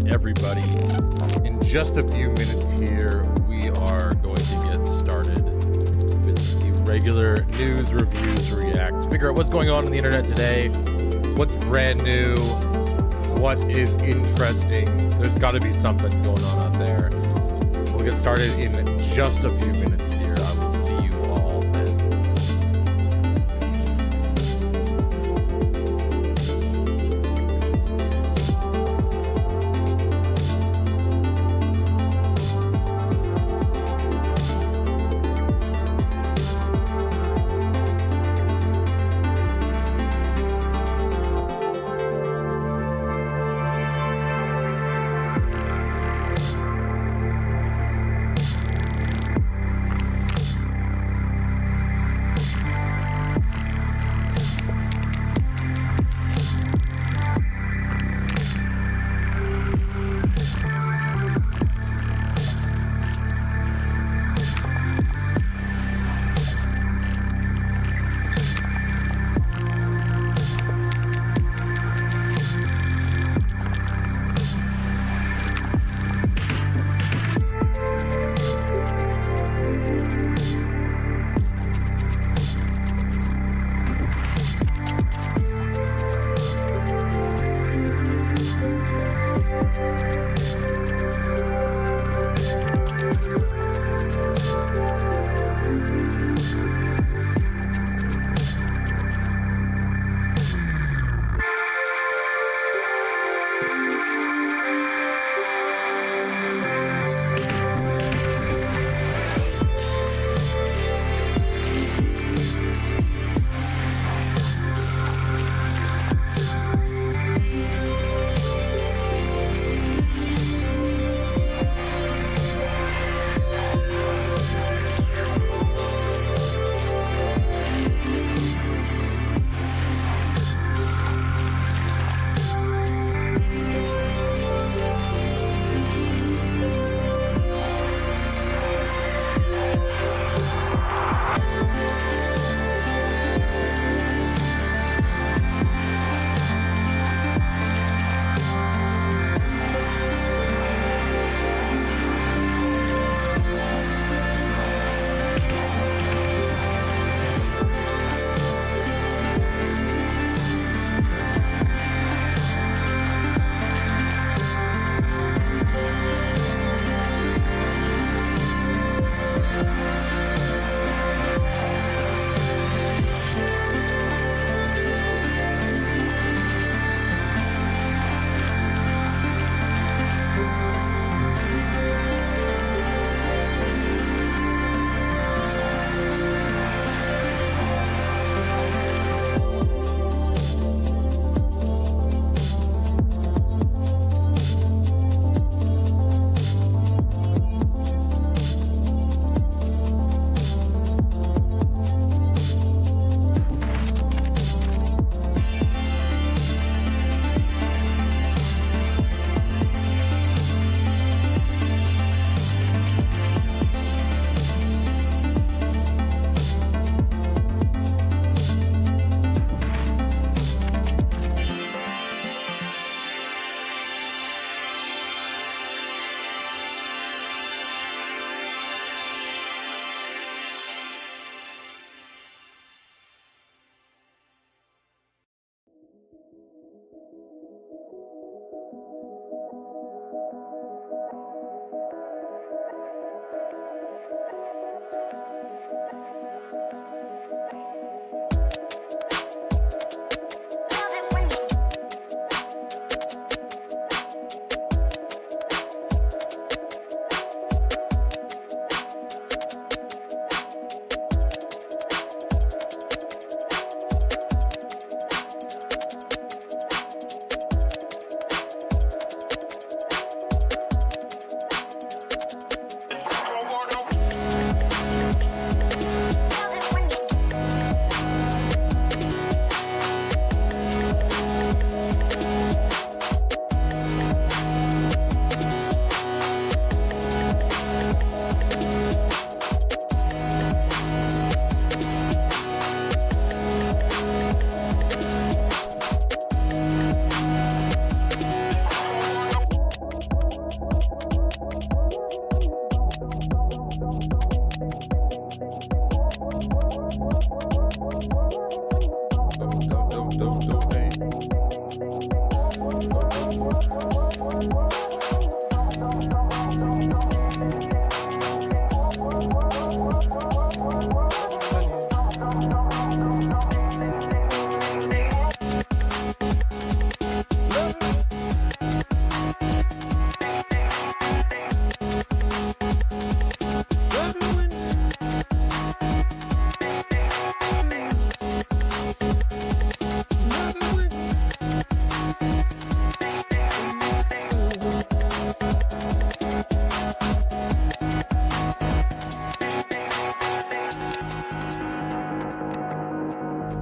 Everybody, in just a few minutes here, we are going to get started with the regular news, reviews, react, figure out what's going on the internet today, what's brand new, what is interesting. There's got to be something going on out there. We'll get started in just a few minutes here. I will see you all then.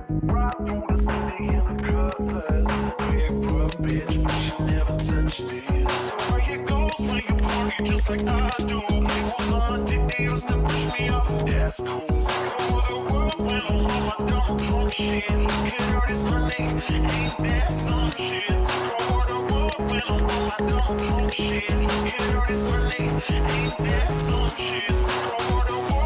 Ride through the city in a cutlass. Big butt bitch, but she never touched it. So where you go, when you party just like I do. Labels on my dick, they used to push me off. That's cool. Take over the world when I'm on my dumb drunk shit. Look at all this money, ain't that some shit? Take over the world when I'm on my dumb drunk shit. Look at all this money, ain't that some shit? Take over the world.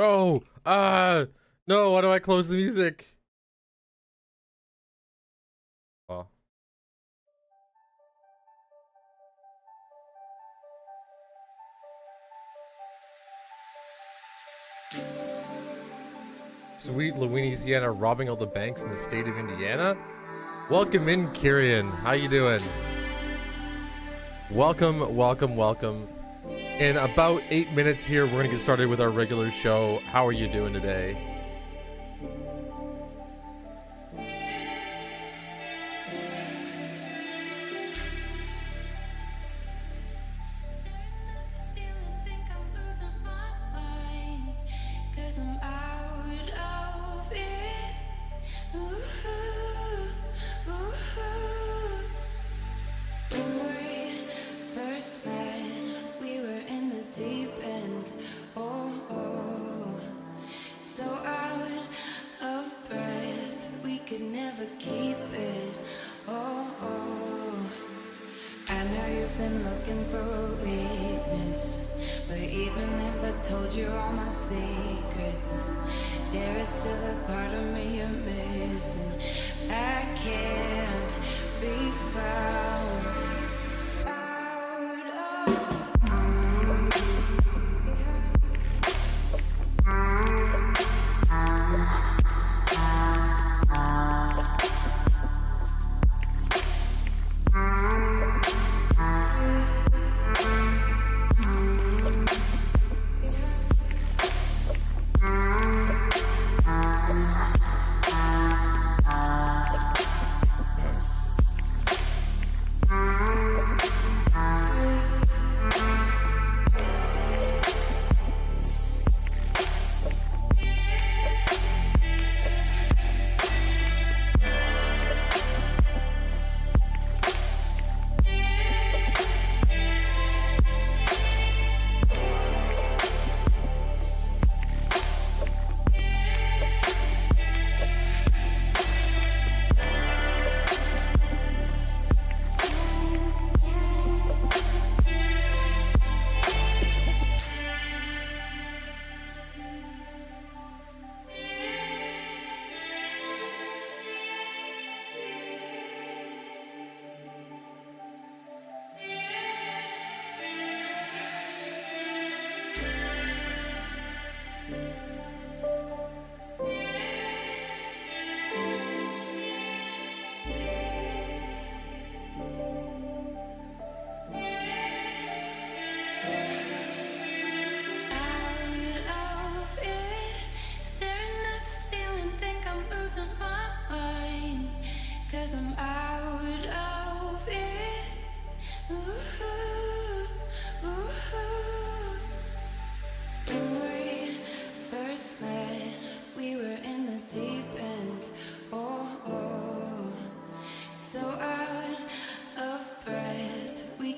Oh, no, why do I close the music? Oh. Sweet Louisiana robbing all the banks in the state of Indiana? Welcome in, Kyrian. How you doing? Welcome, welcome, welcome. In about 8 minutes here, we're gonna get started with our regular show. How are you doing today?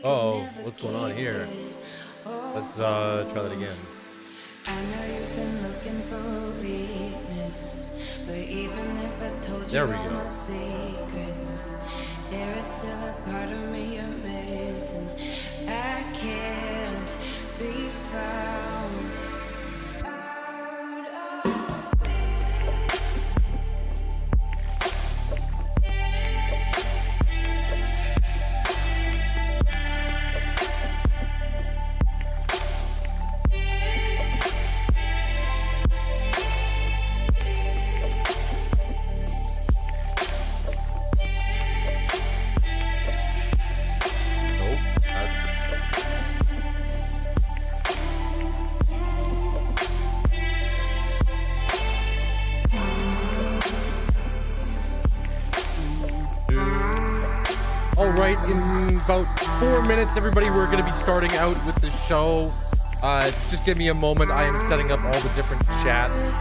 Uh-oh, what's going on here? Let's try that again. I know you've been looking for weakness, but even if I told you There we all go. my secrets, there is still a part of me you're missing. I can't be found. right, in about 4 minutes, everybody, we're going to be starting out with the show. Just give me a moment. I am setting up all the different chats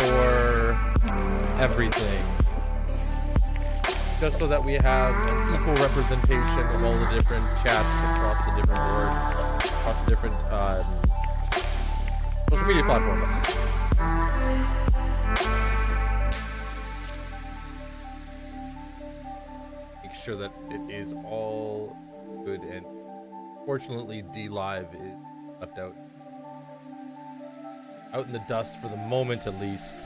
for everything, just so that we have an equal representation of all the different chats across the different boards, across the different social media platforms. Make sure that it is all good, and fortunately D-Live is left out in the dust for the moment, at least.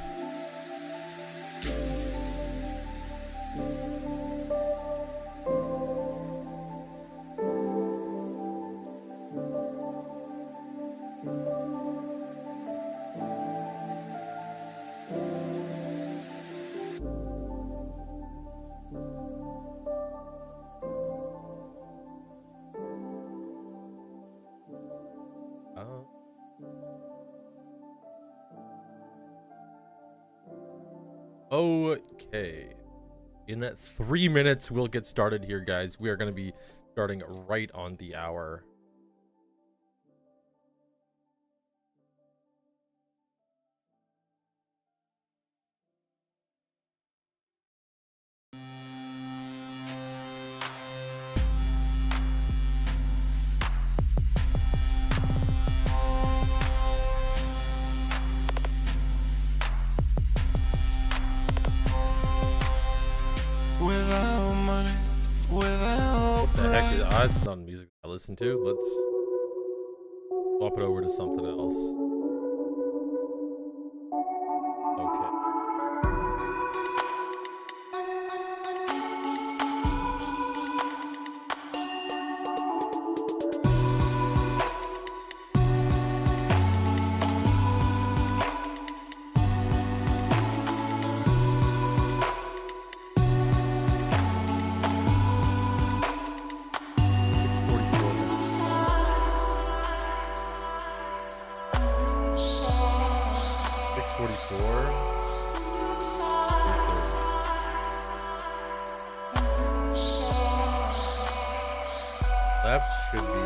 Okay, in 3 minutes we'll get started here, guys. We are going to be starting right on the hour. Without money, without What the heck is that's not music I listen to. Let's swap it over to something else. Okay. Left should be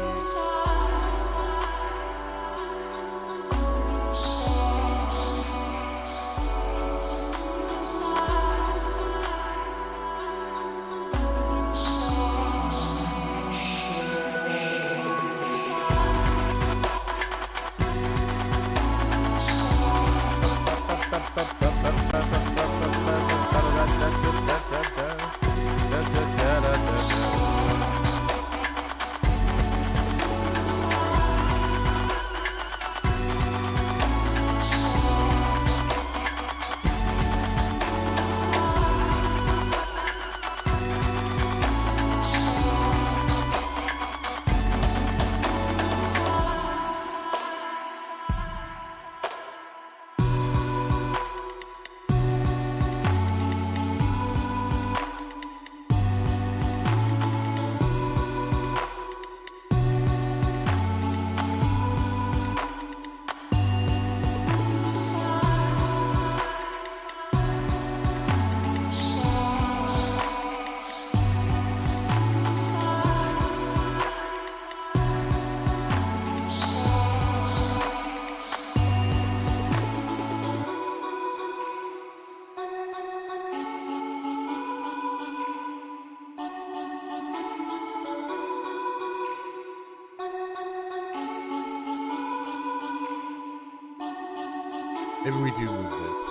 maybe we do move it.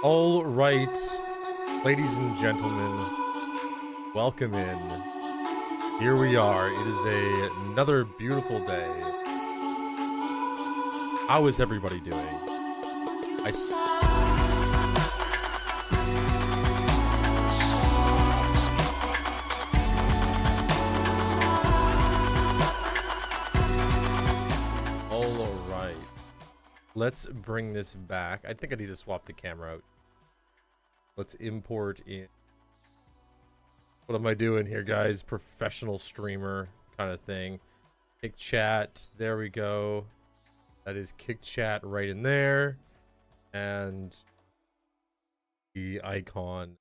All right, ladies and gentlemen, welcome in. Here we are. It is another beautiful day. How is everybody doing? All right. Let's bring this back. I think I need to swap the camera out. Let's import in. What am I doing here, guys? Professional streamer kind of thing. Kick chat. There we go. That is kick chat right in there. And the icon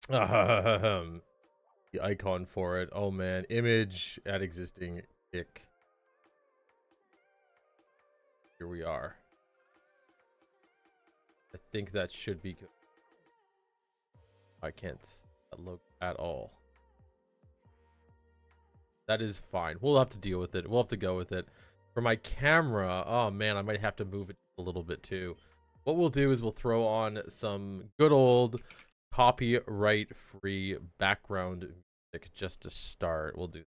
The icon for it. Oh man, image at existing tick. Here we are. I think that should be good. I can't look at all. That is fine. We'll have to deal with it. We'll have to go with it. For my camera, oh man, I might have to move it a little bit too. What we'll do is we'll throw on some good old copyright-free background music just to start. We'll do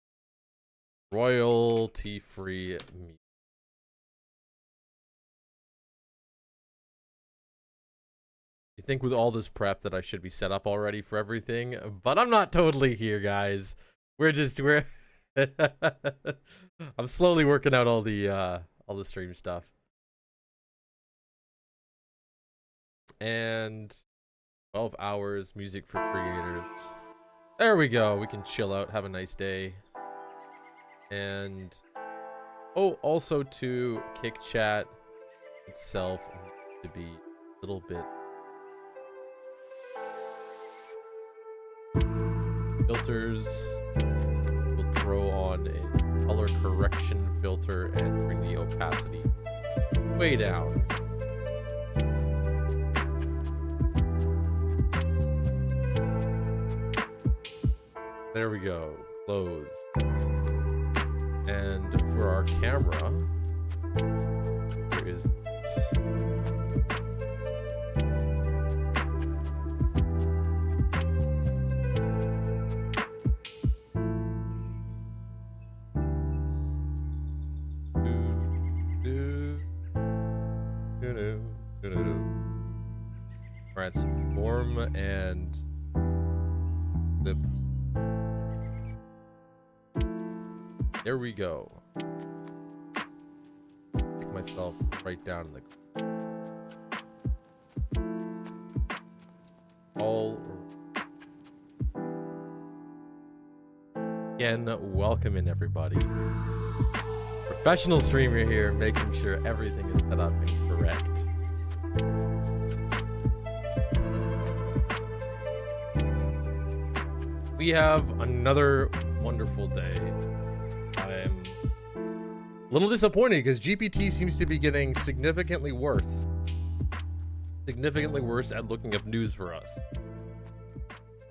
royalty-free music. You think with all this prep that I should be set up already for everything, but I'm not totally here, guys. We're I'm slowly working out all the stream stuff. And 12 hours music for creators. There we go. We can chill out, have a nice day. And oh, also to Kick Chat itself to be a little bit filters. We'll throw on a color correction filter and bring the opacity way down. There we go. Close. And for our camera, there is this. Transform and flip. There we go. Pick myself right down in the all. Again, welcome in everybody. Professional streamer here, making sure everything is set up and correct. We have another wonderful day. I'm a little disappointed because GPT seems to be getting significantly worse. Significantly worse at looking up news for us.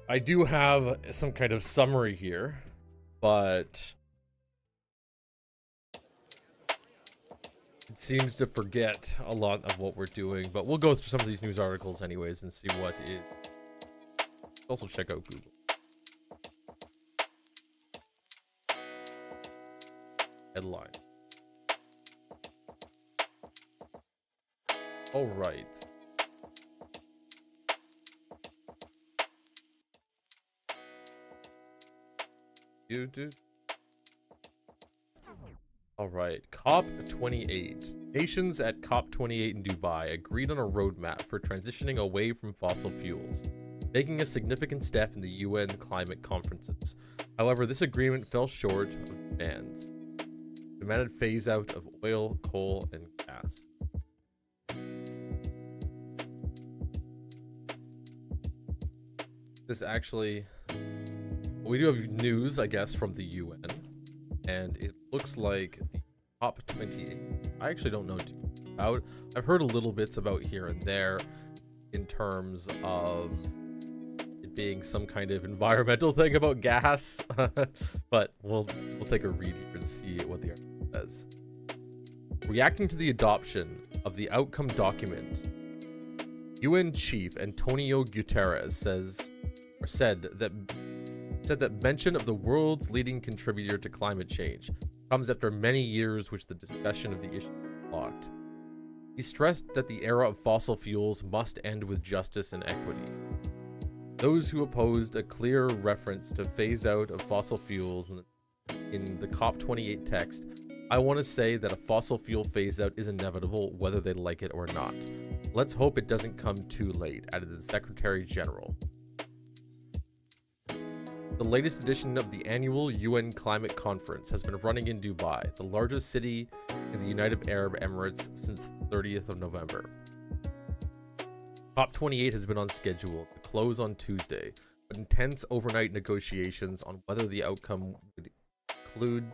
I do have some kind of summary here, but it seems to forget a lot of what we're doing. But we'll go through some of these news articles anyways and see what it. Also check out Google. Headline. All right. You dude. All right. COP28. Nations at COP28 in Dubai agreed on a roadmap for transitioning away from fossil fuels, making a significant step in the UN climate conferences. However, this agreement fell short of demands. Demanded phase out of oil, coal, and gas. This actually, we do have news, I guess, from the UN, and it looks like the COP28. I actually don't know too much about. I've heard a little bits about here and there, in terms of it being some kind of environmental thing about gas, but we'll take a read here and see what the article says. Reacting to the adoption of the outcome document, UN Chief Antonio Guterres said that mention of the world's leading contributor to climate change comes after many years which the discussion of the issue blocked. He stressed that the era of fossil fuels must end with justice and equity. Those who opposed a clear reference to phase out of fossil fuels in the COP28 text, I want to say that a fossil fuel phase out is inevitable whether they like it or not. Let's hope it doesn't come too late, added the Secretary General. The latest edition of the annual UN Climate Conference has been running in Dubai, the largest city in the United Arab Emirates, since the 30th of November. COP28 has been on schedule to close on Tuesday, but intense overnight negotiations on whether the outcome would include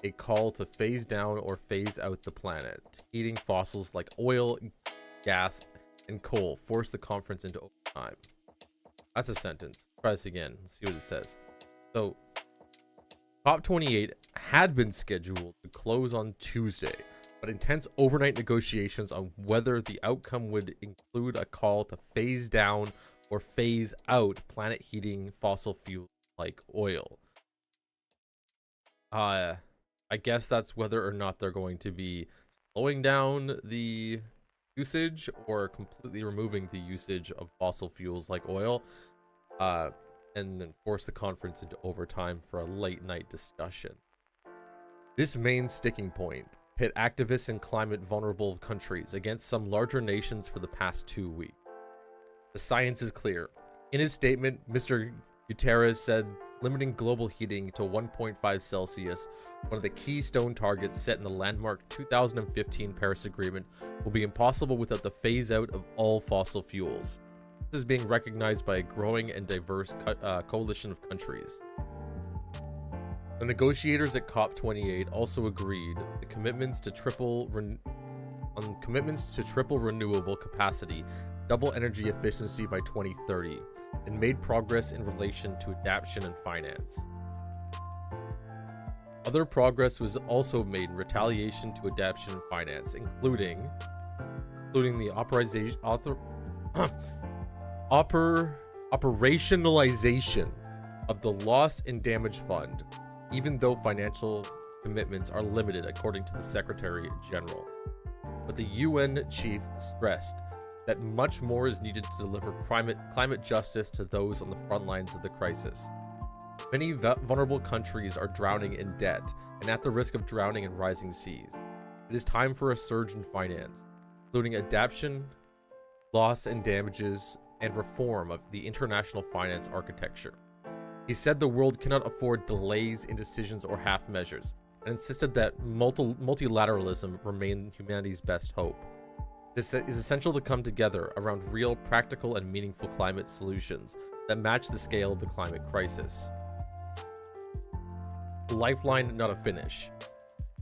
a call to phase down or phase out the planet. Heating fossils like oil, gas, and coal forced the conference into overtime. That's a sentence. Try this again. Let's see what it says. So, COP28 had been scheduled to close on Tuesday, but intense overnight negotiations on whether the outcome would include a call to phase down or phase out planet heating fossil fuels like oil. I guess that's whether or not they're going to be slowing down the usage or completely removing the usage of fossil fuels like oil, and then force the conference into overtime for a late night discussion. This main sticking point pit activists in climate vulnerable countries against some larger nations for the past 2 weeks. The science is clear. In his statement, Mr. Guterres said limiting global heating to 1.5 Celsius, one of the keystone targets set in the landmark 2015 Paris Agreement, will be impossible without the phase out of all fossil fuels. This is being recognized by a growing and diverse coalition of countries. The negotiators at COP28 also agreed the commitments to triple renewable capacity, double energy efficiency by 2030, and made progress in relation to adaptation and finance. Other progress was also made in retaliation to adaptation and finance, including the operationalization of the Loss and Damage Fund, even though financial commitments are limited according to the Secretary General. But the UN chief stressed that much more is needed to deliver climate justice to those on the front lines of the crisis. Many vulnerable countries are drowning in debt and at the risk of drowning in rising seas. It is time for a surge in finance, including adaptation, loss and damages, and reform of the international finance architecture. He said the world cannot afford delays, indecisions, or half measures, and insisted that multilateralism remain humanity's best hope. This is essential to come together around real, practical, and meaningful climate solutions that match the scale of the climate crisis. Lifeline, not a finish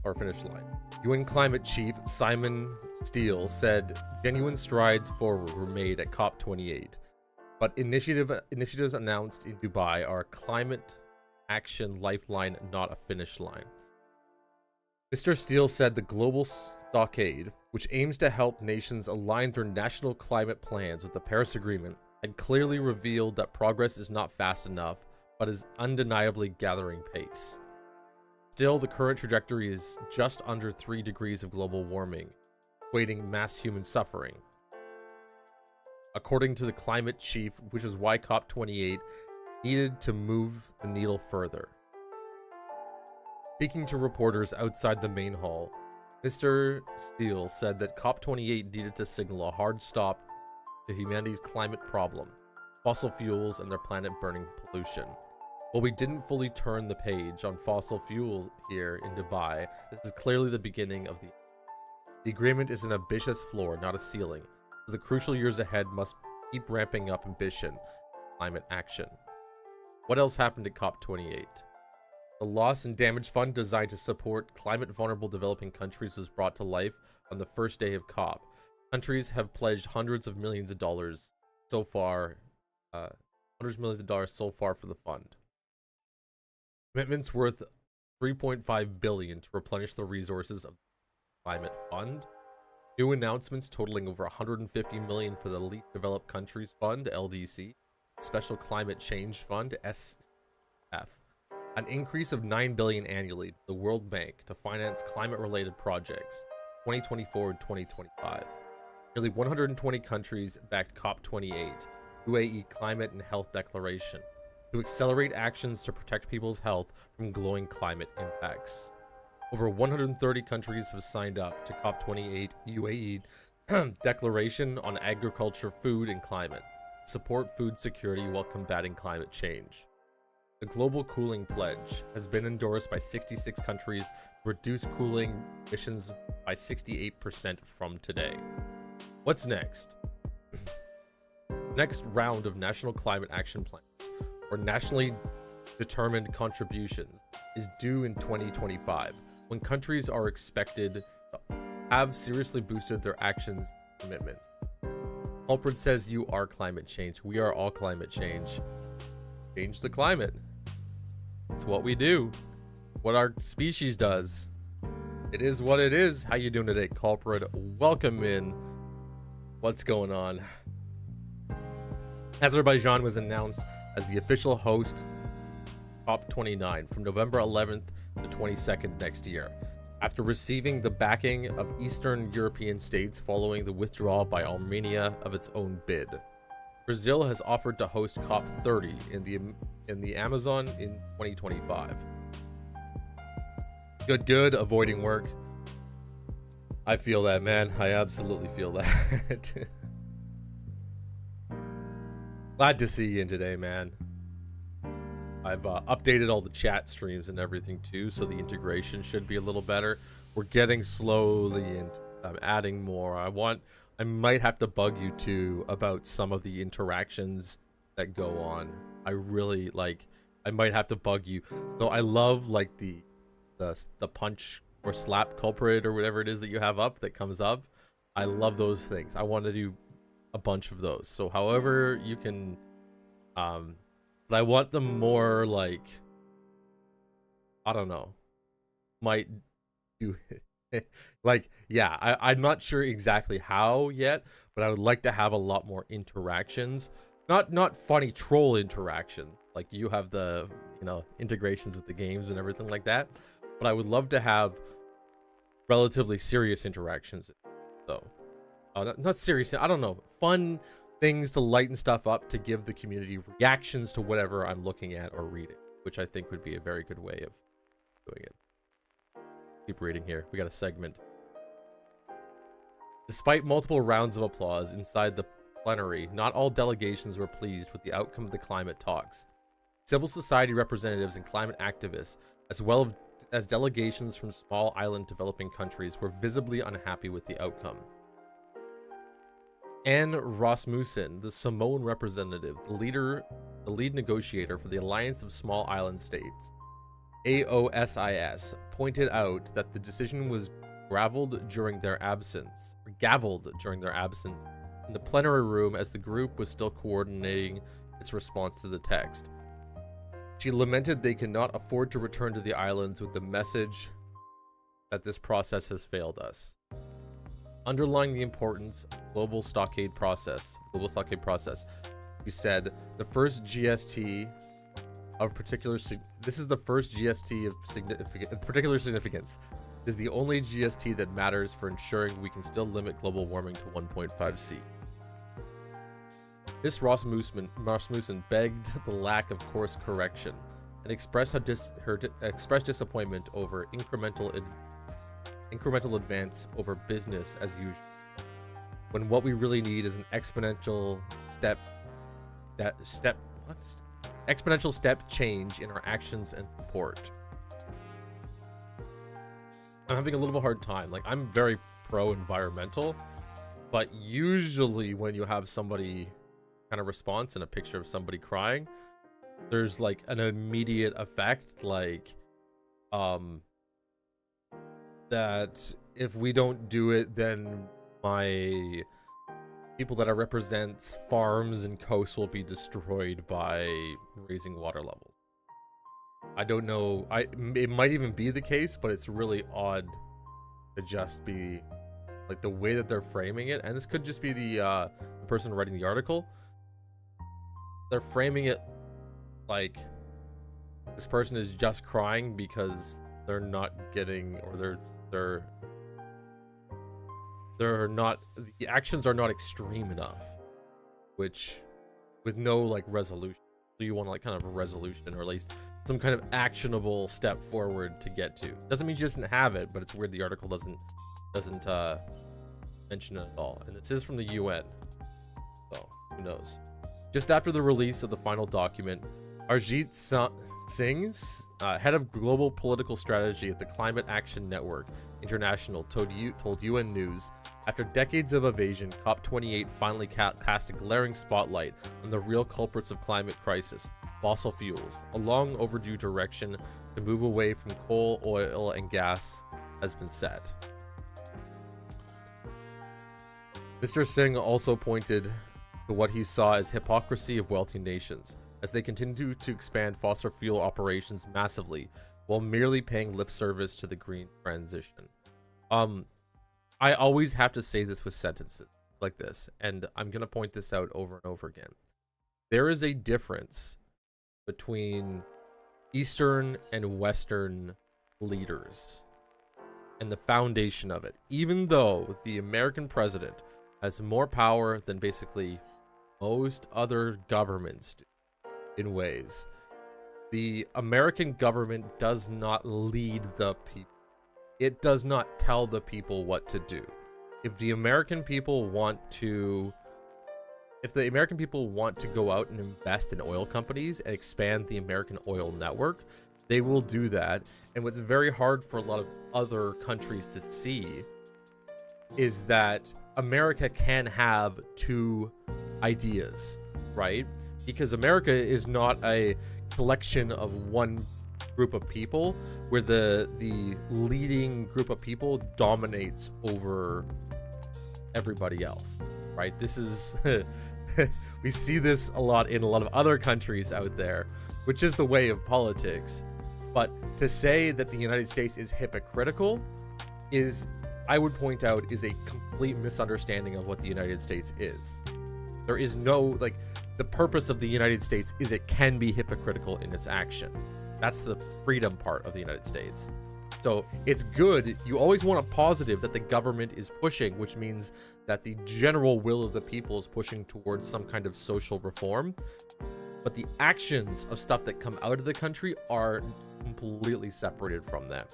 line. UN climate chief Simon Steele said genuine strides forward were made at COP28, but initiatives announced in Dubai are climate action lifeline, not a finish line. Mr. Steele said the global stockade, which aims to help nations align their national climate plans with the Paris Agreement, had clearly revealed that progress is not fast enough, but is undeniably gathering pace. Still, the current trajectory is just under 3 degrees of global warming, equating mass human suffering. According to the climate chief, which is why COP28 needed to move the needle further. Speaking to reporters outside the main hall, Mr. Steele said that COP28 needed to signal a hard stop to humanity's climate problem, fossil fuels and their planet-burning pollution. While we didn't fully turn the page on fossil fuels here in Dubai, this is clearly the beginning of the agreement is an ambitious floor, not a ceiling. So the crucial years ahead must keep ramping up ambition, climate action. What else happened at COP28? The Loss and Damage Fund, designed to support climate-vulnerable developing countries, was brought to life on the first day of COP. Countries have pledged hundreds of millions of dollars so far for the fund. Commitments worth $3.5 billion to replenish the resources of the Climate Fund. New announcements totaling over $150 million for the Least Developed Countries Fund, LDC, Special Climate Change Fund, SF. An increase of $9 billion annually to the World Bank to finance climate-related projects, 2024 and 2025. Nearly 120 countries backed COP28, UAE Climate and Health Declaration, to accelerate actions to protect people's health from glowing climate impacts. Over 130 countries have signed up to COP28 UAE Declaration on Agriculture, Food, and Climate, to support food security while combating climate change. The Global Cooling Pledge has been endorsed by 66 countries to reduce cooling emissions by 68% from today. What's next? Next round of national climate action plans or nationally determined contributions is due in 2025, when countries are expected to have seriously boosted their actions commitments. Culprit says you are climate change. We are all climate change. Change the climate. It's what we do. What our species does. It is what it is. How you doing today, Culprit? Welcome in. What's going on? Azerbaijan was announced as the official host COP29 from November 11th to 22nd next year, after receiving the backing of Eastern European states following the withdrawal by Armenia of its own bid. Brazil has offered to host COP30 in the Amazon in 2025. Good, avoiding work. I feel that, man. I absolutely feel that. Glad to see you in today, man. I've updated all the chat streams and everything too, so the integration should be a little better. We're getting slowly and I'm adding more. I might have to bug you too about some of the interactions that go on. I really I might have to bug you. So I love like the punch or slap culprit or whatever it is that you have up that comes up. I love those things. I want to do a bunch of those. So however you can, but I want them more like, I don't know, might do like, yeah, I'm not sure exactly how yet, but I would like to have a lot more interactions. Not funny troll interactions like you have the, integrations with the games and everything like that, but I would love to have relatively serious interactions. So not serious, I don't know, fun things to lighten stuff up, to give the community reactions to whatever I'm looking at or reading, which I think would be a very good way of doing it. Keep reading here. We got a segment. Despite multiple rounds of applause inside the plenary, not all delegations were pleased with the outcome of the climate talks. Civil society representatives and climate activists, as well as delegations from small island developing countries, were visibly unhappy with the outcome. Anne Rasmussen, the Samoan representative, the lead negotiator for the Alliance of Small Island States, AOSIS, pointed out that the decision was gavelled during their absence in the plenary room as the group was still coordinating its response to the text. She lamented they cannot afford to return to the islands with the message that this process has failed us. Underlying the importance of the global stockade process, she said, the first GST of particular significance. It is the only GST that matters for ensuring we can still limit global warming to 1.5 C. Ms. Rasmussen begged the lack of course correction and expressed expressed disappointment over incremental advance over business as usual, when what we really need is an exponential step change in our actions and support. I'm having a little bit hard time. Like, I'm very pro-environmental, but usually when you have somebody kind of response and a picture of somebody crying, there's like an immediate effect, like that if we don't do it, then my people that I represent, farms and coasts, will be destroyed by raising water levels. I don't know, it might even be the case, but it's really odd to just be like the way that they're framing it. And this could just be the person writing the article. They're framing it like this person is just crying because they're not getting, or they're not, the actions are not extreme enough, which with no like resolution. So you want like kind of a resolution, or at least some kind of actionable step forward to get to. Doesn't mean she doesn't have it, but it's weird the article doesn't mention it at all. And this is from the UN, so who knows. Just after the release of the final document, Arjit Singh, head of global political strategy at the Climate Action Network International, told UN News After decades of evasion, COP28 finally cast a glaring spotlight on the real culprits of climate crisis, fossil fuels. A long overdue direction to move away from coal, oil, and gas has been set. Mr. Singh also pointed to what he saw as hypocrisy of wealthy nations, as they continue to expand fossil fuel operations massively, while merely paying lip service to the green transition. I always have to say this with sentences like this, and I'm going to point this out over and over again. There is a difference between Eastern and Western leaders and the foundation of it. Even though the American president has more power than basically most other governments do in ways, the American government does not lead the people. It does not tell the people what to do. If the American people want to go out and invest in oil companies and expand the American oil network, they will do that. And what's very hard for a lot of other countries to see is that America can have two ideas, right? Because America is not a collection of one group of people where the leading group of people dominates over everybody else, right? This is we see this a lot in a lot of other countries out there, which is the way of politics. But to say that the United States is hypocritical is, I would point out, is a complete misunderstanding of what the United States is. There is no, like, the purpose of the United States is it can be hypocritical in its action. That's the freedom part of the United States. So it's good. You always want a positive that the government is pushing, which means that the general will of the people is pushing towards some kind of social reform. But the actions of stuff that come out of the country are completely separated from that.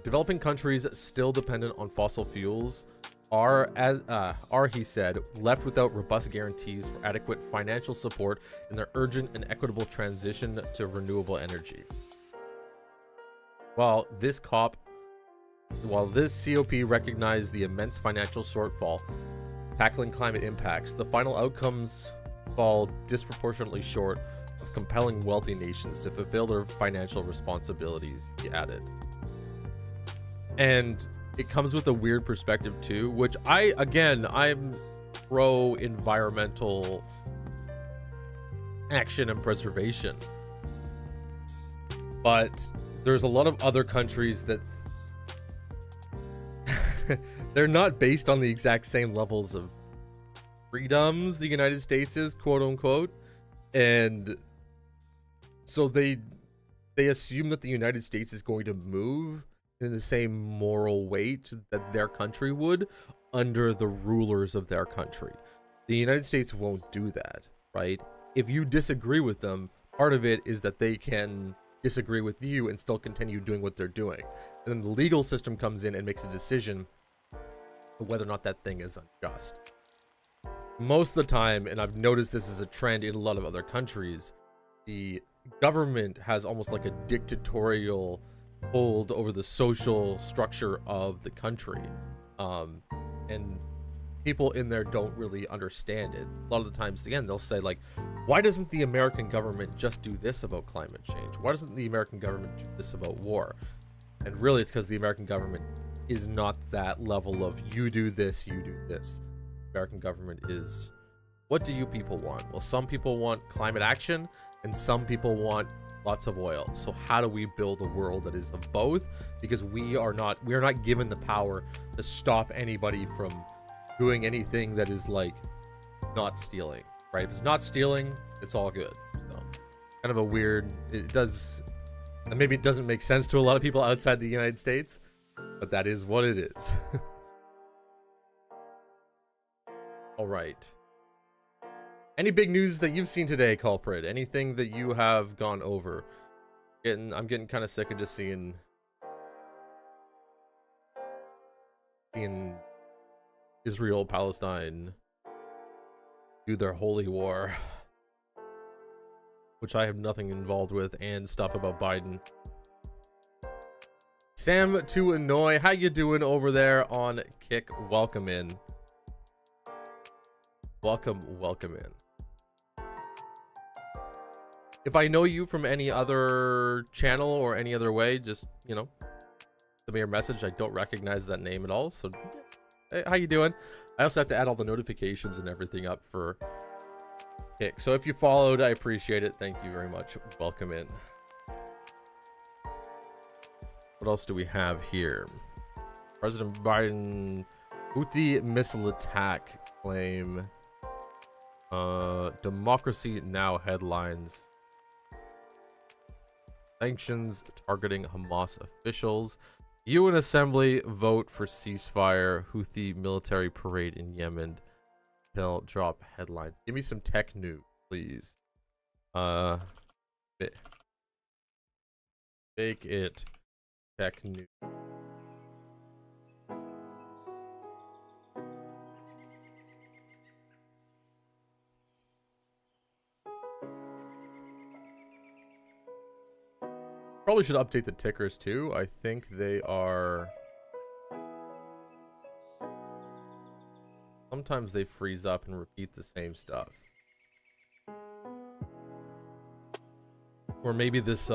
Developing countries still dependent on fossil fuels are, he said, left without robust guarantees for adequate financial support in their urgent and equitable transition to renewable energy. While this COP recognized the immense financial shortfall tackling climate impacts, the final outcomes fall disproportionately short of compelling wealthy nations to fulfill their financial responsibilities, he added. And it comes with a weird perspective too, which I'm pro environmental action and preservation. But there's a lot of other countries that they're not based on the exact same levels of freedoms the United States is, quote unquote. And so they assume that the United States is going to move in the same moral weight that their country would under the rulers of their country. The United States won't do that, right? If you disagree with them, part of it is that they can disagree with you and still continue doing what they're doing. And then the legal system comes in and makes a decision whether or not that thing is unjust. Most of the time, and I've noticed this is a trend in a lot of other countries, the government has almost like a dictatorial hold over the social structure of the country, and people in there don't really understand it. A lot of the times, again, they'll say, like, why doesn't the American government just do this about climate change? Why doesn't the American government do this about war? And really, it's because the American government is not that level of you do this, you do this. The American government is, what do you people want? Well, some people want climate action and some people want lots of oil. So how do we build a world that is of both? Because we are not given the power to stop anybody from doing anything that is, like, not stealing, right? If it's not stealing, it's all good. So kind of a weird, it does, and maybe it doesn't make sense to a lot of people outside the United States, but that is what it is. All right. Any big news that you've seen today, Culprit? Anything that you have gone over? I'm getting kind of sick of just seeing Israel, Palestine do their holy war, which I have nothing involved with, and stuff about Biden. Sam to Annoy, how you doing over there on Kick? Welcome in. Welcome in. If I know you from any other channel or any other way, just, you know, send me a message. I don't recognize that name at all. So, hey, how you doing? I also have to add all the notifications and everything up for Kick. So if you followed, I appreciate it. Thank you very much. Welcome in. What else do we have here? President Biden, Houthi missile attack claim. Democracy Now headlines. Sanctions targeting Hamas officials. UN Assembly vote for ceasefire. Houthi military parade in Yemen. He'll drop headlines. Give me some tech news, please. Make it tech news. Probably should update the tickers too. I think they are. Sometimes they freeze up and repeat the same stuff. Or maybe this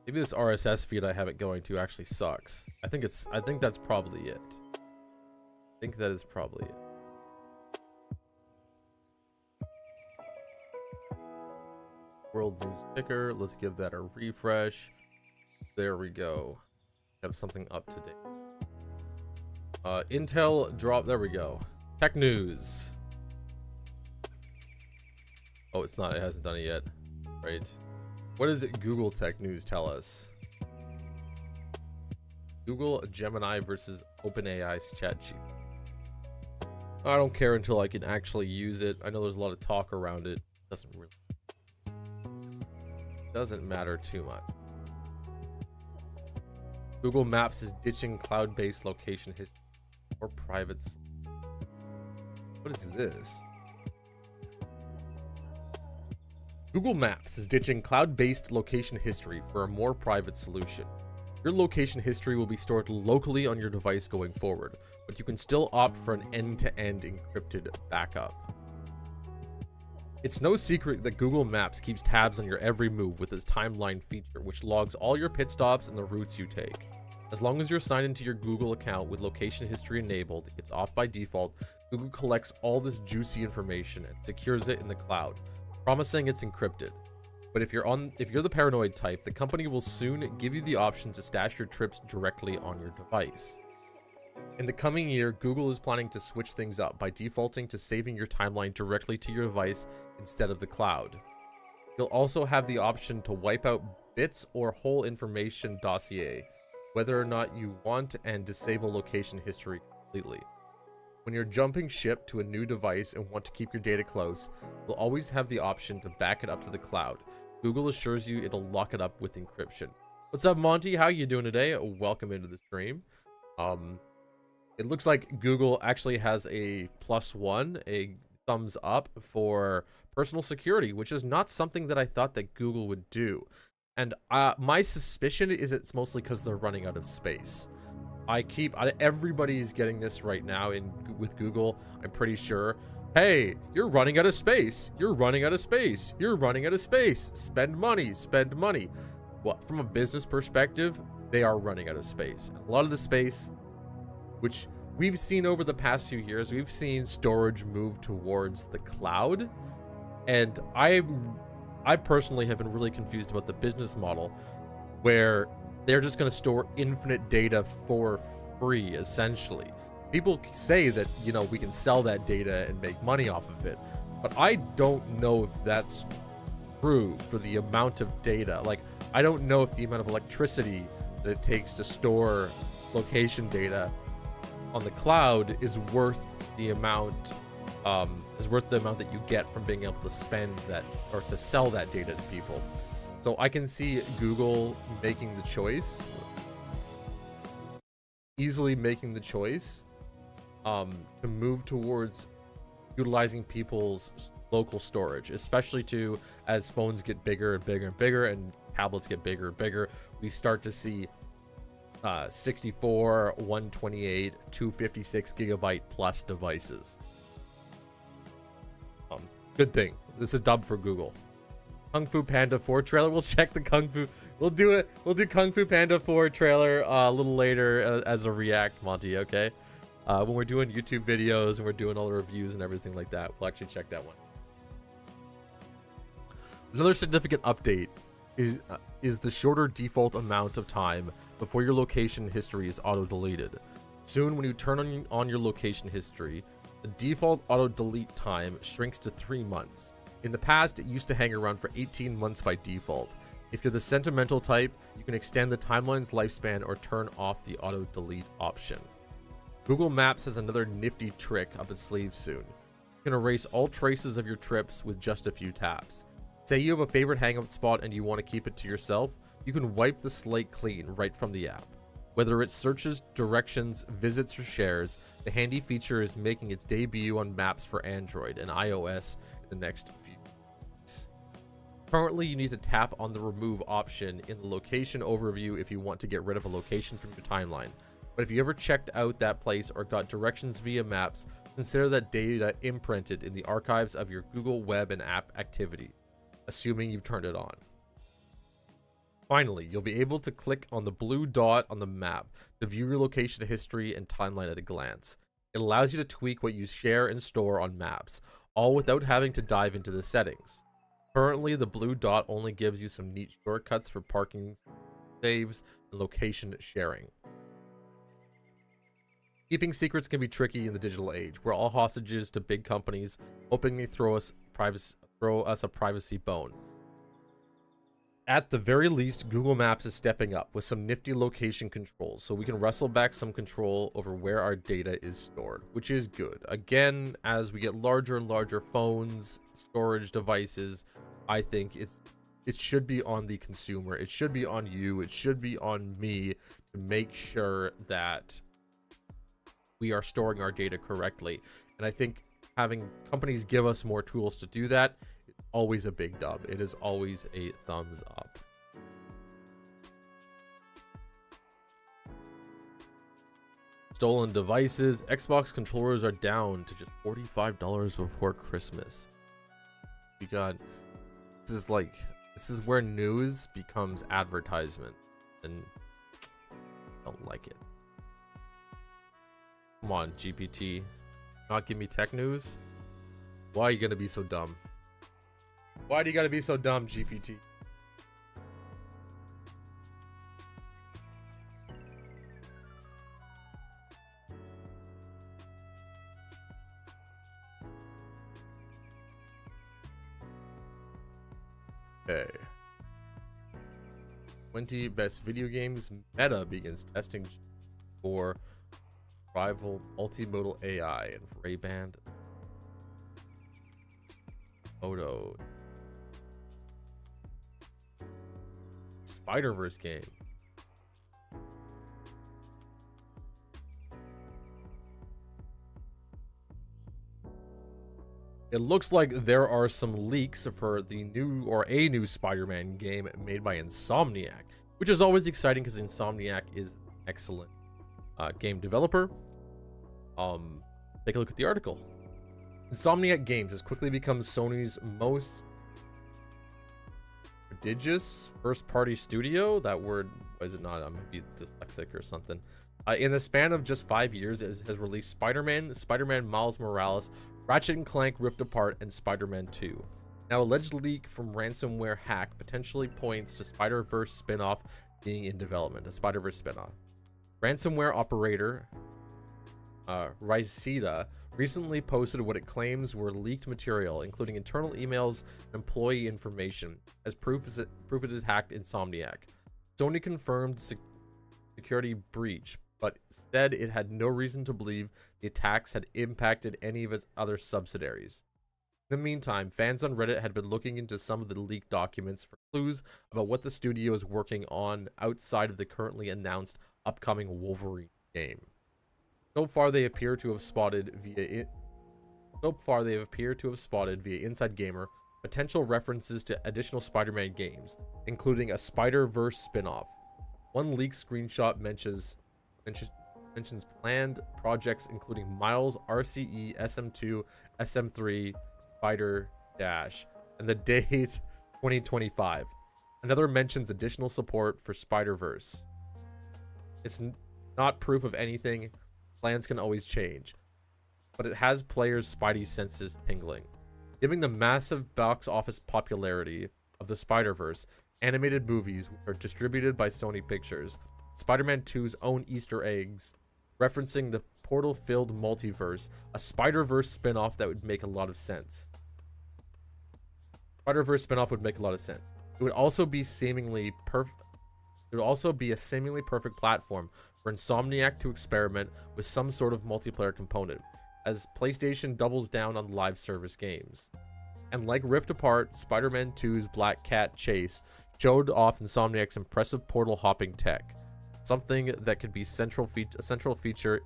RSS feed I have it going to actually sucks. I think that's probably it. I think that is probably it. World news ticker. Let's give that a refresh. There we go. Have something up to date. Intel drop. There we go. Tech news. Oh, it's not. It hasn't done it yet. Right. What does Google Tech News tell us? Google Gemini versus OpenAI's ChatGPT. I don't care until I can actually use it. I know there's a lot of talk around it. Doesn't matter too much. Google Maps is ditching cloud-based location history or private. What is this? Google Maps is ditching cloud-based location history for a more private solution. Your location history will be stored locally on your device going forward, but you can still opt for an end-to-end encrypted backup. It's no secret that Google Maps keeps tabs on your every move with its timeline feature, which logs all your pit stops and the routes you take. As long as you're signed into your Google account with location history enabled, it's off by default. Google collects all this juicy information and secures it in the cloud, promising it's encrypted. But if you're the paranoid type, the company will soon give you the option to stash your trips directly on your device. In the coming year, Google is planning to switch things up by defaulting to saving your timeline directly to your device instead of the cloud. You'll also have the option to wipe out bits or whole information dossier, whether or not you want, and disable location history completely. When you're jumping ship to a new device and want to keep your data close, you'll always have the option to back it up to the cloud. Google assures you it'll lock it up with encryption. What's up, Monty? How you doing today? Welcome into the stream. It looks like Google actually has a +1, a thumbs up for personal security, which is not something that I thought that Google would do. And my suspicion is it's mostly because they're running out of space. Everybody's getting this right now with Google. I'm pretty sure. Hey, you're running out of space. You're running out of space. You're running out of space. Spend money. Spend money. Well, from a business perspective, they are running out of space. A lot of the space, which we've seen over the past few years, we've seen storage move towards the cloud. And I personally have been really confused about the business model where they're just going to store infinite data for free, essentially. People say that, you know, we can sell that data and make money off of it, but I don't know if that's true for the amount of data. Like, I don't know if the amount of electricity that it takes to store location data on the cloud is worth the amount that you get from being able to spend that or to sell that data to people. So I can see Google making the choice, easily making the choice to move towards utilizing people's local storage, especially as phones get bigger and bigger and bigger and tablets get bigger and bigger, we start to see 64, 128, 256 gigabyte plus devices. Good thing. This is dubbed for Google. Kung Fu Panda 4 trailer. We'll check the Kung Fu. We'll do it. We'll do Kung Fu Panda 4 trailer a little later as a react, Monty. Okay. When we're doing YouTube videos and we're doing all the reviews and everything like that, we'll actually check that one. Another significant update is the shorter default amount of time before your location history is auto-deleted. Soon, when you turn on your location history, the default auto-delete time shrinks to 3 months. In the past, it used to hang around for 18 months by default. If you're the sentimental type, you can extend the timeline's lifespan or turn off the auto-delete option. Google Maps has another nifty trick up its sleeve soon. You can erase all traces of your trips with just a few taps. Say you have a favorite hangout spot and you want to keep it to yourself, you can wipe the slate clean right from the app. Whether it's searches, directions, visits, or shares, the handy feature is making its debut on Maps for Android and iOS in the next few weeks. Currently, you need to tap on the remove option in the location overview if you want to get rid of a location from your timeline. But if you ever checked out that place or got directions via Maps, consider that data imprinted in the archives of your Google Web and app activity, assuming you've turned it on. Finally, you'll be able to click on the blue dot on the map to view your location history and timeline at a glance. It allows you to tweak what you share and store on maps, all without having to dive into the settings. Currently, the blue dot only gives you some neat shortcuts for parking saves and location sharing. Keeping secrets can be tricky in the digital age. We're all hostages to big companies, hoping they throw us a privacy bone. At the very least, Google Maps is stepping up with some nifty location controls so we can wrestle back some control over where our data is stored, which is good. Again, as we get larger and larger phones, storage devices, I think it should be on the consumer. It should be on you. It should be on me to make sure that we are storing our data correctly. And I think having companies give us more tools to do that, always a big dub. It is always a thumbs up. Stolen devices. Xbox controllers are down to just $45 before Christmas. We got this is where news becomes advertisement, and I don't like it. Come on, GPT. Not give me tech news? Why are you gonna be so dumb? Why do you gotta be so dumb, GPT? Okay. 20 best video games. Meta begins testing for rival multimodal AI and Ray-Ban photo. Spider-Verse game. It looks like there are some leaks for the a new Spider-Man game made by Insomniac, which is always exciting because Insomniac is an excellent game developer. Take a look at the article. Insomniac Games has quickly become Sony's most prodigious first-party studio. That word, is it not? I might be dyslexic or something. In the span of just 5 years, it has released Spider-Man, Spider-Man Miles Morales, Ratchet & Clank Rift Apart, and Spider-Man 2. Now, alleged leak from ransomware hack potentially points to Spider-Verse spin-off being in development, a Spider-Verse spin-off. Ransomware operator Rysida recently posted what it claims were leaked material, including internal emails and employee information, as proof it is hacked Insomniac. Sony confirmed security breach, but said it had no reason to believe the attacks had impacted any of its other subsidiaries. In the meantime, fans on Reddit had been looking into some of the leaked documents for clues about what the studio is working on outside of the currently announced upcoming Wolverine game. So far, they appear to have spotted via Inside Gamer potential references to additional Spider-Man games, including a Spider-Verse spin-off. One leaked screenshot mentions planned projects including Miles, RCE, SM2, SM3, Spider Dash, and the date 2025. Another mentions additional support for Spider-Verse. It's not proof of anything. Plans can always change, but it has players' spidey senses tingling. Given the massive box office popularity of the Spider-Verse, animated movies are distributed by Sony Pictures. Spider-Man 2's own Easter eggs, referencing the portal-filled multiverse, a Spider-Verse spin-off that would make a lot of sense. Spider-Verse spin-off would make a lot of sense. It would also be seemingly perfect. It would also be a seemingly perfect platform for Insomniac to experiment with some sort of multiplayer component, as PlayStation doubles down on live service games. And like Rift Apart, Spider-Man 2's Black Cat Chase showed off Insomniac's impressive portal hopping tech, something that could be a central feature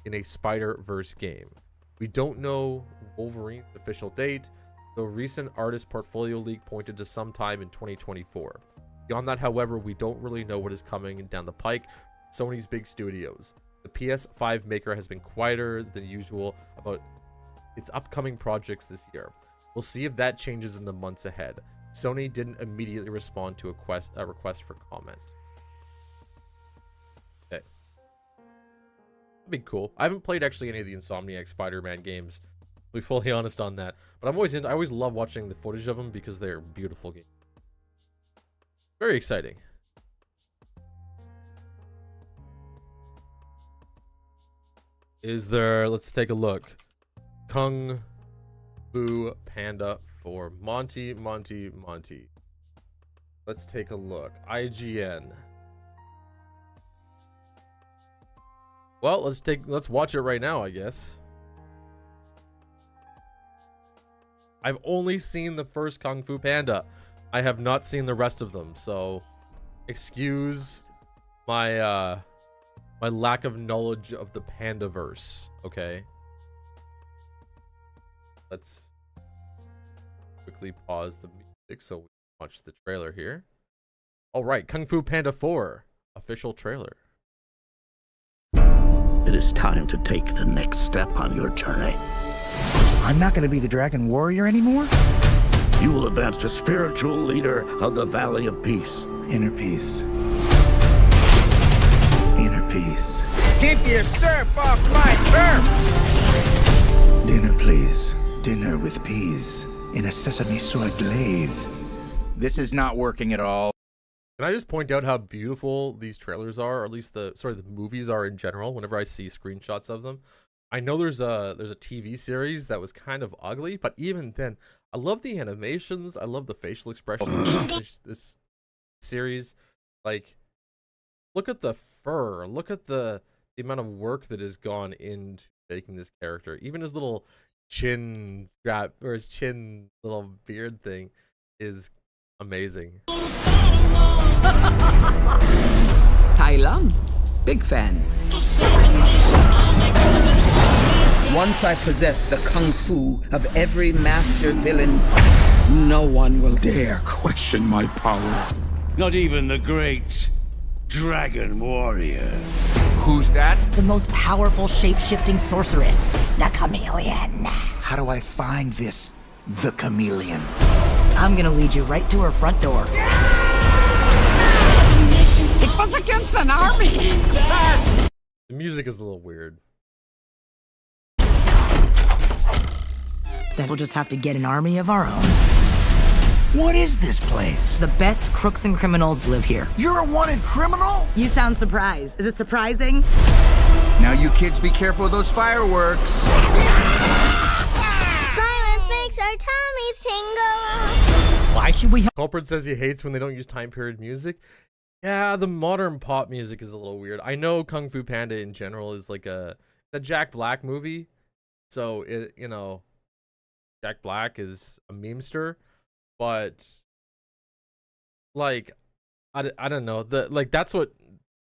in a Spider-Verse game. We don't know Wolverine's official date, though recent artist portfolio leak pointed to sometime in 2024. Beyond that, however, we don't really know what is coming down the pike from Sony's big studios. The PS5 maker has been quieter than usual about its upcoming projects this year. We'll see if that changes in the months ahead. Sony didn't immediately respond to a request for comment. Okay. That'd be cool. I haven't played actually any of the Insomniac Spider-Man games, to be fully honest on that. But I always love watching the footage of them because they're beautiful games. Very exciting. Is there, let's take a look. Kung Fu Panda 4. Monty. Let's take a look. IGN. Well, let's watch it right now, I guess. I've only seen the first Kung Fu Panda. I have not seen the rest of them, so excuse my my lack of knowledge of the Pandaverse, okay? Let's quickly pause the music so we can watch the trailer here. All right, Kung Fu Panda 4 official trailer. It is time to take the next step on your journey. I'm not going to be the Dragon Warrior anymore? You will advance to spiritual leader of the Valley of Peace. Inner peace. Inner peace. Keep your surf off my turf! Dinner, please. Dinner with peas in a sesame soy glaze. This is not working at all. Can I just point out how beautiful these trailers are, or at least the movies are in general, whenever I see screenshots of them? I know there's a TV series that was kind of ugly, but even then, I love the animations. I love the facial expressions of this series. Like, look at the fur. Look at the amount of work that has gone into making this character. Even his little chin strap, or his chin little beard thing, is amazing. Tai Lung, big fan. Once I possess the kung fu of every master villain, no one will dare question my power. Not even the great Dragon Warrior. Who's that? The most powerful shape-shifting sorceress, the Chameleon. How do I find this, the Chameleon? I'm gonna lead you right to her front door. It was against an army! The music is a little weird. Then we'll just have to get an army of our own. What is this place? The best crooks and criminals live here. You're a wanted criminal? You sound surprised. Is it surprising? Now you kids be careful of those fireworks. Violence makes our tummies tingle. Why should we Culprit says he hates when they don't use time period music. Yeah, the modern pop music is a little weird. I know Kung Fu Panda in general is like a Jack Black movie, so it, you know, Jack Black is a memester, but like I don't know, that's what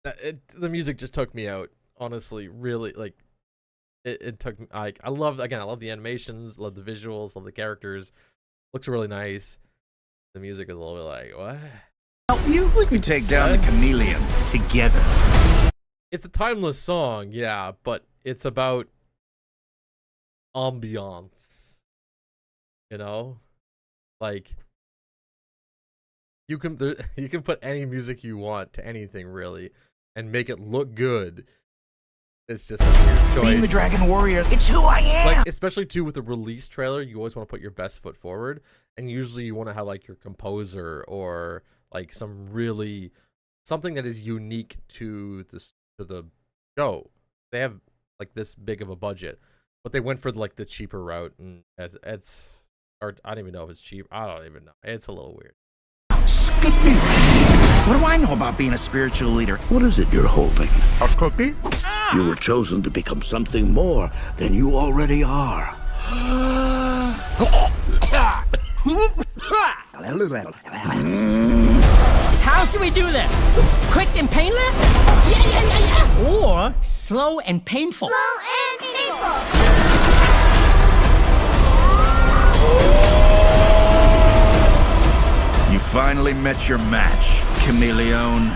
the music just took me out, honestly. Really, like it took me, like I love the animations, love the visuals, love the characters, Looks really nice. The music is a little bit like, what? Help you? We can take down the chameleon together. It's a timeless song, yeah, but it's about ambiance. You know? Like, you can put any music you want to anything, really, and make it look good. It's just a weird choice. Being the Dragon Warrior, it's who I am! Like, especially too with the release trailer, you always want to put your best foot forward, and usually you want to have like your composer or like something that is unique to the show. They have like this big of a budget, but they went for like the cheaper route, and or I don't even know if it's cheap. I don't even know. It's a little weird. What do I know about being a spiritual leader? What is it you're holding? A cookie? You were chosen to become something more than you already are. How should we do this? Quick and painless? Or slow and painful? Slow and painful. You finally met your match, chameleon.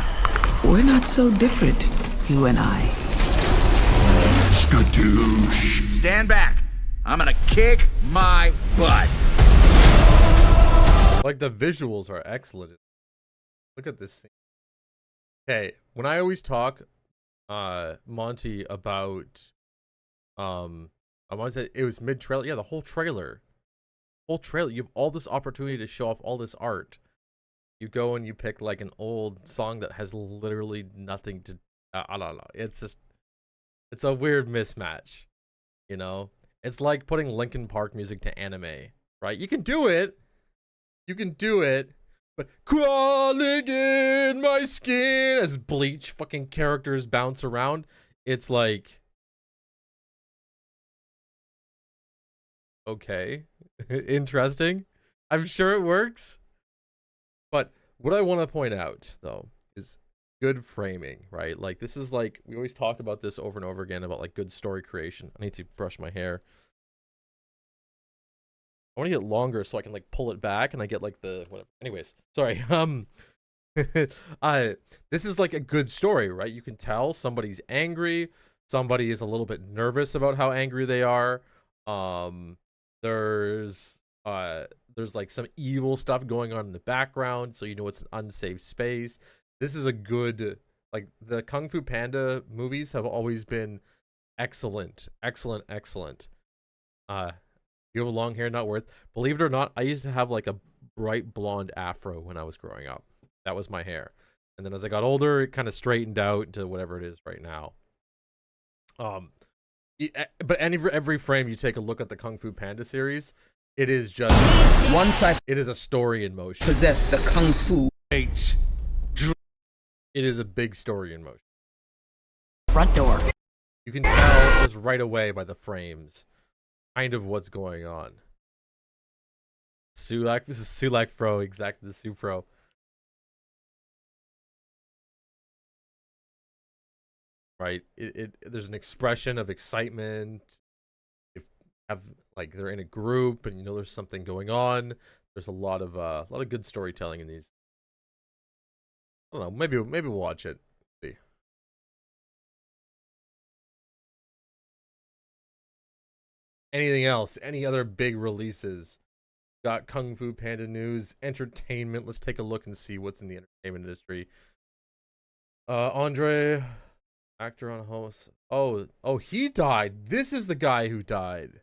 We're not so different, you and I. Skadoosh. Stand back. I'm gonna kick my butt. Like, the visuals are excellent. Look at this scene. Okay, when I always talk, Monty, about, I want to say it was mid-trailer. Yeah, the whole trailer. You have all this opportunity to show off all this art. You go and you pick, like, an old song that has literally nothing to, I don't know. It's just, it's a weird mismatch, you know? It's like putting Linkin Park music to anime, right? You can do it. But crawling in my skin as Bleach fucking characters bounce around, it's like, okay, interesting. I'm sure it works. But what I want to point out, though, is good framing, right? Like, this is like, we always talk about this over and over again about like good story creation. I need to brush my hair. I want to get longer so I can like pull it back and I get like the whatever. Anyways, sorry. This is like a good story, right? You can tell somebody's angry, somebody is a little bit nervous about how angry they are. There's like some evil stuff going on in the background, so you know it's an unsafe space. This is a good, like, the Kung Fu Panda movies have always been excellent. You have a long hair, not worth. Believe it or not, I used to have like a bright blonde afro when I was growing up. That was my hair. And then as I got older, it kind of straightened out to whatever it is right now. But every frame you take a look at the Kung Fu Panda series, it is just Once I it is a story in motion. possess the kung fu, Great. It is a big story in motion. Front door. You can tell just right away by the frames kind of what's going on. Sulack, this is Sulack Pro, exactly the Supro. Right? There's an expression of excitement. If have like they're in a group and you know there's something going on. There's a lot of good storytelling in these. I don't know, maybe we'll watch it. See. Anything else? Any other big releases? Got Kung Fu Panda news, entertainment. Let's take a look and see what's in the entertainment industry. Andre, actor on host. Oh, he died. This is the guy who died.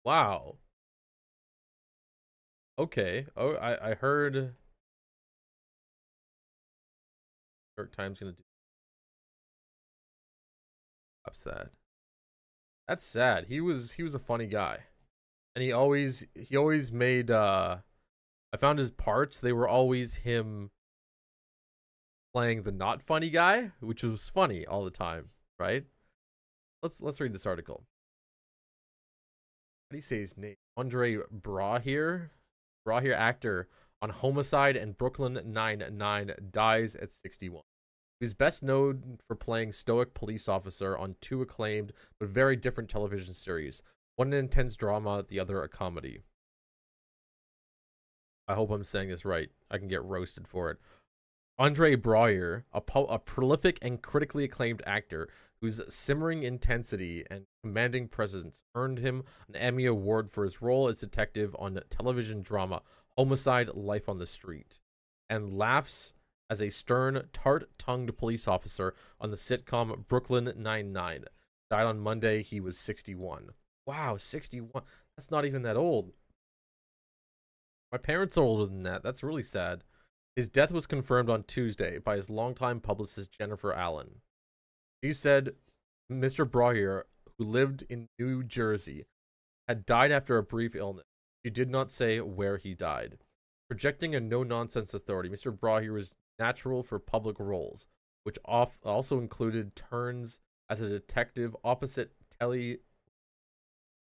Wow. Okay. Oh, I heard New York Times gonna do. That's sad. That's sad. He was a funny guy, and he always made. I found his parts. They were always him playing the not funny guy, which was funny all the time, right? Let's read this article. How do you say his name? Andre Brahier, actor on Homicide and Brooklyn Nine-Nine, dies at 61. He was best known for playing stoic police officer on two acclaimed but very different television series, One an intense drama, the other a comedy. I hope I'm saying this right. I can get roasted for it. Andre Braugher, a prolific and critically acclaimed actor whose simmering intensity and commanding presence earned him an Emmy Award for his role as detective on television drama Homicide: Life on the Street, and laughs as a stern, tart-tongued police officer on the sitcom Brooklyn Nine-Nine. Died on Monday. He was 61. Wow, 61. That's not even that old. My parents are older than that. That's really sad. His death was confirmed on Tuesday by his longtime publicist Jennifer Allen. She said Mr. Braugher, who lived in New Jersey, had died after a brief illness. She did not say where he died. Projecting a no-nonsense authority, Mr. Braugher was natural for public roles, which also included turns as a detective opposite Telly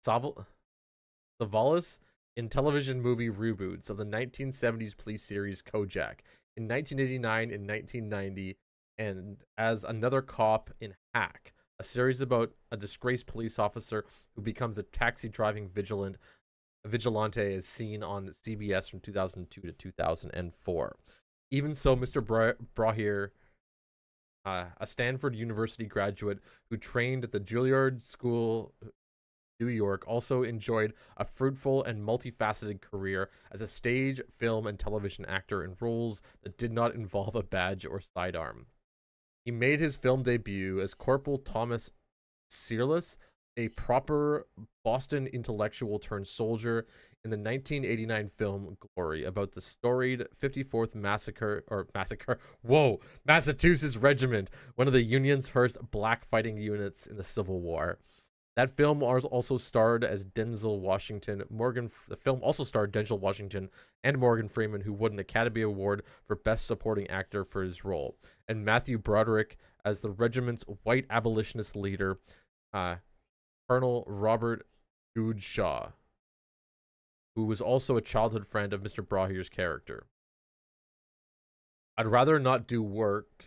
Savalas in television movie reboots of the 1970s police series Kojak in 1989 and 1990, and as another cop in Hack, a series about a disgraced police officer who becomes a taxi driving vigilante as seen on CBS from 2002 to 2004. Even so, Mr. Braugher, a Stanford University graduate who trained at the Juilliard School, New York, also enjoyed a fruitful and multifaceted career as a stage, film, and television actor in roles that did not involve a badge or sidearm. He made his film debut as Corporal Thomas Searles, a proper Boston intellectual turned soldier, in the 1989 film Glory, about the storied 54th Massachusetts Regiment, one of the Union's first black fighting units in the Civil War. That film also starred as Denzel Washington. The film also starred Denzel Washington and Morgan Freeman, who won an Academy Award for Best Supporting Actor for his role, and Matthew Broderick as the regiment's white abolitionist leader, Colonel Robert Goodshaw, who was also a childhood friend of Mr. Braugher's character. I'd rather not work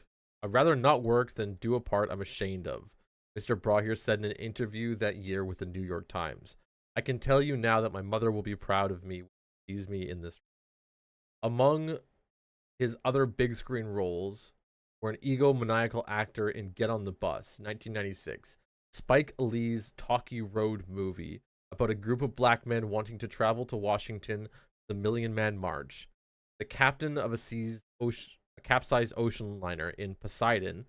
than do a part I'm ashamed of, Mr. Braugher said in an interview that year with the New York Times. I can tell you now that my mother will be proud of me when she sees me in this. Among his other big screen roles were an egomaniacal actor in Get on the Bus, 1996, Spike Lee's Talkie Road movie about a group of black men wanting to travel to Washington for the Million Man March, the captain of a capsized ocean liner in Poseidon,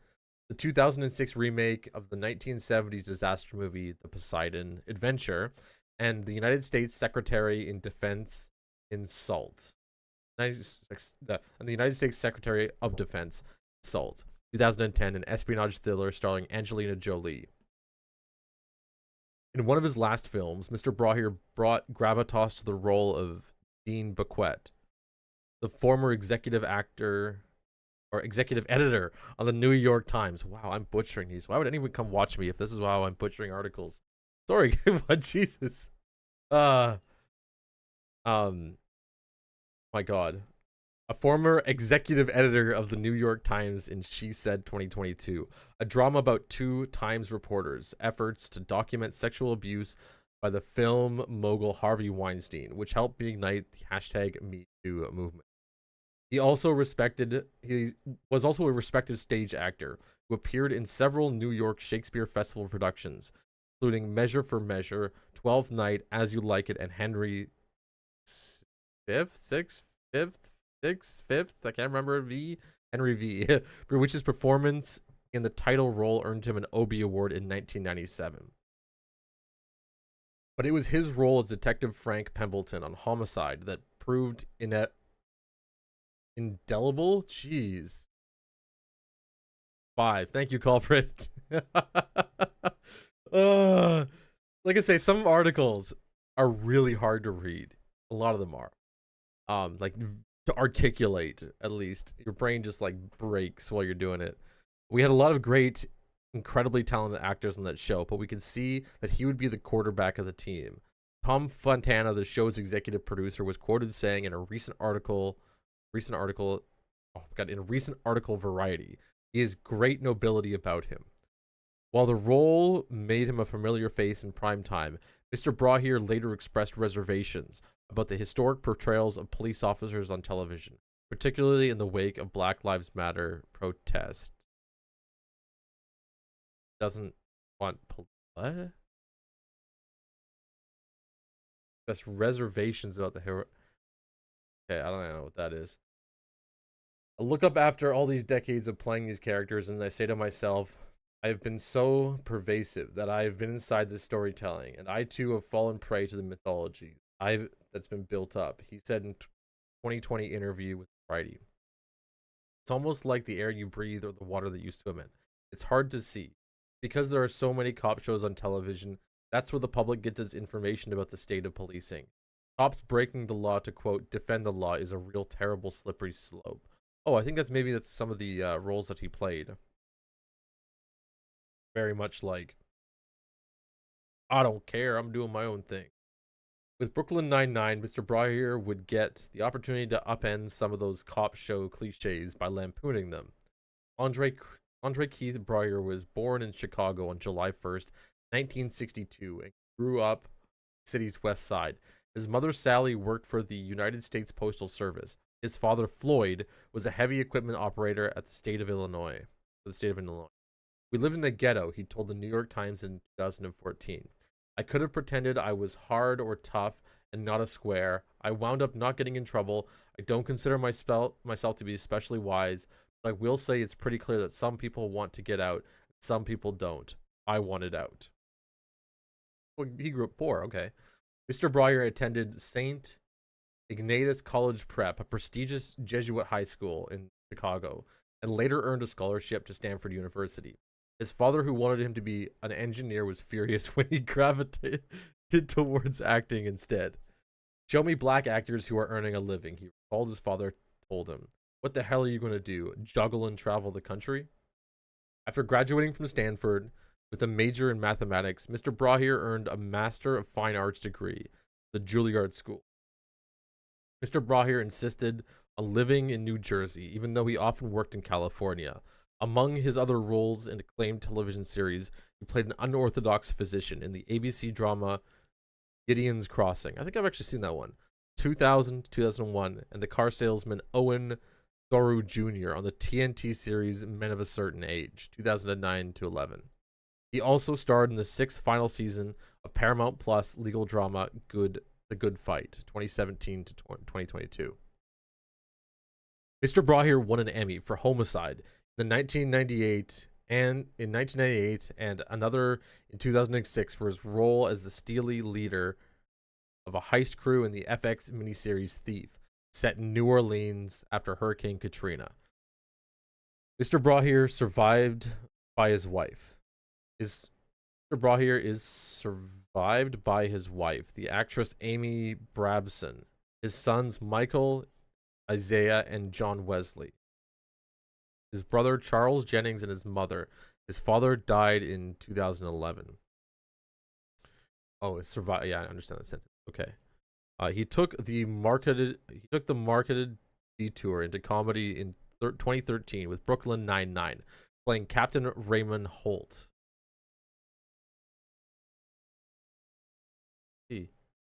the 2006 remake of the 1970s disaster movie The Poseidon Adventure, and the United States Secretary in Defense in Salt. And the United States Secretary of Defense Salt, 2010, an espionage thriller starring Angelina Jolie. In one of his last films, Mr. Braugher brought gravitas to the role of Dean Bequette, the former executive editor on the New York Times. Wow, I'm butchering these. Why would anyone come watch me if this is how I'm butchering articles? Sorry, but Jesus. My God. A former executive editor of the New York Times in She Said 2022, a drama about two Times reporters' efforts to document sexual abuse by the film mogul Harvey Weinstein, which helped reignite the #MeToo movement. He was also a respected stage actor who appeared in several New York Shakespeare Festival productions, including Measure for Measure, 12th Night, As You Like It, and Henry Fifth, I can't remember, Henry V, for which his performance in the title role earned him an Obie Award in 1997. But it was his role as Detective Frank Pembleton on Homicide that proved indelible. Jeez. 5. Thank you, culprit. Like I say, some articles are really hard to read. A lot of them are. Like to articulate, at least. Your brain just like breaks while you're doing it. We had a lot of great, incredibly talented actors on that show, but we could see that he would be the quarterback of the team. Tom Fontana, the show's executive producer, was quoted saying in a recent article Variety, he has great nobility about him. While the role made him a familiar face in prime time, Mr. Brahir later expressed reservations about the historic portrayals of police officers on television, particularly in the wake of Black Lives Matter protests. Doesn't want what? Best reservations about the hero. Okay, I don't know what that is. I look up after all these decades of playing these characters and I say to myself, I have been so pervasive that I have been inside this storytelling, and I too have fallen prey to the mythology that's been built up, he said in 2020 interview with Variety. It's almost like the air you breathe or the water that you swim in. It's hard to see. Because there are so many cop shows on television, that's where the public gets its information about the state of policing. Cops breaking the law to, quote, defend the law is a real terrible slippery slope. Oh, I think that's some of the roles that he played. Very much like, I don't care, I'm doing my own thing. With Brooklyn Nine-Nine, Mr. Brahir would get the opportunity to upend some of those cop show cliches by lampooning them. Andre Keith Brahir was born in Chicago on July 1st, 1962, and grew up city's west side. His mother, Sally, worked for the United States Postal Service. His father, Floyd, was a heavy equipment operator at the state of Illinois. We lived in the ghetto, he told the New York Times in 2014. I could have pretended I was hard or tough and not a square. I wound up not getting in trouble. I don't consider myself to be especially wise, but I will say it's pretty clear that some people want to get out, some people don't. I wanted out. Well, he grew up poor, okay. Mr. Brahir attended St. Ignatius College Prep, a prestigious Jesuit high school in Chicago, and later earned a scholarship to Stanford University. His father, who wanted him to be an engineer, was furious when he gravitated towards acting instead. Show me black actors who are earning a living, he recalled. His father told him. What the hell are you going to do? Juggle and travel the country? After graduating from Stanford with a major in mathematics, Mr. Brahir earned a Master of Fine Arts degree at the Juilliard School. Mr. Brahir insisted on living in New Jersey, even though he often worked in California. Among his other roles in acclaimed television series, he played an unorthodox physician in the ABC drama Gideon's Crossing. I think I've actually seen that one. 2000 2001, and the car salesman Owen Thoreau Jr. on the TNT series Men of a Certain Age, 2009 to 11. He also starred in the 6th final season of Paramount Plus legal drama The Good Fight, 2017 to 2022. Mr. Brahir won an Emmy for Homicide in 1998 and another in 2006 for his role as the steely leader of a heist crew in the FX miniseries Thief, set in New Orleans after Hurricane Katrina. Mr. Brahir survived by his wife. Mr. Brahir is survived by his wife, the actress Amy Brabson, his sons Michael, Isaiah, and John Wesley, his brother Charles Jennings, and his mother. His father died in 2011. Oh, it's survived. Yeah, I understand that sentence. Okay. He took the marketed detour into comedy in 2013 with Brooklyn Nine-Nine, playing Captain Raymond Holt.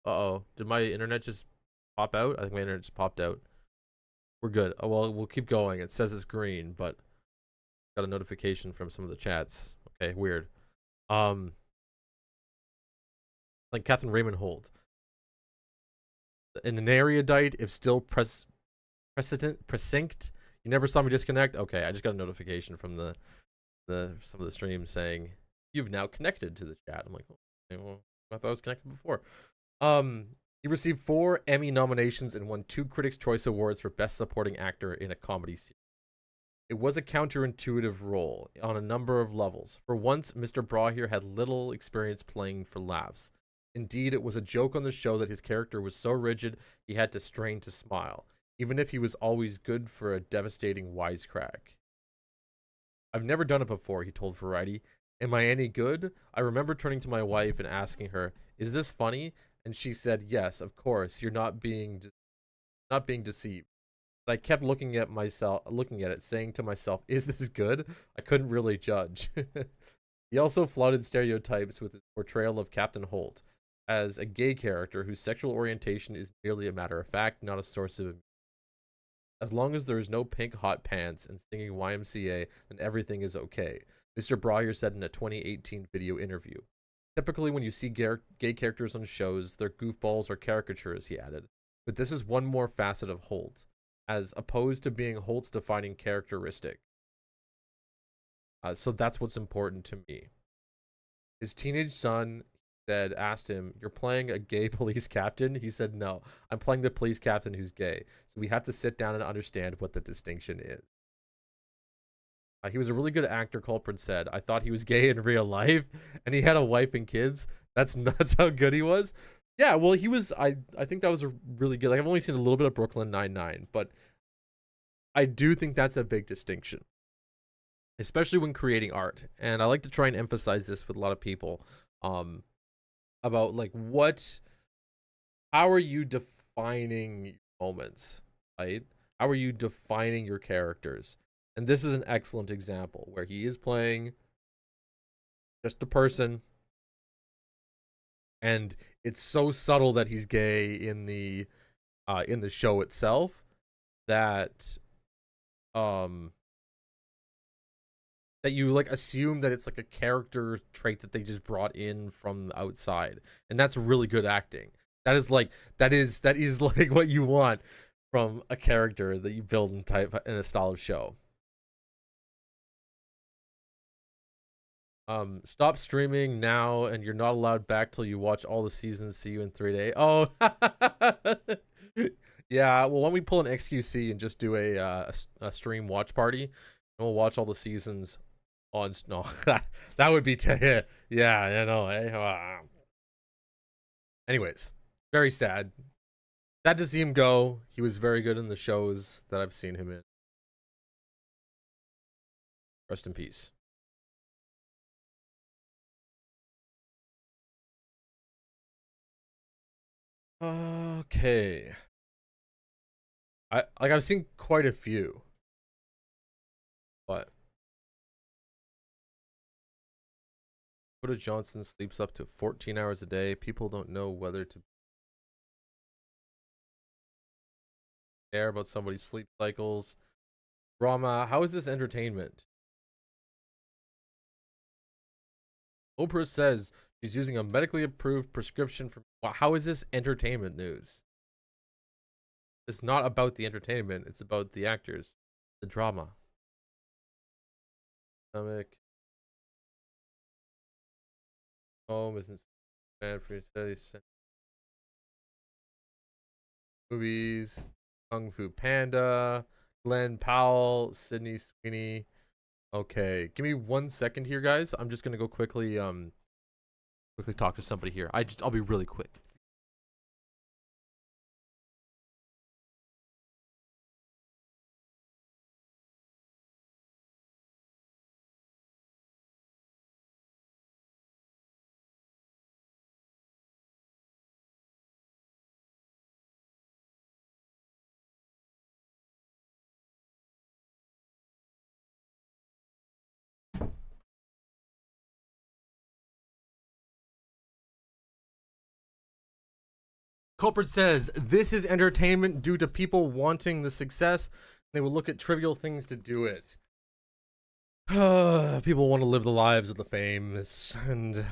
Uh-oh. Did my internet just pop out? I think my internet just popped out. We're good. Oh, well, we'll keep going. It says it's green, but got a notification from some of the chats. Okay, weird. Like Captain Raymond Holt. An erudite, if still precinct. You never saw me disconnect? Okay, I just got a notification from some of the streams saying you've now connected to the chat. I'm like, okay, well, I thought I was connected before. He received 4 Emmy nominations and won 2 Critics' Choice Awards for Best Supporting Actor in a Comedy Series. It was a counterintuitive role on a number of levels. For once, Mr. Brahir had little experience playing for laughs. Indeed, it was a joke on the show that his character was so rigid he had to strain to smile, even if he was always good for a devastating wisecrack. I've never done it before, he told Variety. Am I any good? I remember turning to my wife and asking her, is this funny? And she said, yes, of course, you're not being deceived. But I kept looking at it, saying to myself, is this good? I couldn't really judge. He also flouted stereotypes with his portrayal of Captain Holt as a gay character whose sexual orientation is merely a matter of fact, not a source of. As long as there is no pink hot pants and singing YMCA, then everything is okay, Mr. Breyer said in a 2018 video interview. Typically, when you see gay characters on shows, they're goofballs or caricatures, he added. But this is one more facet of Holt, as opposed to being Holt's defining characteristic. So that's what's important to me. His teenage son asked him, "You're playing a gay police captain?" He said, "No, I'm playing the police captain who's gay. So we have to sit down and understand what the distinction is." He was a really good actor, Culprit said. I thought he was gay in real life, and he had a wife and kids. That's nuts how good he was. Yeah, well, he was. I think that was a really good. Like, I've only seen a little bit of Brooklyn Nine-Nine, but I do think that's a big distinction, especially when creating art. And I like to try and emphasize this with a lot of people, about like how are you defining moments, right? How are you defining your characters? And this is an excellent example where he is playing just a person, and it's so subtle that he's gay in the show itself that that you like assume that it's like a character trait that they just brought in from outside, and that's really good acting. That is like what you want from a character that you build in a style of show. Stop streaming now, and you're not allowed back till you watch all the seasons. See you in 3 days. Oh, yeah. Well, why don't we pull an XQC and just do a stream watch party, and we'll watch all the seasons on. No, that would be yeah, you know. Anyways, very sad. Sad to see him go. He was very good in the shows that I've seen him in. Rest in peace. Okay. I've seen quite a few, but Dakota Johnson sleeps up to 14 hours a day. People don't know whether to care about somebody's sleep cycles. Rama, how is this entertainment? Oprah says she's using a medically approved prescription for. How is this entertainment news? It's not about the entertainment. It's about the actors, the drama. Stomach. Home isn't bad for your studies. Movies. Kung Fu Panda. Glenn Powell. Sydney Sweeney. Okay, give me 1 second here, guys. I'm just gonna go quickly talk to somebody here. I'll be really quick. Culprit says, this is entertainment due to people wanting the success. They will look at trivial things to do it. People want to live the lives of the famous and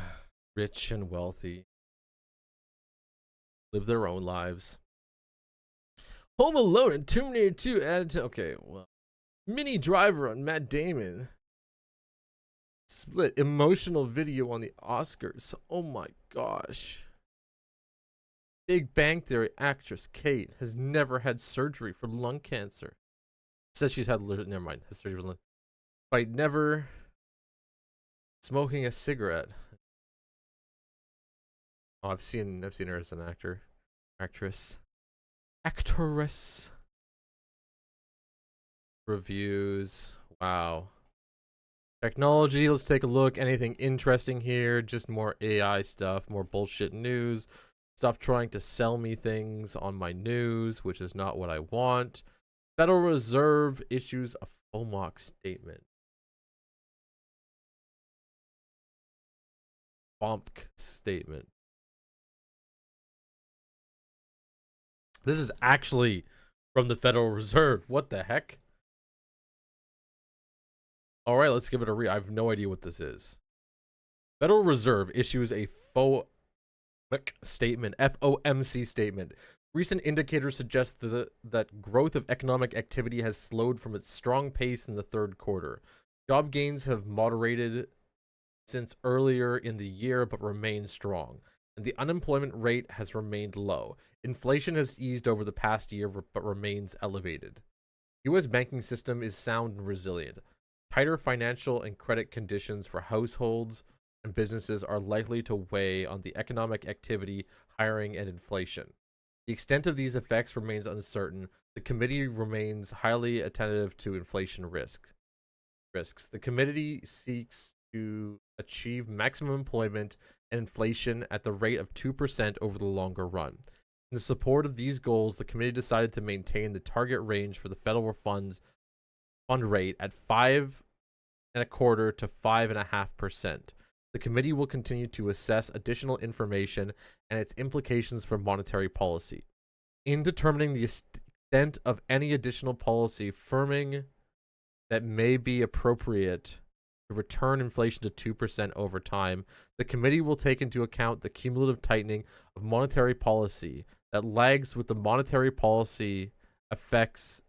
rich and wealthy. Live their own lives. Home Alone and Terminator 2 added to... Okay, well. Mini Driver on Matt Damon. Split emotional video on the Oscars. Oh my gosh. Big Bang Theory actress Kate has never had surgery for lung cancer. Says she's had never mind, has surgery for lung. By never smoking a cigarette. Oh, I've seen her as an actress. Reviews. Wow. Technology, let's take a look. Anything interesting here? Just more AI stuff, more bullshit news. Stuff trying to sell me things on my news, which is not what I want. Federal Reserve issues a FOMOC statement. FOMC statement. This is actually from the Federal Reserve. What the heck? All right, let's give it a read. I have no idea what this is. Federal Reserve issues a FOMC statement, FOMC statement. Recent indicators suggest that growth of economic activity has slowed from its strong pace in the third quarter. Job gains have moderated since earlier in the year but remain strong, and the unemployment rate has remained low. Inflation has eased over the past year but remains elevated. U.S. banking system is sound and resilient. Tighter financial and credit conditions for households and businesses are likely to weigh on the economic activity, hiring, and inflation. The extent of these effects remains uncertain. The committee remains highly attentive to inflation risks. The committee seeks to achieve maximum employment and inflation at the rate of 2% over the longer run. In the support of these goals, the committee decided to maintain the target range for the federal fund rate at 5.25% to 5.5%. The committee will continue to assess additional information and its implications for monetary policy. In determining the extent of any additional policy firming that may be appropriate to return inflation to 2% over time, the committee will take into account the cumulative tightening of monetary policy that lags with the monetary policy affects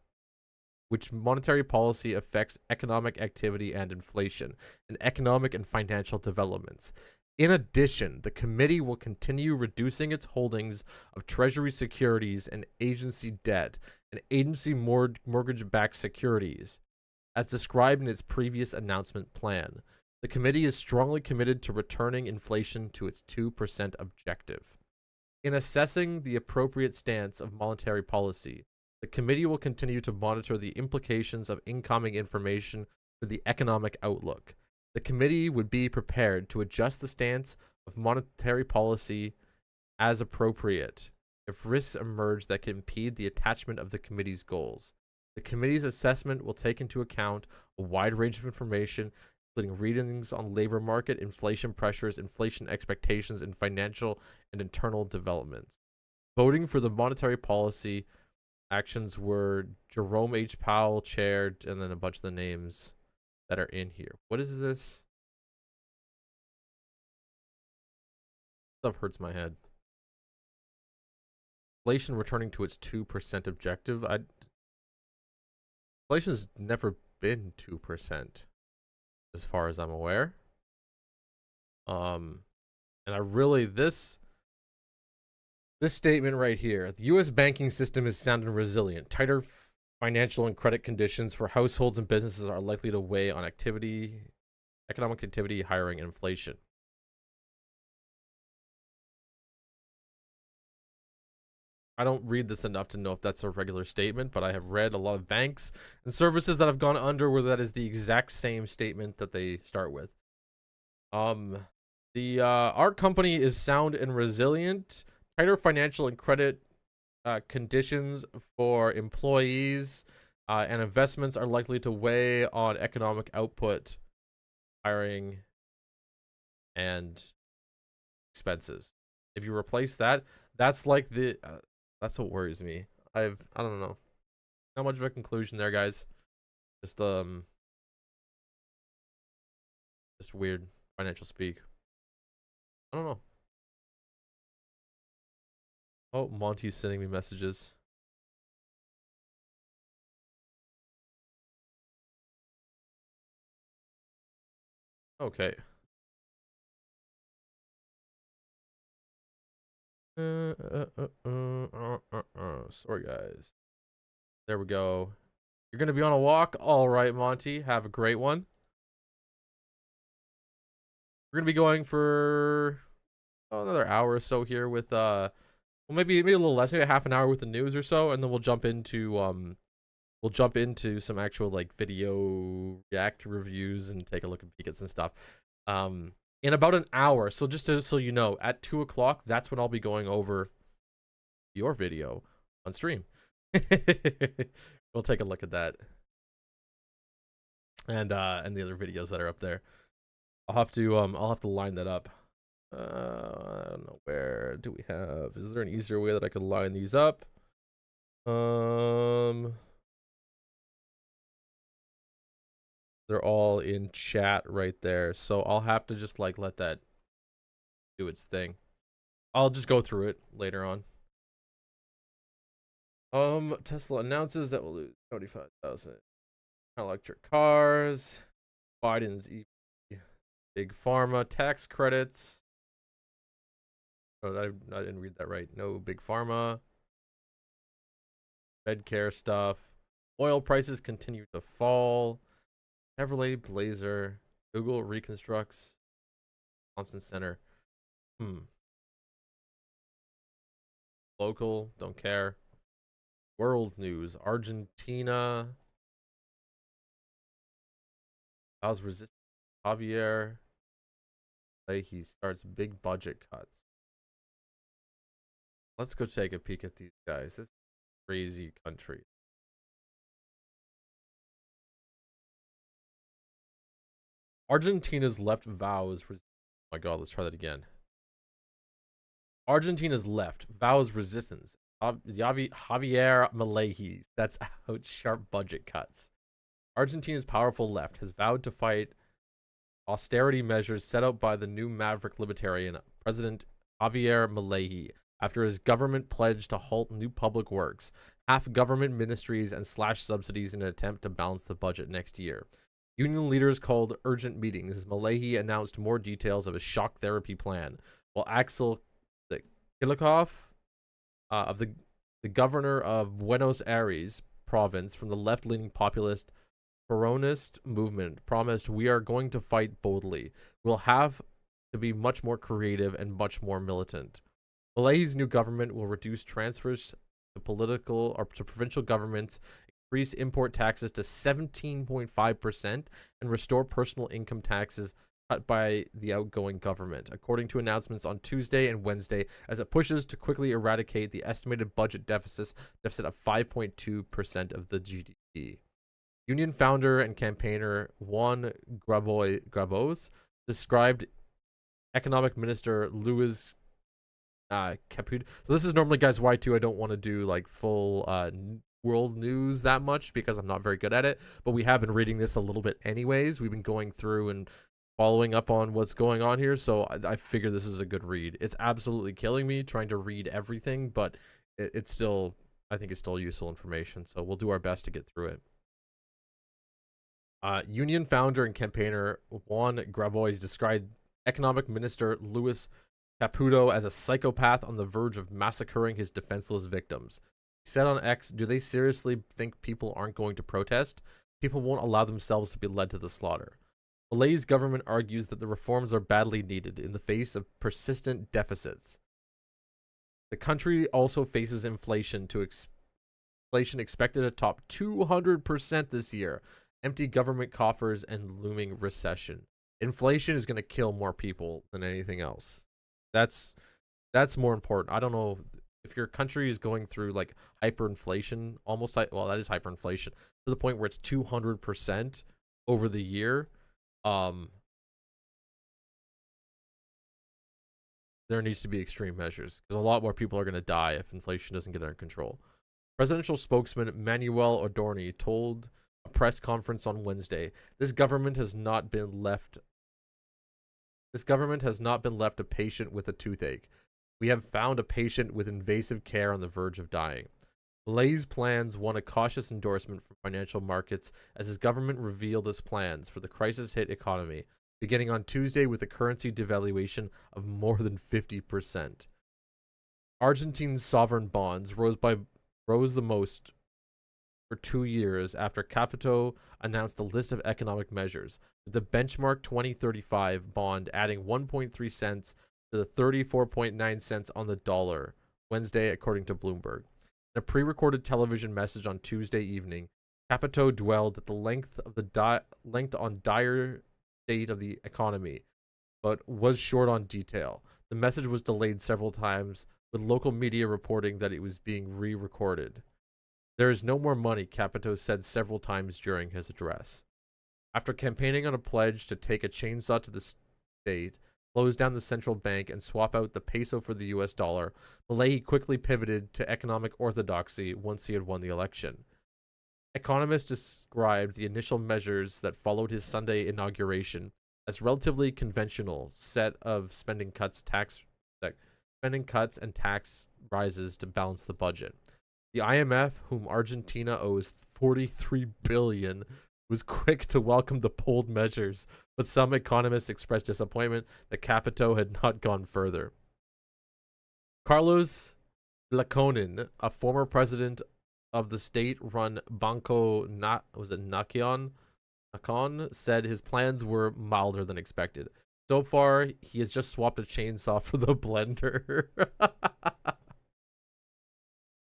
economic activity and inflation, and economic and financial developments. In addition, the committee will continue reducing its holdings of Treasury securities and agency debt and agency mortgage-backed securities, as described in its previous announcement plan. The committee is strongly committed to returning inflation to its 2% objective. In assessing the appropriate stance of monetary policy, the committee will continue to monitor the implications of incoming information for the economic outlook. The committee would be prepared to adjust the stance of monetary policy as appropriate if risks emerge that can impede the attachment of the committee's goals. The committee's assessment will take into account a wide range of information, including readings on labor market, inflation pressures, inflation expectations, and financial and internal developments. Voting for the monetary policy actions were Jerome H. Powell chaired, and then a bunch of the names that are in here. What is this? Stuff hurts my head. Inflation returning to its 2% objective. Inflation's never been 2%, as far as I'm aware. And I really this statement right here: the U.S. banking system is sound and resilient. Tighter financial and credit conditions for households and businesses are likely to weigh on economic activity, hiring, and inflation. I don't read this enough to know if that's a regular statement, but I have read a lot of banks and services that have gone under where that is the exact same statement that they start with. Our company is sound and resilient. Tighter financial and credit conditions for employees and investments are likely to weigh on economic output, hiring, and expenses. If you replace that, that's like the that's what worries me. I don't know. Not much of a conclusion there, guys. Just weird financial speak. I don't know. Oh, Monty's sending me messages. Okay. Sorry, guys. There we go. You're gonna be on a walk? All right, Monty. Have a great one. We're gonna be going for another hour or so here with well, maybe a little less, maybe a half an hour with the news or so, and then we'll jump into some actual like video react reviews and take a look at peek at some stuff. In about an hour. So just so you know, at 2 o'clock, that's when I'll be going over your video on stream. We'll take a look at that. And the other videos that are up there. I'll have to line that up. I don't know, where do we have, is there an easier way that I could line these up? They're all in chat right there, so I'll have to just like let that do its thing. I'll just go through it later on. Tesla announces that we'll lose 25,000 electric cars. Biden's EV, big pharma tax credits. Oh, I didn't read that right. No big pharma. Medcare stuff. Oil prices continue to fall. Chevrolet Blazer. Google reconstructs Thompson Center. Local, don't care. World news. Argentina. How's resistance? Javier. He starts big budget cuts. Let's go take a peek at these guys. This is a crazy country. Argentina's left vows. Oh my God, let's try that again. Argentina's left vows resistance. Javier Milei. That's out sharp budget cuts. Argentina's powerful left has vowed to fight austerity measures set out by the new maverick libertarian President Javier Milei after his government pledged to halt new public works, half government ministries, and slash subsidies in an attempt to balance the budget next year. Union leaders called urgent meetings as Milei announced more details of his shock therapy plan, while Axel Kilikov, of the governor of Buenos Aires province from the left-leaning populist Peronist movement, promised, "We are going to fight boldly. We'll have to be much more creative and much more militant." Milei's new government will reduce transfers to political or to provincial governments, increase import taxes to 17.5%, and restore personal income taxes cut by the outgoing government, according to announcements on Tuesday and Wednesday, as it pushes to quickly eradicate the estimated budget deficit of 5.2% of the GDP. Union founder and campaigner Juan Grabois described economic minister Luis Caputo. So this is normally, guys, why too I don't want to do like full world news that much because I'm not very good at it, but we have been reading this a little bit anyways. We've been going through and following up on what's going on here, so I figure this is a good read. It's absolutely killing me trying to read everything, but it's still, I think it's still useful information, so we'll do our best to get through it. Union founder and campaigner Juan Grabois described economic minister Luis Caputo as a psychopath on the verge of massacring his defenseless victims. He said on X, "Do they seriously think people aren't going to protest? People won't allow themselves to be led to the slaughter." Milei's government argues that the reforms are badly needed in the face of persistent deficits. The country also faces inflation expected to top 200% this year, empty government coffers, and looming recession. Inflation is going to kill more people than anything else. That's more important. I don't know if your country is going through like hyperinflation, almost like, well, that is hyperinflation to the point where it's 200% over the year. There needs to be extreme measures because a lot more people are going to die if inflation doesn't get under control. Presidential spokesman Manuel Adorni told a press conference on Wednesday, this government has not been left a patient with a toothache. We have found a patient with invasive care on the verge of dying. Milei's plans won a cautious endorsement from financial markets as his government revealed its plans for the crisis-hit economy, beginning on Tuesday with a currency devaluation of more than 50%. Argentina's sovereign bonds rose the most for 2 years after Caputo announced a list of economic measures, with the benchmark 2035 bond adding 1.3 cents to the 34.9 cents on the dollar Wednesday, according to Bloomberg. In a pre-recorded television message on Tuesday evening, Caputo dwelled at the length on dire state of the economy, but was short on detail. The message was delayed several times, with local media reporting that it was being re-recorded. There is no more money, Caputo said several times during his address. After campaigning on a pledge to take a chainsaw to the state, close down the central bank, and swap out the peso for the US dollar, Milley quickly pivoted to economic orthodoxy once he had won the election. Economists described the initial measures that followed his Sunday inauguration as relatively conventional set of spending cuts and tax rises to balance the budget. The IMF, whom Argentina owes $43 billion, was quick to welcome the bold measures, but some economists expressed disappointment that Capito had not gone further. Carlos Laconin, a former president of the state-run Banco Nacion, said his plans were milder than expected. So far, he has just swapped a chainsaw for the blender.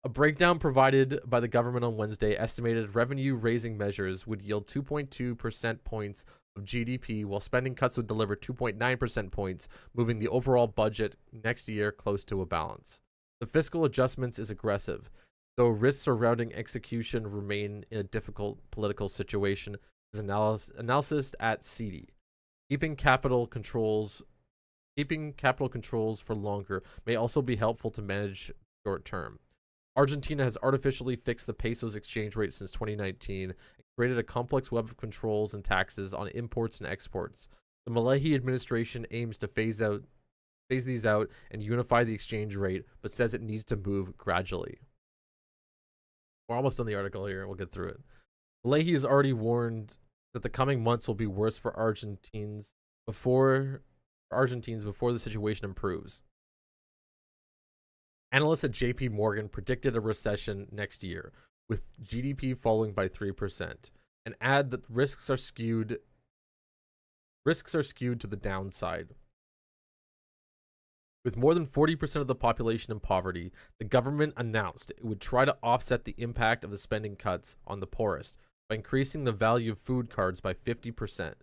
A breakdown provided by the government on Wednesday estimated revenue-raising measures would yield 2.2% points of GDP, while spending cuts would deliver 2.9% points, moving the overall budget next year close to a balance. The fiscal adjustments is aggressive, though risks surrounding execution remain in a difficult political situation, as analysis at CD. Keeping capital controls for longer may also be helpful to manage short term. Argentina has artificially fixed the peso's exchange rate since 2019 and created a complex web of controls and taxes on imports and exports. The Milley administration aims to phase these out and unify the exchange rate, but says it needs to move gradually. We're almost on the article here. We'll get through it. Milley has already warned that the coming months will be worse for Argentines before the situation improves. Analysts at JP Morgan predicted a recession next year, with GDP falling by 3%, and add that risks are skewed to the downside. With more than 40% of the population in poverty, the government announced it would try to offset the impact of the spending cuts on the poorest by increasing the value of food cards by 50%,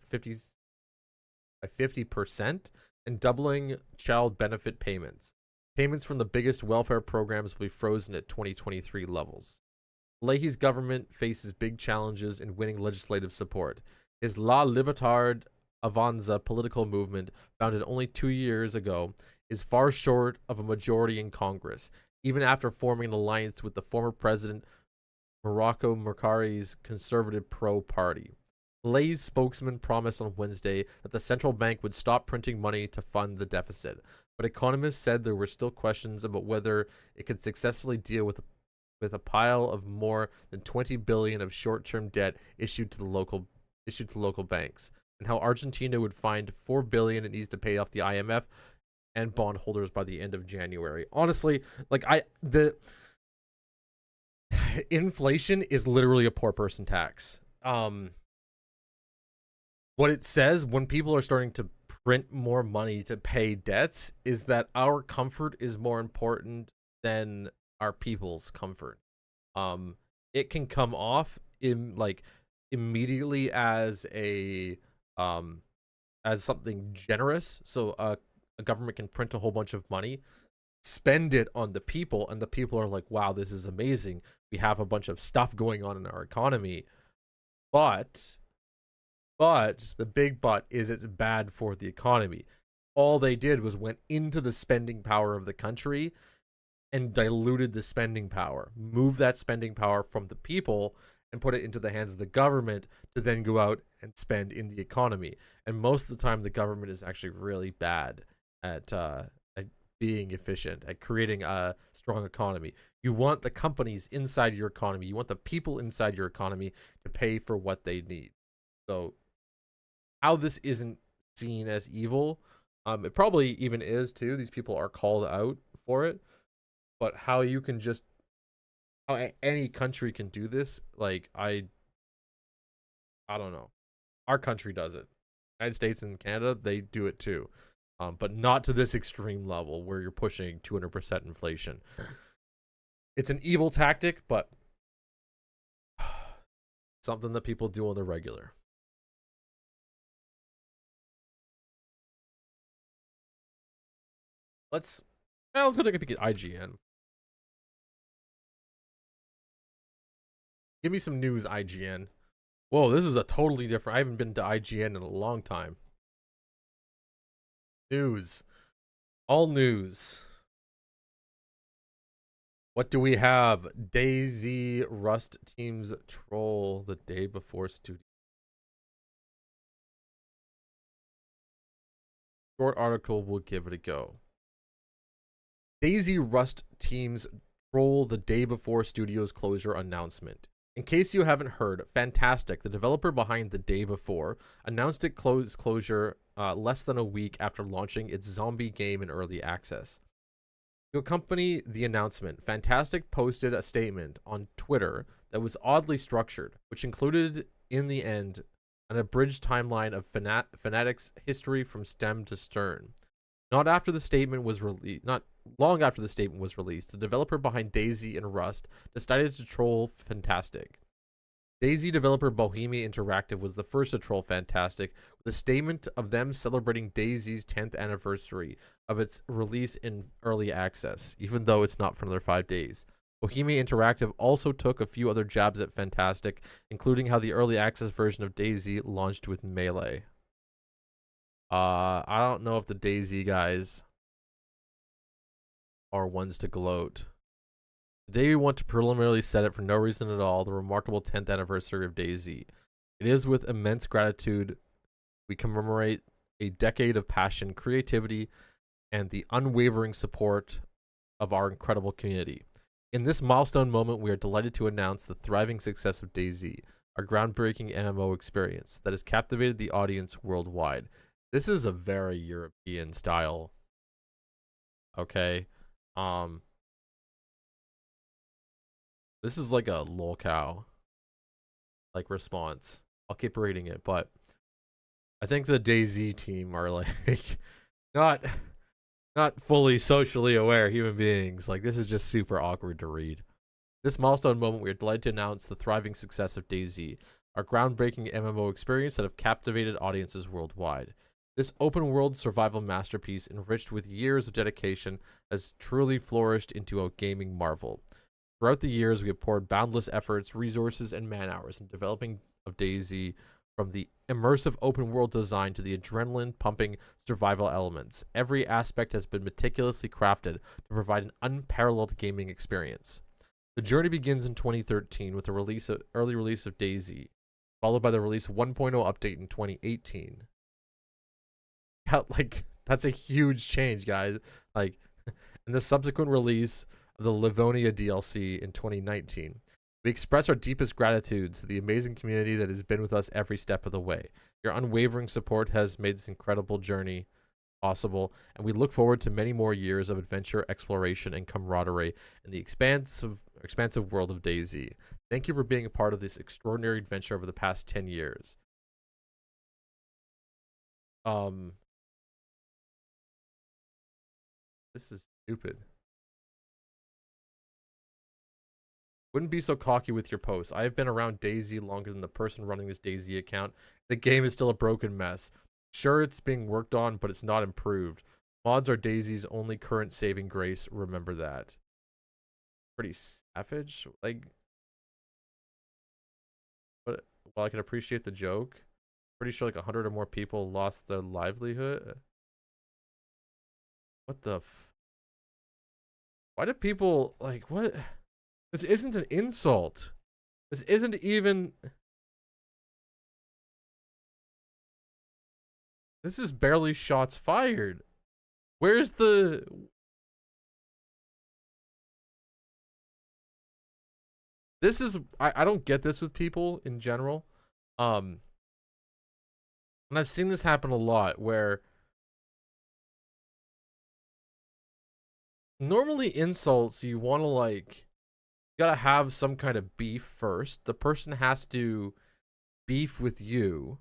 and doubling child benefit payments. Payments from the biggest welfare programs will be frozen at 2023 levels. Leahy's government faces big challenges in winning legislative support. His La Libertad Avanza political movement, founded only 2 years ago, is far short of a majority in Congress, even after forming an alliance with the former president Mauricio Macari's conservative pro-party. Leahy's spokesman promised on Wednesday that the central bank would stop printing money to fund the deficit, but economists said there were still questions about whether it could successfully deal with a pile of more than $20 billion of short-term debt issued to local banks, and how Argentina would find $4 billion it needs to pay off the IMF and bondholders by the end of January. Honestly, the inflation is literally a poor person tax. What it says when people are starting to print more money to pay debts is that our comfort is more important than our people's comfort. It can come off in immediately as as something generous. So a government can print a whole bunch of money, spend it on the people, and the people are like, wow, this is amazing. We have a bunch of stuff going on in our economy. But the big but is it's bad for the economy. All they did was went into the spending power of the country and diluted the spending power, moved that spending power from the people and put it into the hands of the government to then go out and spend in the economy. And most of the time, the government is actually really bad at being efficient, at creating a strong economy. You want the companies inside your economy, you want the people inside your economy to pay for what they need. So how this isn't seen as evil, it probably even is too. These people are called out for it, but how you can just, how any country can do this, I don't know. Our country does it. United States and Canada, they do it too, but not to this extreme level where you're pushing 200% inflation. It's an evil tactic, but something that people do on the regular. Let's go take a peek at IGN. Give me some news, IGN. Whoa, this is a totally different. I haven't been to IGN in a long time. News. All news. What do we have? DayZ Rust teams troll the day before studio. Short article, we'll give it a go. DayZ Rust teams troll the day before studio's closure announcement. In case you haven't heard, Fantastic, the developer behind the day before, announced its closure less than a week after launching its zombie game in early access. To accompany the announcement, Fantastic posted a statement on Twitter that was oddly structured, which included, in the end, an abridged timeline of Fnatic's history from stem to stern. Not long after the statement was released, the developer behind DayZ and Rust decided to troll Fantastic. DayZ developer Bohemia Interactive was the first to troll Fantastic with a statement of them celebrating DayZ's 10th anniversary of its release in early access, even though it's not for another 5 days. Bohemia Interactive also took a few other jabs at Fantastic, including how the early access version of DayZ launched with Melee. I don't know if the DayZ guys are ones to gloat. Today we want to preliminarily set it for no reason at all, the remarkable 10th anniversary of DayZ. It is with immense gratitude we commemorate a decade of passion, creativity, and the unwavering support of our incredible community. In this milestone moment, we are delighted to announce the thriving success of DayZ, our groundbreaking MMO experience that has captivated the audience worldwide. This is a very European style. Okay. This is like a lolcow like response. I'll keep reading it, but I think the DayZ team are like not fully socially aware human beings. Like, this is just super awkward to read. This milestone moment, we are delighted to announce the thriving success of DayZ, our groundbreaking MMO experience that have captivated audiences worldwide. This open-world survival masterpiece, enriched with years of dedication, has truly flourished into a gaming marvel. Throughout the years, we have poured boundless efforts, resources, and man-hours in developing of DayZ, from the immersive open-world design to the adrenaline-pumping survival elements. Every aspect has been meticulously crafted to provide an unparalleled gaming experience. The journey begins in 2013 with the early release of DayZ, followed by the release 1.0 update in 2018. Like, that's a huge change, guys. Like, and the subsequent release of the Livonia DLC in 2019. We express our deepest gratitude to the amazing community that has been with us every step of the way. Your unwavering support has made this incredible journey possible, and we look forward to many more years of adventure, exploration, and camaraderie in the expansive world of DayZ. Thank you for being a part of this extraordinary adventure over the past 10 years. This is stupid. Wouldn't be so cocky with your posts. I have been around DayZ longer than the person running this DayZ account. The game is still a broken mess. Sure, it's being worked on, but it's not improved. Mods are DayZ's only current saving grace. Remember that. Pretty savage. Like, but while I can appreciate the joke, pretty sure like 100 or more people lost their livelihood. What the why do people, like, what? This isn't an insult. This isn't even... This is barely shots fired. Where's the... This is... I don't get this with people in general. And I've seen this happen a lot where... Normally insults, you want to, like... You gotta have some kind of beef first. The person has to beef with you.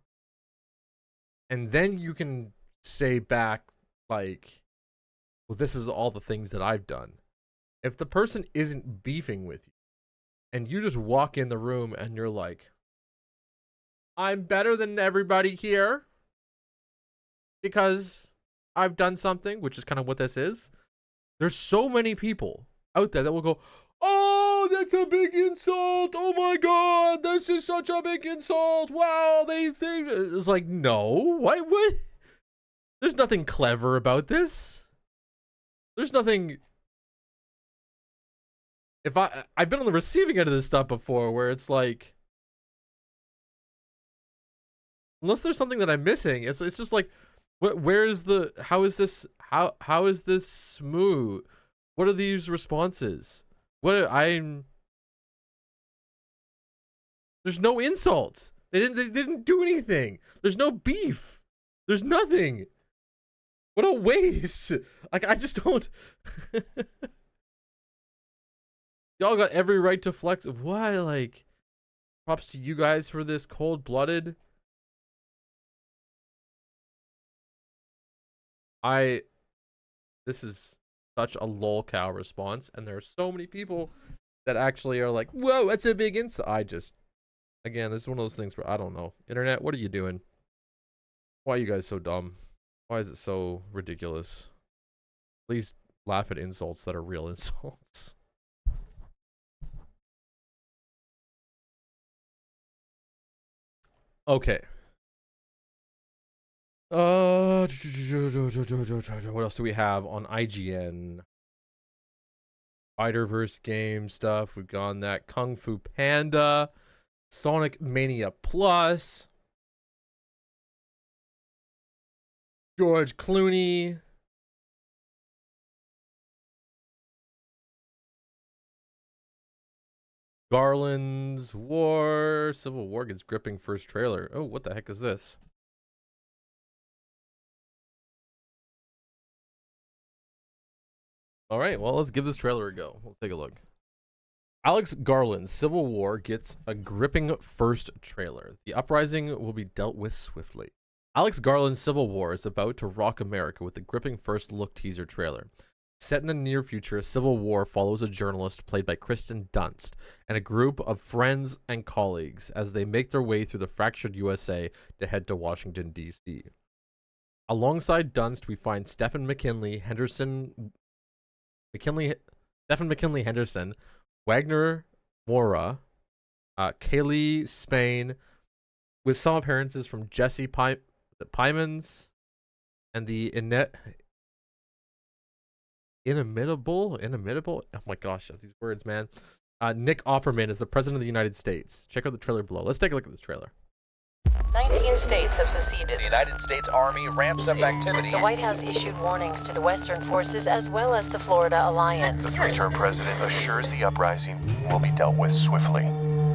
And then you can say back, like, well, this is all the things that I've done. If the person isn't beefing with you, and you just walk in the room and you're like, I'm better than everybody here because I've done something, which is kind of what this is. There's so many people out there that will go, oh, that's a big insult. Oh my God, this is such a big insult. Wow, they think it's like, no, what? There's nothing clever about this. There's nothing. If I've been on the receiving end of this stuff before, where it's like, unless there's something that I'm missing, it's just like, where is the, how is this smooth? What are these responses? There's no insults. They didn't do anything. There's no beef. There's nothing. What a waste. Like, I just don't. Y'all got every right to flex. Why? Like, props to you guys for this cold-blooded. This is such a lolcow response, and there are so many people that actually are like, whoa, that's a big insult. Again, this is one of those things where I don't know. Internet, what are you doing? Why are you guys so dumb? Why is it so ridiculous? Please laugh at insults that are real insults. Okay. What else do we have on IGN? Spider-Verse game stuff. We've gone that. Kung Fu Panda. Sonic Mania Plus. George Clooney. Garland's War. Civil War gets gripping first trailer. Oh, what the heck is this? All right, well, let's give this trailer a go. We'll take a look. Alex Garland's Civil War gets a gripping first trailer. The uprising will be dealt with swiftly. Alex Garland's Civil War is about to rock America with a gripping first look teaser trailer. Set in the near future, Civil War follows a journalist played by Kristen Dunst and a group of friends and colleagues as they make their way through the fractured USA to head to Washington, D.C. Alongside Dunst, we find Stephen McKinley Henderson, Wagner Moura, Kaylee Spain, with some appearances from Jesse Pymons and the inimitable. Oh my gosh, these words, man. Nick Offerman is the president of the United States. Check out the trailer below. Let's take a look at this trailer. 19 states have seceded. The United States Army ramps up activity. The White House issued warnings to the Western forces as well as the Florida Alliance. The three-term president assures the uprising will be dealt with swiftly.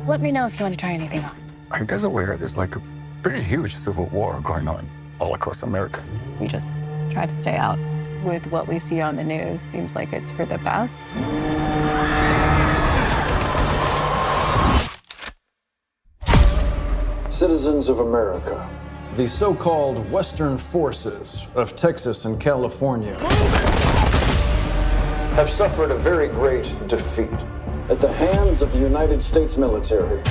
Let me know if you want to try anything on. I guess aware there's like a pretty huge civil war going on all across America. We just try to stay out. With what we see on the news, seems like it's for the best. Citizens of America, the so-called Western forces of Texas and California have suffered a very great defeat at the hands of the United States military.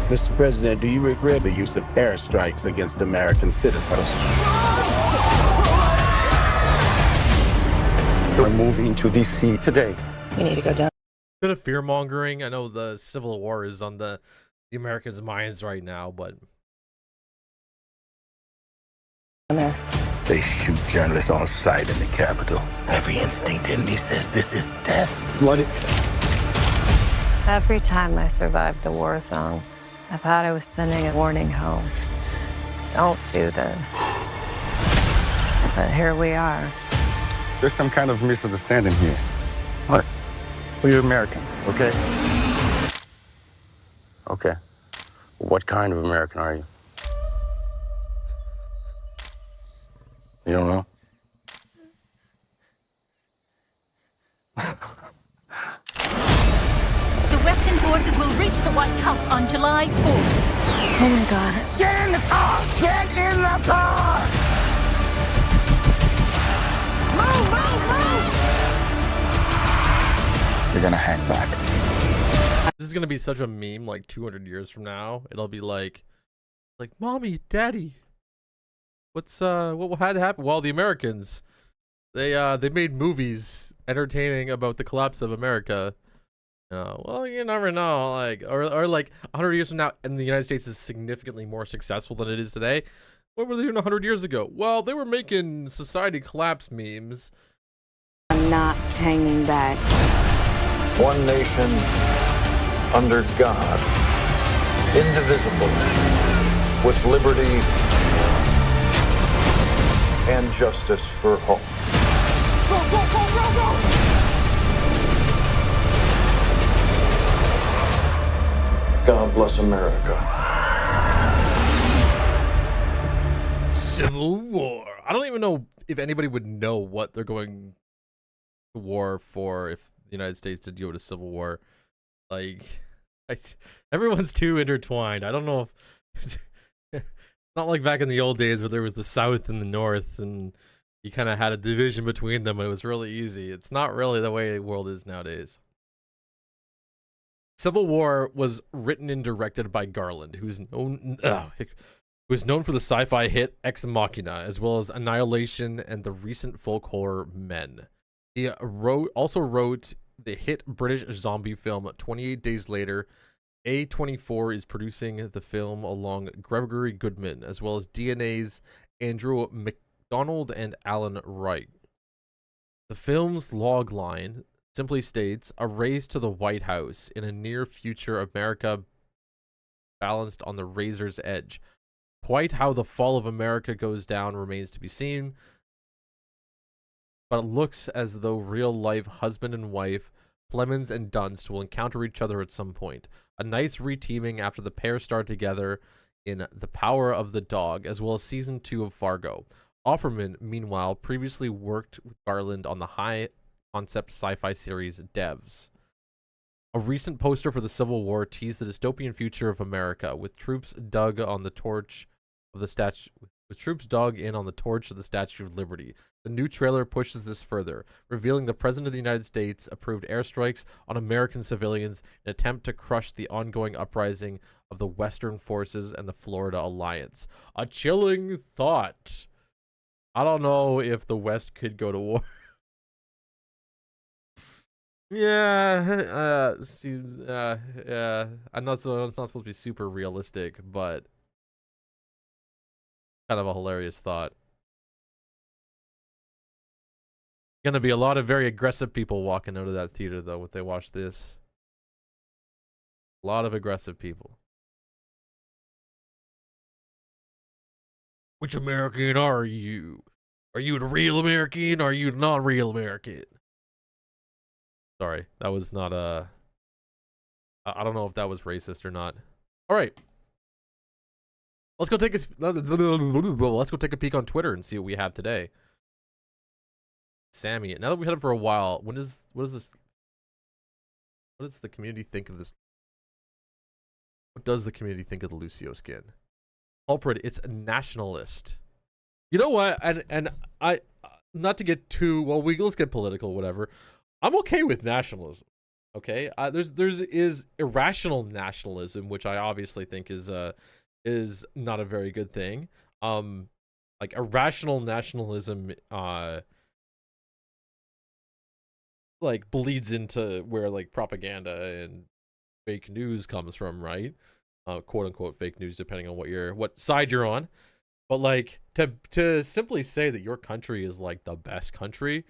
Mr. President, do you regret the use of airstrikes against American citizens? We're moving to D.C. today. We need to go down. Bit of fear mongering. I know the Civil War is on the Americans' minds right now, but They shoot journalists on sight in the Capitol. Every instinct in me says this is death. Bloody. Every time I survived the war zone, I thought I was sending a warning home. Don't do this. But here we are. There's some kind of misunderstanding here. What? Well, you're American, okay? Okay. What kind of American are you? You don't know? The Western forces will reach the White House on July 4th. Oh my God. Get in the car! Get in the car! Move, move, move! You're gonna hang back. this is gonna be such a meme like 200 years from now. It'll be like mommy, daddy, what had to happen? Well, the Americans, they made movies entertaining about the collapse of America. Well, you never know, like, or like 100 years from now, and the United States is significantly more successful than it is today. What were they doing 100 years ago? Well, they were making society collapse memes. I'm not hanging back. One nation under God, indivisible, with liberty and justice for all. Go, go, go, go, go! God bless America. Civil War. I don't even know if anybody would know what they're going to war for if the United States did go to civil war. Like, everyone's too intertwined. I don't know if it's not like back in the old days where there was the South and the North and you kind of had a division between them and it was really easy. It's not really the way the world is nowadays. Civil War was written and directed by Garland, who's known for the sci-fi hit Ex Machina, as well as Annihilation and the recent folk horror Men. He also wrote the hit British zombie film 28 Days Later. A24 is producing the film along Gregory Goodman, as well as DNA's Andrew McDonald and Alan Wright. The film's logline simply states, a race to the White House in a near future America balanced on the razor's edge. Quite how the fall of America goes down remains to be seen, but it looks as though real-life husband and wife, Clemens and Dunst, will encounter each other at some point. A nice reteaming after the pair star together in The Power of the Dog, as well as Season 2 of Fargo. Offerman, meanwhile, previously worked with Garland on the high-concept sci-fi series Devs. A recent poster for the Civil War teased the dystopian future of America, with troops dug on the torch of the statue. With troops dug in on the torch of the Statue of Liberty. The new trailer pushes this further, revealing the President of the United States approved airstrikes on American civilians in an attempt to crush the ongoing uprising of the Western forces and the Florida Alliance. A chilling thought. I don't know if the West could go to war. Yeah, seems, yeah. I know it's not supposed to be super realistic, but kind of a hilarious thought. Gonna be a lot of very aggressive people walking out of that theater, though, if they watch this. A lot of aggressive people. Which American are you? Are you a real American? Or are you not real American? Sorry, that was not a... I don't know if that was racist or not. All right. Let's go take a peek on Twitter and see what we have today. Sammy, now that we've had it for a while, what does the community think of this? What does the community think of the Lucio skin? Culprit, it's a nationalist. You know what? And I, not to get too, well, let's get political, whatever. I'm okay with nationalism. Okay, there's irrational nationalism, which I obviously think is not a very good thing. Like irrational nationalism, like bleeds into where like propaganda and fake news comes from, right? Quote unquote fake news, depending on what side you're on. But like to simply say that your country is like the best country,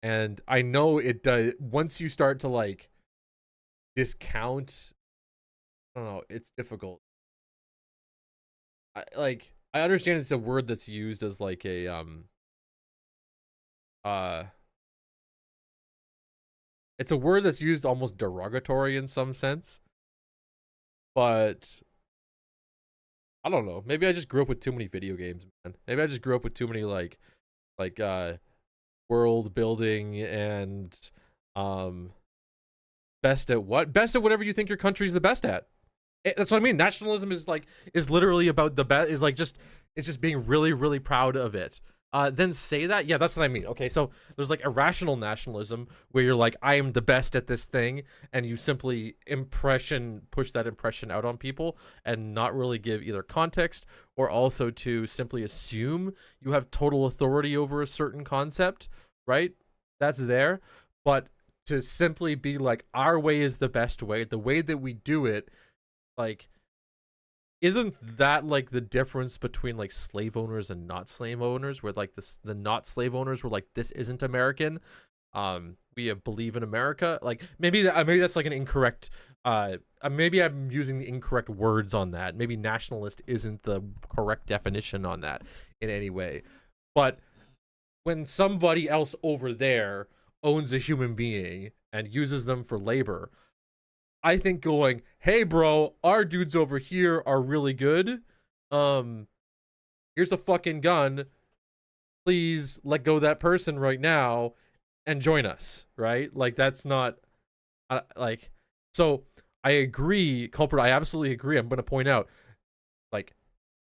and I know it does. Once you start to like discount, I don't know, it's difficult. I understand it's a word that's used as like a it's a word that's used almost derogatory in some sense, but I don't know. Maybe I just grew up with too many video games, man. Maybe I just grew up with too many like world building and best at what? Best at whatever you think your country's the best at. That's what I mean. Nationalism is literally about the best. Is like it's just being really, really proud of it. Then say that. Yeah, that's what I mean. Okay, so there's like irrational nationalism where you're like, I am the best at this thing, and you simply push that impression out on people and not really give either context or also to simply assume you have total authority over a certain concept, right? That's there. But to simply be like, our way is the best way, the way that we do it, like isn't that like the difference between like slave owners and not slave owners, where like the not slave owners were like, this isn't American, we believe in America? Like maybe that's like an incorrect, maybe I'm using the incorrect words on that. Maybe nationalist isn't the correct definition on that in any way. But when somebody else over there owns a human being and uses them for labor, I think going, hey bro, our dudes over here are really good. Here's a fucking gun. Please let go of that person right now and join us, right? Like that's not like, so I agree, Culprit, I absolutely agree. I'm going to point out, like,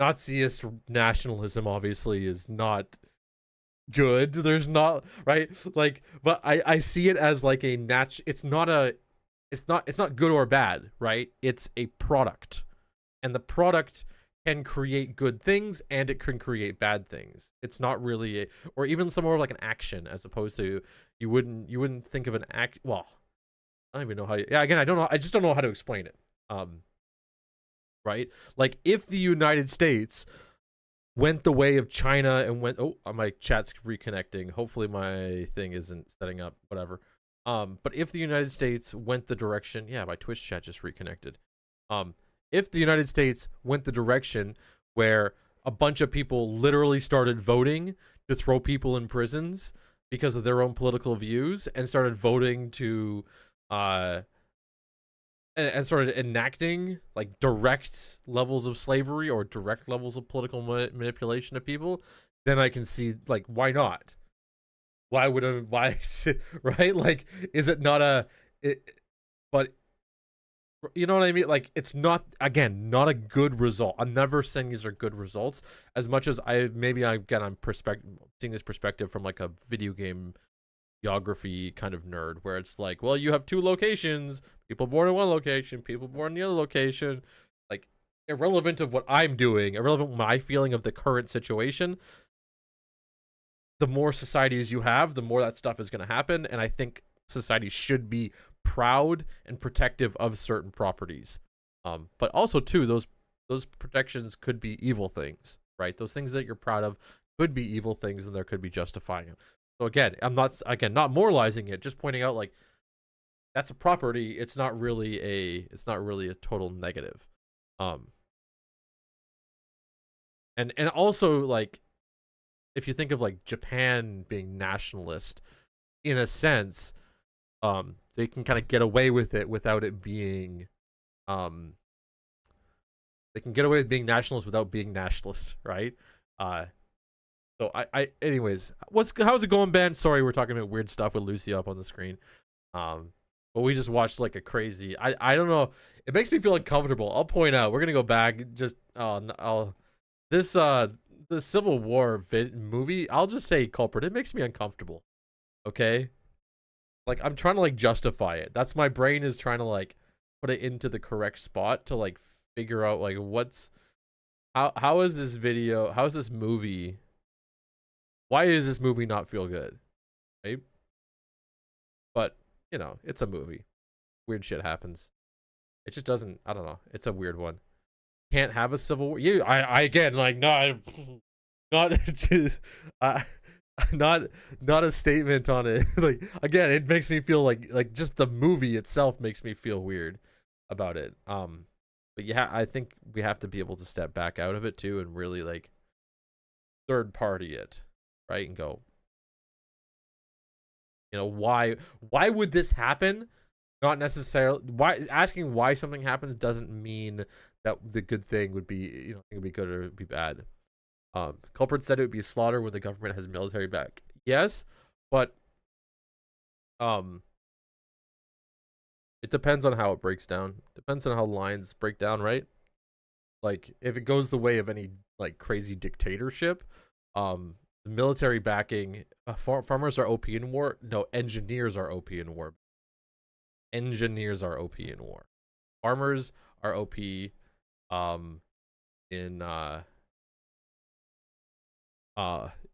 Naziist nationalism obviously is not good. There's not, right? Like, but I see it as like a it's not good or bad, right? It's a product, and the product can create good things and it can create bad things. It's not really or even some more like an action, as opposed to you wouldn't think of an act. Well, I don't even know how yeah, again, I just don't know how to explain it. Right? Like if the United States went the way of China and went, oh, my chat's reconnecting. Hopefully my thing isn't setting up, whatever. But if the United States went the direction, yeah, my Twitch chat just reconnected. If the United States went the direction where a bunch of people literally started voting to throw people in prisons because of their own political views, and started voting to, and started enacting like direct levels of slavery or direct levels of political manipulation of people, then I can see like, why not? Why would why right? Like, is it not but you know what I mean? Like, it's not, again, not a good result. I'm never saying these are good results, as much as I'm seeing this perspective from like a video game geography kind of nerd, where it's like, well, you have two locations, people born in one location, people born in the other location, like irrelevant of what I'm doing, irrelevant of my feeling of the current situation. The more societies you have, the more that stuff is going to happen, and I think society should be proud and protective of certain properties, but also too, those protections could be evil things, right? Those things that you're proud of could be evil things, and there could be justifying them. So again, I'm not moralizing it, just pointing out like that's a property. It's not really a total negative. And also, like, if you think of like Japan being nationalist, in a sense, they can kind of get away with it without it being, they can get away with being nationalist without being nationalist, right? So anyways, how's it going, Ben? Sorry, we're talking about weird stuff with Lucy up on the screen. But we just watched like a crazy, I don't know, it makes me feel uncomfortable. I'll point out, we're gonna go back, just the Civil War movie, I'll just say, Culprit, it makes me uncomfortable. Okay? Like, I'm trying to like justify it. That's, my brain is trying to like put it into the correct spot to like figure out like how is this movie, why does this movie not feel good? Right? But, you know, it's a movie. Weird shit happens. It just doesn't, I don't know. It's a weird one. Can't have a civil war. I again, like, not a statement on it. Like, again, it makes me feel like just the movie itself makes me feel weird about it. But yeah, I think we have to be able to step back out of it too and really like third party it, right? And go, you know, why would this happen? Not necessarily asking why something happens doesn't mean that the good thing would be, you know, it would be good or it would be bad. Culprit said it would be slaughter when the government has military back. Yes, but it depends on how it breaks down. Depends on how lines break down, right? Like, if it goes the way of any like crazy dictatorship, the military backing, farmers are OP in war. No, engineers are OP in war. Engineers are OP in war. Farmers are OP in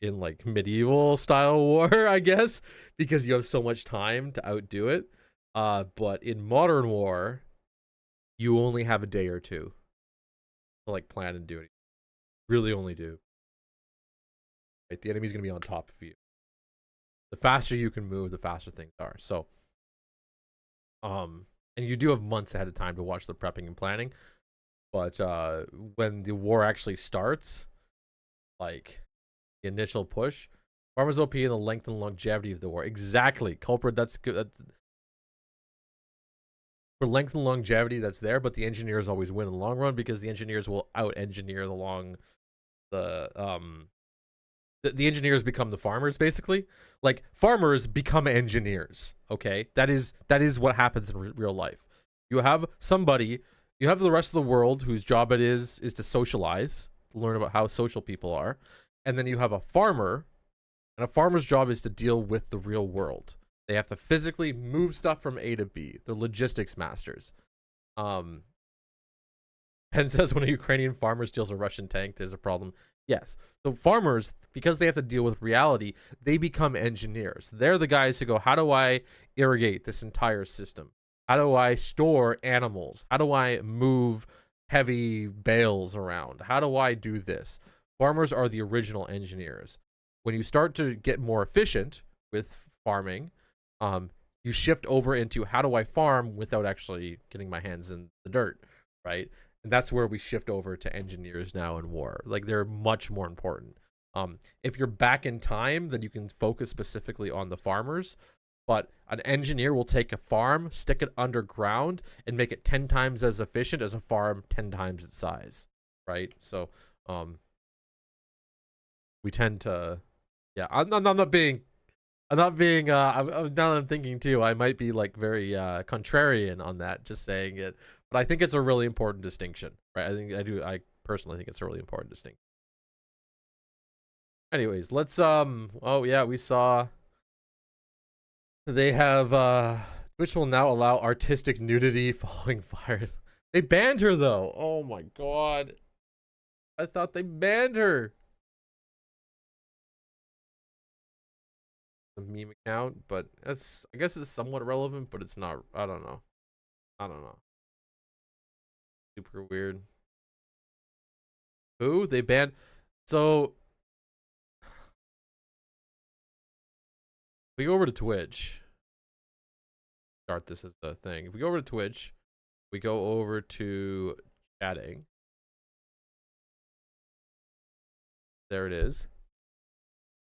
like medieval style war, I guess, because you have so much time to outdo it. But in modern war, you only have a day or two. to like plan and do anything. Really only do. Right? The enemy's gonna be on top of you. The faster you can move, the faster things are. So, and you do have months ahead of time to watch the prepping and planning. But when the war actually starts, like the initial push, farmers OP and the length and longevity of the war. Exactly, culprit. That's good. For length and longevity, that's there. But the engineers always win in the long run because the engineers will out-engineer the engineers become the farmers, basically. Like, farmers become engineers, okay? That is what happens in real life. You have somebody, you have the rest of the world whose job it is to socialize, to learn about how social people are. And then you have a farmer, and a farmer's job is to deal with the real world. They have to physically move stuff from A to B. They're logistics masters. Penn says when a Ukrainian farmer steals a Russian tank, there's a problem. Yes. So farmers, because they have to deal with reality, they become engineers. They're the guys who go, how do I irrigate this entire system? How do I store animals? How do I move heavy bales around? How do I do this? Farmers are the original engineers. When you start to get more efficient with farming, you shift over into how do I farm without actually getting my hands in the dirt, right? And that's where we shift over to engineers now in war. Like, they're much more important. If you're back in time, then you can focus specifically on the farmers. But an engineer will take a farm, stick it underground, and make it 10 times as efficient as a farm 10 times its size, right? So, we tend to, yeah. I'm not being. Now that I'm thinking too, I might be like very contrarian on that, just saying it. But I think it's a really important distinction, right? I personally think it's a really important distinction. Anyways, let's oh yeah, we saw they have Twitch will now allow artistic nudity following fire. They banned her though. Oh my god. I thought they banned her. The meme account, but I guess it's somewhat relevant, but it's not. I don't know. Super weird. Who they banned? So we go over to Twitch. Start this as the thing. If we go over to Twitch, we go over to chatting. There it is.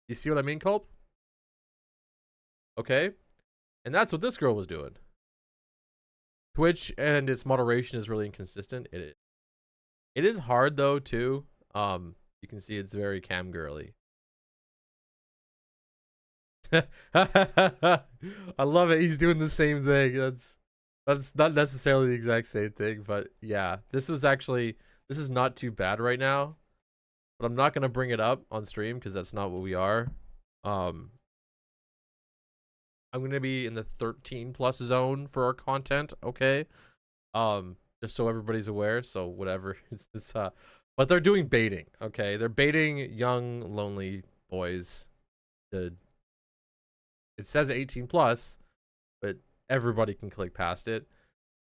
You see what I mean, Culp? Okay, and that's what this girl was doing. Twitch and its moderation is really inconsistent. It is hard though too. You can see it's very cam girly. I love it. He's doing the same thing. That's not necessarily the exact same thing, but yeah, this is not too bad right now. But I'm not gonna bring it up on stream because that's not what we are. I'm gonna be in the 13+ zone for our content, okay? Just so everybody's aware. So whatever. But they're doing baiting, okay? They're baiting young, lonely boys. It says 18+, but everybody can click past it.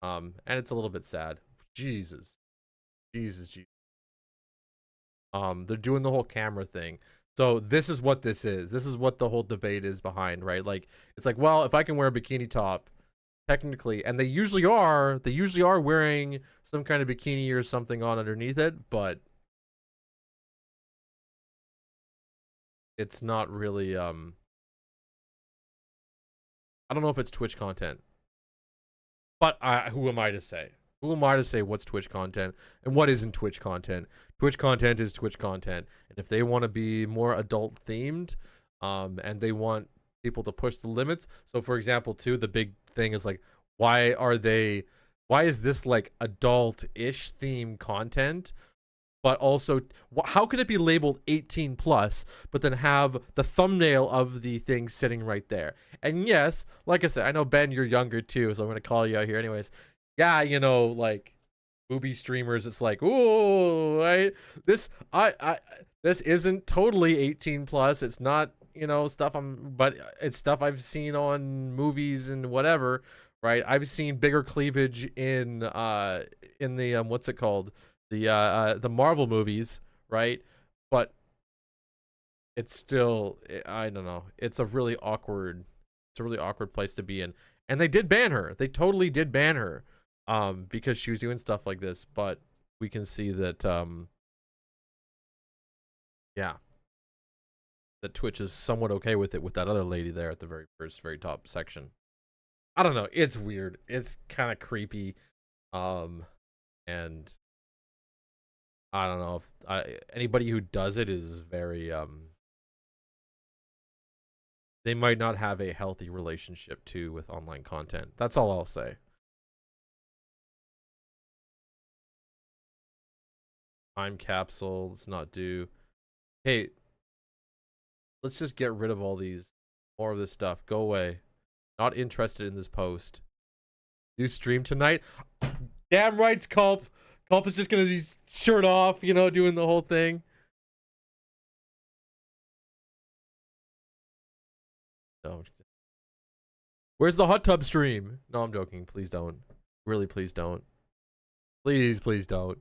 And it's a little bit sad. Jesus. They're doing the whole camera thing. So this is what this is. This is what the whole debate is behind, right? Like, it's like, well, if I can wear a bikini top, technically, and they usually are wearing some kind of bikini or something on underneath it, but it's not really, I don't know if it's Twitch content, but who am I to say? Who am I to say what's Twitch content and what isn't Twitch content? Twitch content is Twitch content. And if they want to be more adult themed, and they want people to push the limits. So for example, too, the big thing is like, why is this like adult-ish theme content? But also, how can it be labeled 18+, but then have the thumbnail of the thing sitting right there? And yes, like I said, I know, Ben, you're younger too, so I'm going to call you out here anyways. Yeah, you know, like booby streamers, it's like, ooh, right? This isn't totally 18+. It's not, you know, but it's stuff I've seen on movies and whatever, right? I've seen bigger cleavage in the what's it called? the Marvel movies, right? But it's still, I don't know. It's a really awkward place to be in. And they did ban her. They totally did ban her, because she was doing stuff like this. But we can see that, yeah, that Twitch is somewhat okay with it with that other lady there at the very top section. I don't know. It's weird. It's kind of creepy. And I don't know if anybody who does it is very, they might not have a healthy relationship too with online content. That's all I'll say. Time capsule. Let's not do. Hey, let's just get rid of all these, more of this stuff. Go away. Not interested in this post. Do stream tonight? Damn right, Culp. Culp is just gonna be shirt off, you know, doing the whole thing. No. Where's the hot tub stream? No, I'm joking. Please don't. Really, please don't. Please, please don't.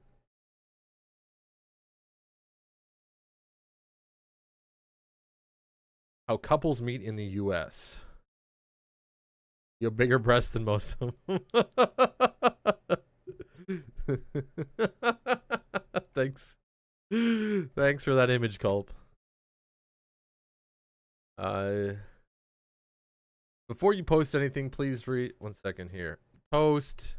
How couples meet in the US. You have bigger breasts than most of them. Thanks. Thanks for that image, Culp. Before you post anything, please read. 1 second here. Post.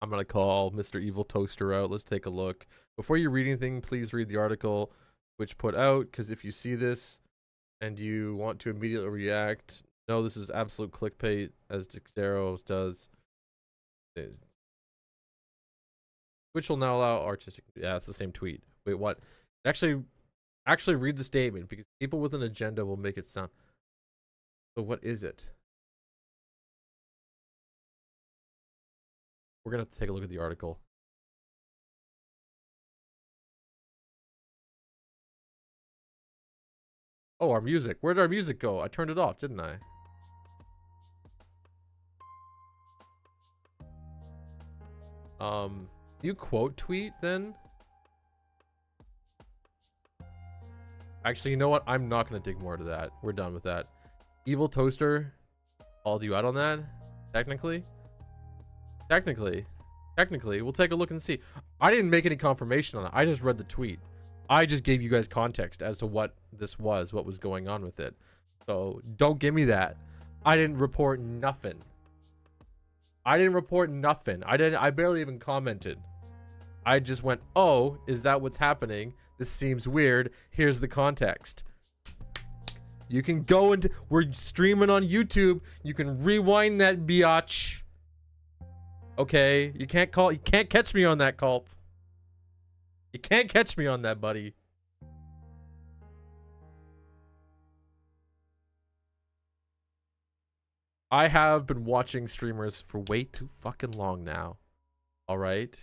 I'm going to call Mr. Evil Toaster out. Let's take a look. Before you read anything, please read the article which put out, because if you see this and you want to immediately react, no, this is absolute clickbait, as Dexteros does. Which will now allow artistic. Yeah, it's the same tweet. Wait, what? Actually read the statement, because people with an agenda will make it sound. So what is it? We're gonna have to take a look at the article. Oh, our music. Where did our music go? I turned it off, didn't I? You quote tweet then? Actually, you know what? I'm not gonna dig more into that. We're done with that. Evil Toaster called you out on that? Technically, we'll take a look and see. I didn't make any confirmation on it. I just read the tweet. I just gave you guys context as to what this was, what was going on with it. So don't give me that. I didn't report nothing. I barely even commented. I just went, oh, is that what's happening? This seems weird. Here's the context. You can go into, we're streaming on YouTube. You can rewind that biatch. Okay, you can't catch me on that, Culp. You can't catch me on that, buddy. I have been watching streamers for way too fucking long now. All right.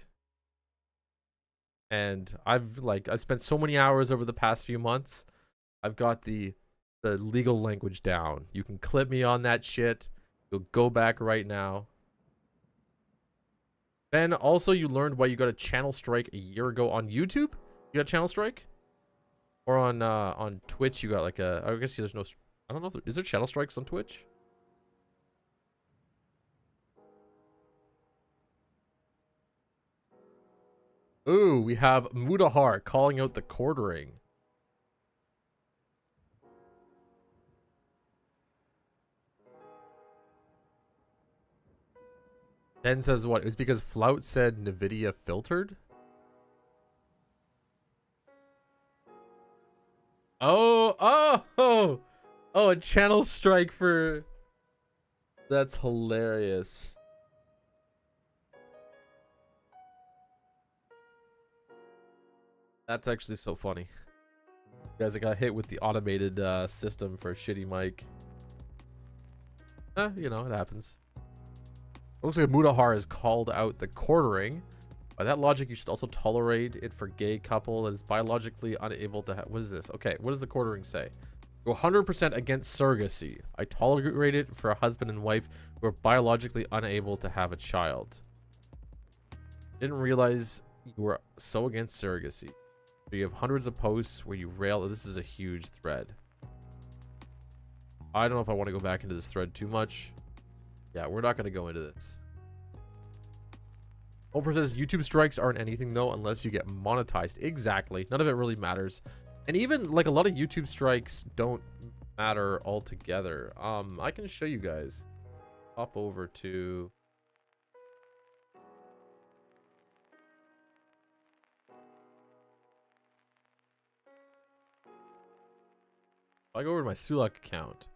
And I spent so many hours over the past few months. I've got the legal language down. You can clip me on that shit. You'll go back right now. Ben, also you learned why you got a channel strike a year ago on YouTube? You got a channel strike? Or on Twitch you got like a, I guess there's no, I don't know, is there channel strikes on Twitch? Ooh, we have Mudahar calling out the quartering. Ben says what? It was because Flout said NVIDIA filtered? Oh, a channel strike for... That's hilarious. That's actually so funny. You guys, I got hit with the automated system for a shitty mic. You know, it happens. Looks like Mudahar has called out the quartering. By that logic, you should also tolerate it for gay couple that is biologically unable to have... What is this? Okay, what does the quartering say? Go 100% against surrogacy. I tolerate it for a husband and wife who are biologically unable to have a child. Didn't realize you are so against surrogacy. So you have hundreds of posts where you rail. This is a huge thread. I don't know if I want to go back into this thread too much. Yeah, we're not going to go into this. Oprah says YouTube strikes aren't anything though unless you get monetized. Exactly. None of it really matters. And even like a lot of YouTube strikes don't matter altogether. I can show you guys. Hop over to I go over to my Sulack account.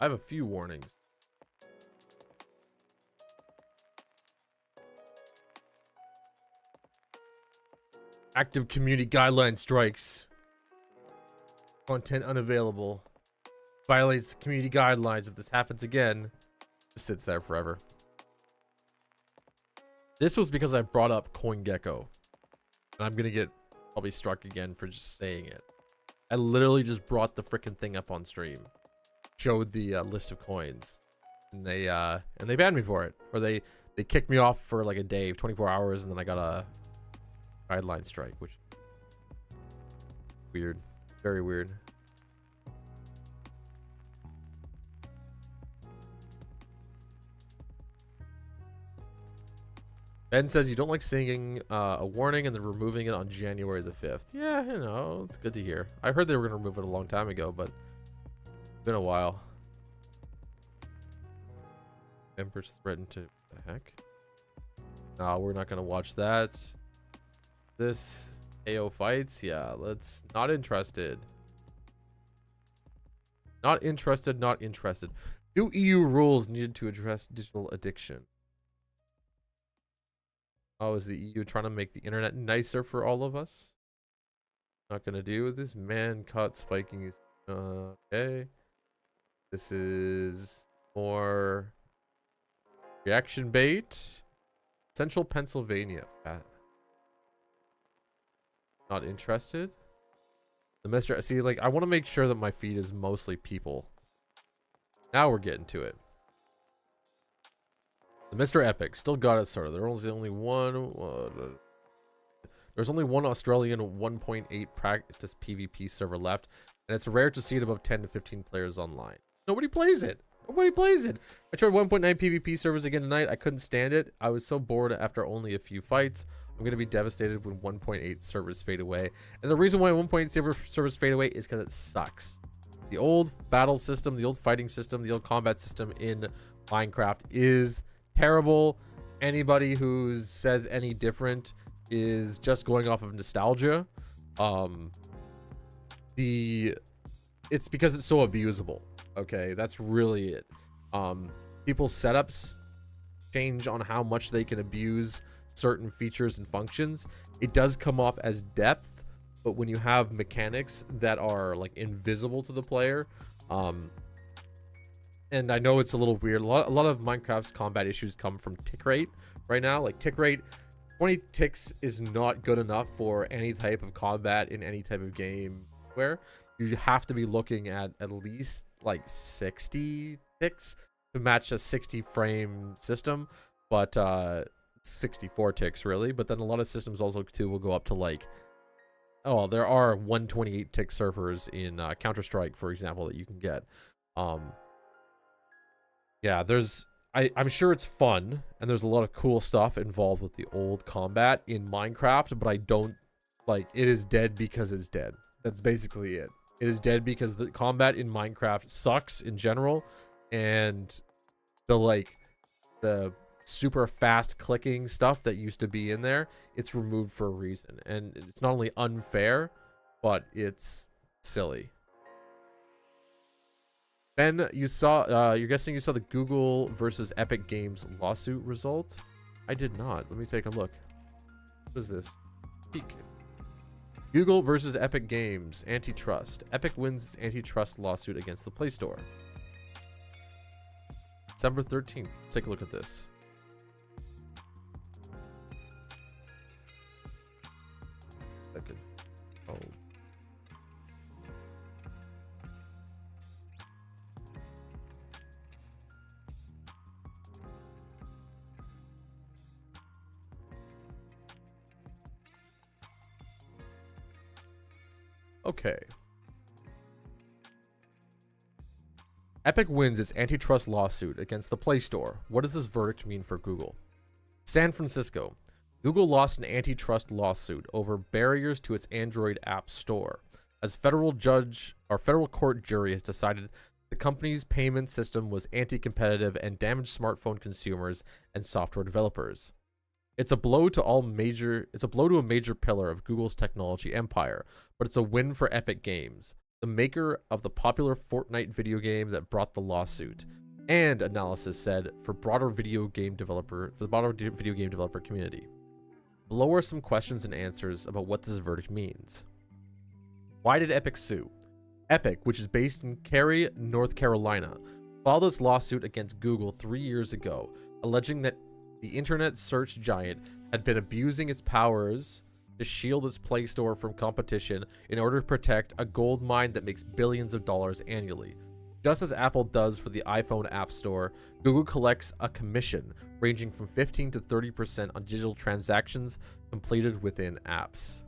I have a few warnings. Active community guideline strikes. Content unavailable. Violates community guidelines. If this happens again, it sits there forever. This was because I brought up CoinGecko. And I'm gonna get probably struck again for just saying it. I literally just brought the freaking thing up on stream. Showed the list of coins. And they banned me for it. Or they kicked me off for like a day, 24 hours, and then I got a guideline strike, which weird. Very weird. Ben says you don't like singing a warning and then removing it on January the 5th. Yeah, you know, it's good to hear. I heard they were going to remove it a long time ago, but it's been a while. Members threatened to... the heck? No, we're not going to watch that. This AO fights? Yeah, let's... not interested. Not interested, not interested. New EU rules needed to address digital addiction. Oh, is the EU trying to make the internet nicer for all of us? Not gonna do this. Man caught spiking his... okay. This is more reaction bait. Central Pennsylvania. Not interested. The Mr. See, like, I want to make sure that my feed is mostly people. Now we're getting to it. The Mr. Epic still got it started. There's only one. There's only one Australian 1.8 practice PvP server left, and it's rare to see it above 10 to 15 players online. Nobody plays it. Nobody plays it. I tried 1.9 PvP servers again tonight. I couldn't stand it. I was so bored after only a few fights. I'm gonna be devastated when 1.8 servers fade away. And the reason why 1.8 servers fade away is because it sucks. The old battle system, the old fighting system, the old combat system in Minecraft is terrible. Anybody who says any different is just going off of nostalgia. It's because it's so abusable. Okay, that's really it. People's setups change on how much they can abuse certain features and functions. It does come off as depth, but when you have mechanics that are like invisible to the player, and I know it's a little weird. A lot of Minecraft's combat issues come from tick rate right now. Like tick rate, 20 ticks is not good enough for any type of combat in any type of game where you have to be looking at least like 60 ticks to match a 60 frame system, but 64 ticks really. But then a lot of systems also too will go up to like, oh, there are 128 tick servers in Counter-Strike, for example, that you can get. Yeah, I'm sure it's fun, and there's a lot of cool stuff involved with the old combat in Minecraft, but I don't, like, it is dead because it's dead. That's basically it. It is dead because the combat in Minecraft sucks in general, and the super fast clicking stuff that used to be in there, it's removed for a reason. And it's not only unfair, but it's silly. Ben, you saw, you're guessing you saw the Google versus Epic Games lawsuit result? I did not. Let me take a look. What is this? Peek. Google versus Epic Games antitrust. Epic wins antitrust lawsuit against the Play Store. December 13th. Let's take a look at this. Second. Oh. Okay. Epic wins its antitrust lawsuit against the Play Store. What does this verdict mean for Google? San Francisco. Google lost an antitrust lawsuit over barriers to its Android app store, as federal court jury has decided the company's payment system was anti-competitive and damaged smartphone consumers and software developers. It's a blow to a major pillar of Google's technology empire, but it's a win for Epic Games, the maker of the popular Fortnite video game that brought the lawsuit, and analysis said for the broader video game developer community. Below are some questions and answers about what this verdict means. Why did Epic sue? Epic, which is based in Cary, North Carolina, filed its lawsuit against Google 3 years ago, alleging that the internet search giant had been abusing its powers to shield its Play Store from competition in order to protect a gold mine that makes billions of dollars annually. Just as Apple does for the iPhone App Store, Google collects a commission ranging from 15 to 30% on digital transactions completed within apps.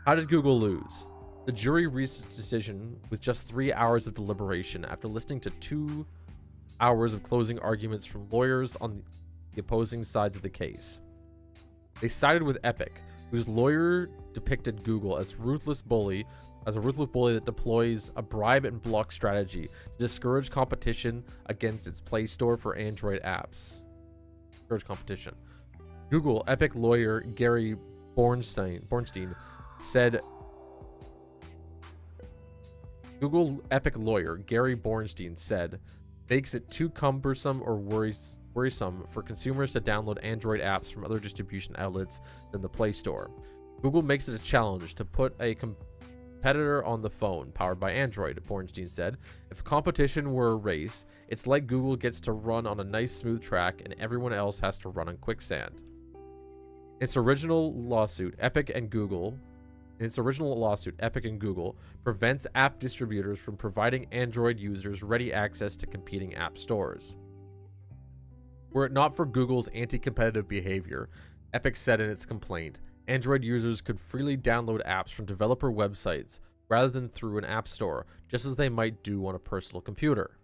How did Google lose? The jury reached its decision with just 3 hours of deliberation after listening to 2 hours of closing arguments from lawyers on the opposing sides of the case. They sided with Epic, whose lawyer depicted Google as a ruthless bully that deploys a bribe and block strategy to discourage competition against its Play Store for Android apps. Competition. Google Epic lawyer Gary Bornstein said makes it too cumbersome or worrisome for consumers to download Android apps from other distribution outlets than the Play Store. Google makes it a challenge to put a competitor on the phone powered by Android, Bornstein said. If competition were a race, it's like Google gets to run on a nice smooth track and everyone else has to run on quicksand. In its original lawsuit, Epic and Google prevents app distributors from providing Android users ready access to competing app stores. Were it not for Google's anti-competitive behavior, Epic said in its complaint, Android users could freely download apps from developer websites rather than through an app store, just as they might do on a personal computer.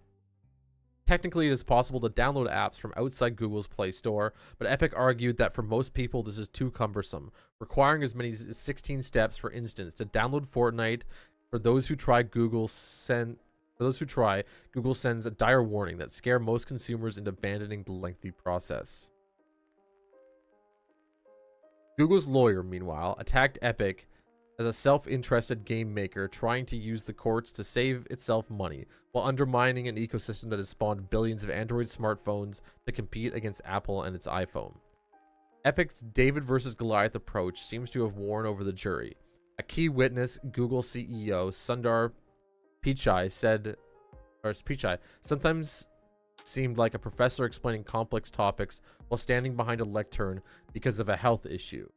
Technically, it is possible to download apps from outside Google's Play Store, but Epic argued that for most people this is too cumbersome, requiring as many as 16 steps. For instance, to download Fortnite, for those who try, Google sends a dire warning that scare most consumers into abandoning the lengthy process. Google's lawyer, meanwhile, attacked Epic as a self-interested game maker trying to use the courts to save itself money, while undermining an ecosystem that has spawned billions of Android smartphones to compete against Apple and its iPhone. Epic's David versus Goliath approach seems to have won over the jury. A key witness, Google CEO Sundar Pichai sometimes seemed like a professor explaining complex topics while standing behind a lectern because of a health issue.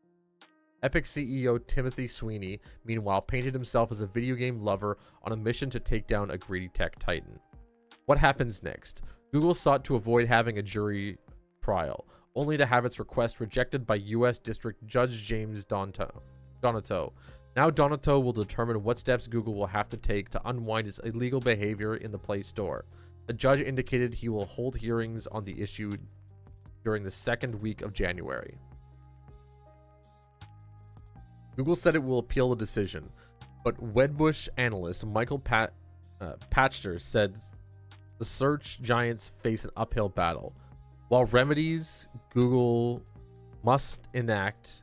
Epic CEO Timothy Sweeney, meanwhile, painted himself as a video game lover on a mission to take down a greedy tech titan. What happens next? Google sought to avoid having a jury trial, only to have its request rejected by U.S. District Judge James Donato. Now Donato will determine what steps Google will have to take to unwind its illegal behavior in the Play Store. The judge indicated he will hold hearings on the issue during the second week of January. Google said it will appeal the decision, but Wedbush analyst Michael Patchter said the search giants face an uphill battle. While remedies Google must enact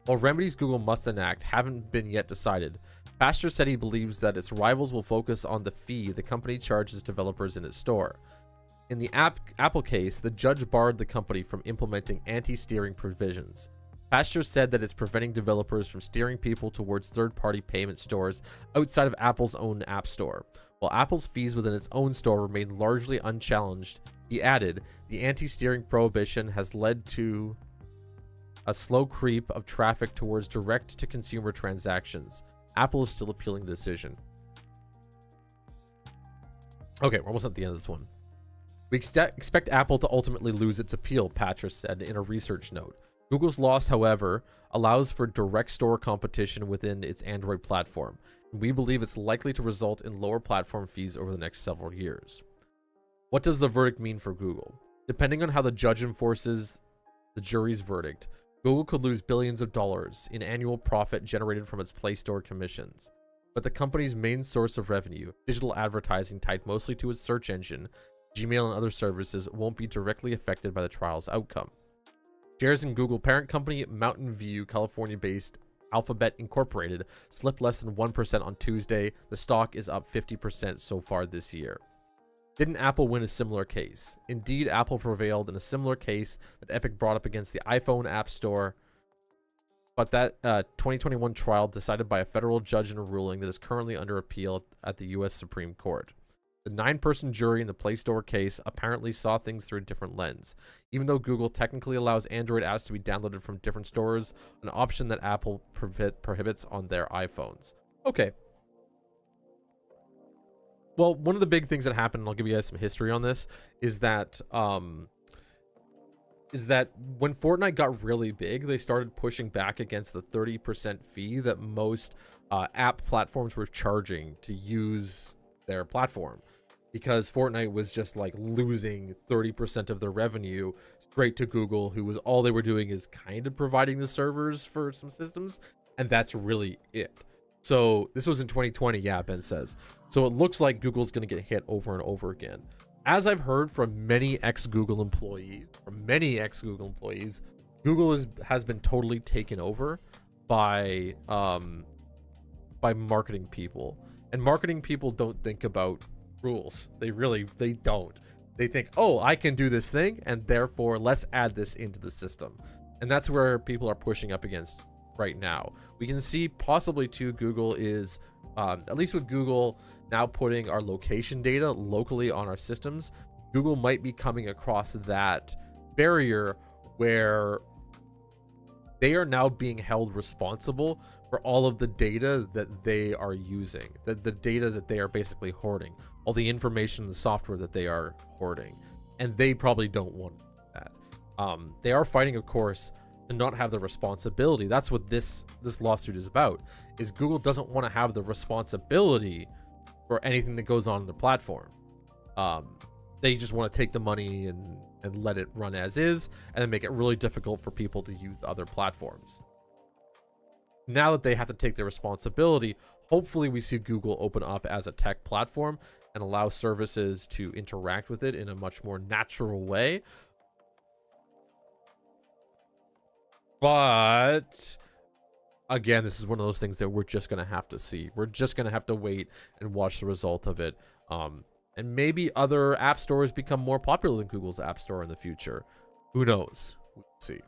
haven't been yet decided, Patchter said he believes that its rivals will focus on the fee the company charges developers in its store. In the Apple case, the judge barred the company from implementing anti-steering provisions. Patchter said that it's preventing developers from steering people towards third-party payment stores outside of Apple's own App Store, while Apple's fees within its own store remain largely unchallenged. He added, the anti-steering prohibition has led to a slow creep of traffic towards direct-to-consumer transactions. Apple is still appealing the decision. Okay, we're almost at the end of this one. We expect Apple to ultimately lose its appeal, Patchter said in a research note. Google's loss, however, allows for direct store competition within its Android platform. We believe it's likely to result in lower platform fees over the next several years. What does the verdict mean for Google? Depending on how the judge enforces the jury's verdict, Google could lose billions of dollars in annual profit generated from its Play Store commissions. But the company's main source of revenue, digital advertising tied mostly to its search engine, Gmail and other services, won't be directly affected by the trial's outcome. Shares in Google parent company Mountain View, California-based Alphabet Incorporated slipped less than 1% on Tuesday. The stock is up 50% so far this year. Didn't Apple win a similar case? Indeed, Apple prevailed in a similar case that Epic brought up against the iPhone App Store. But that 2021 trial decided by a federal judge in a ruling that is currently under appeal at the U.S. Supreme Court. The 9-person jury in the Play Store case apparently saw things through a different lens. Even though Google technically allows Android apps to be downloaded from different stores, an option that Apple prohibits on their iPhones. Okay. Well, one of the big things that happened, and I'll give you guys some history on this, is that when Fortnite got really big, they started pushing back against the 30% fee that most app platforms were charging to use their platform, because Fortnite was just like losing 30% of their revenue straight to Google, who was all they were doing is kind of providing the servers for some systems, and that's really it. So this was in 2020, yeah, Ben says. So it looks like Google's going to get hit over and over again. As I've heard from many ex-Google employees, Google has been totally taken over by marketing people. And marketing people don't think about rules. They don't. They think, oh, I can do this thing, and therefore let's add this into the system. And that's where people are pushing up against right now. We can see possibly too, Google is, at least with Google now putting our location data locally on our systems, Google might be coming across that barrier where they are now being held responsible for all of the data that they are using, the data that they are basically hoarding, all the information, the software that they are hoarding, and they probably don't want that. They are fighting, of course, to not have the responsibility. That's what this lawsuit is about, is Google doesn't want to have the responsibility for anything that goes on in the platform. They just want to take the money and let it run as is, and then make it really difficult for people to use other platforms. Now that they have to take their responsibility, hopefully we see Google open up as a tech platform and allow services to interact with it in a much more natural way. But again, this is one of those things that we're just going to have to see. We're just going to have to wait and watch the result of it. And maybe other app stores become more popular than Google's App Store in the future. Who knows? We'll see.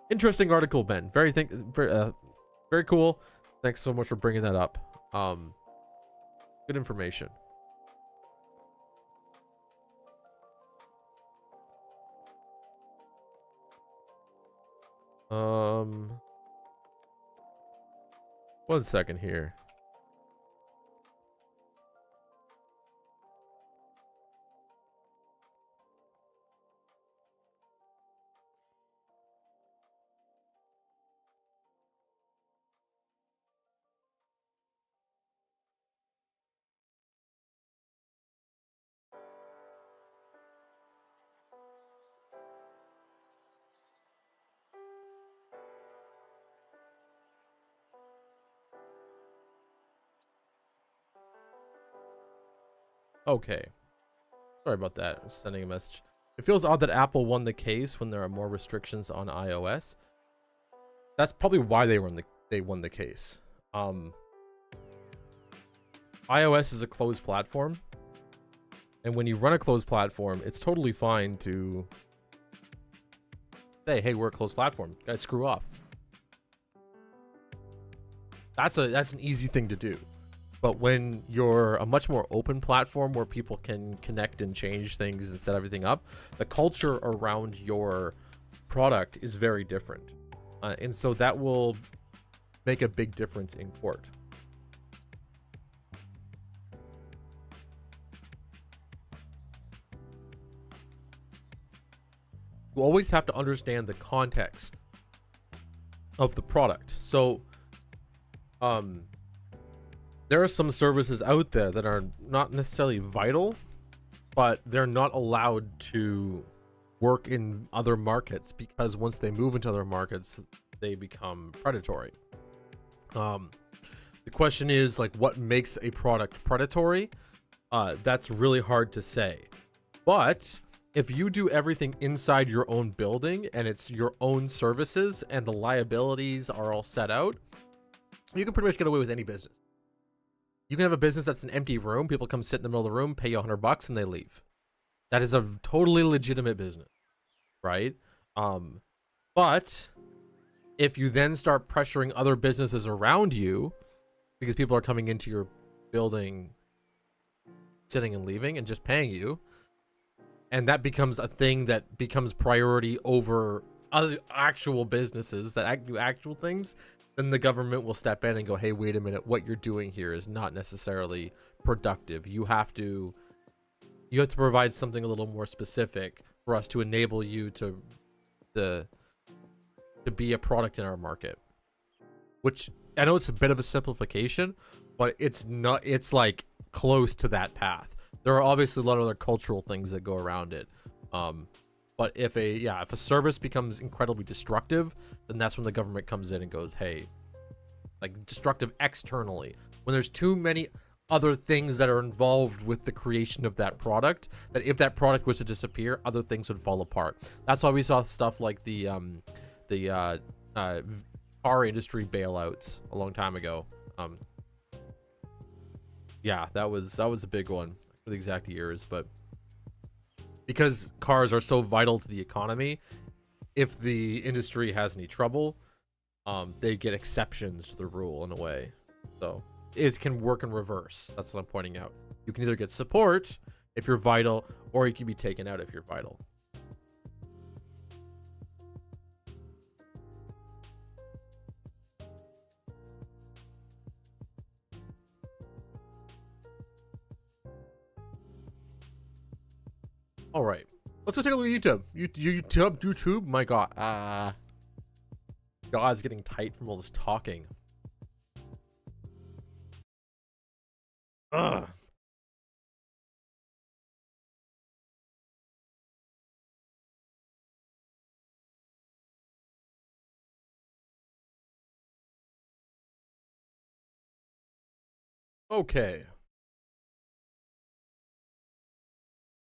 Interesting article, Ben. Very cool. Thanks so much for bringing that up. Good information. One second here. Okay. Sorry about that. I was sending a message. It feels odd that Apple won the case when there are more restrictions on iOS. That's probably why they won the case. iOS is a closed platform, and when you run a closed platform, it's totally fine to say, "Hey, we're a closed platform. Guys, screw off." That's an easy thing to do. But when you're a much more open platform where people can connect and change things and set everything up, the culture around your product is very different. And so that will make a big difference in court. You always have to understand the context of the product. So, there are some services out there that are not necessarily vital, but they're not allowed to work in other markets because once they move into other markets, they become predatory. The question is, like, what makes a product predatory? That's really hard to say. But if you do everything inside your own building and it's your own services and the liabilities are all set out, you can pretty much get away with any business. You can have a business that's an empty room. People come sit in the middle of the room, pay you $100 and they leave. That is a totally legitimate business, right? But if you then start pressuring other businesses around you because people are coming into your building, sitting and leaving and just paying you, and that becomes a thing that becomes priority over other actual businesses that do actual things, then the government will step in and go, hey, wait a minute, what you're doing here is not necessarily productive. You have to provide something a little more specific for us to enable you to be a product in our market. Which I know it's a bit of a simplification, but it's not, it's like close to that path. There are obviously a lot of other cultural things that go around it. But if a service becomes incredibly destructive, then that's when the government comes in and goes, hey, like destructive externally. When there's too many other things that are involved with the creation of that product, that if that product was to disappear, other things would fall apart. That's why we saw stuff like the car industry bailouts a long time ago. Yeah, that was a big one for the exact years, but because cars are so vital to the economy, if the industry has any trouble, they get exceptions to the rule in a way. So it can work in reverse. That's what I'm pointing out. You can either get support if you're vital, or you can be taken out if you're vital. All right, let's go take a look at YouTube. YouTube. My God, God's getting tight from all this talking. Ugh. Okay.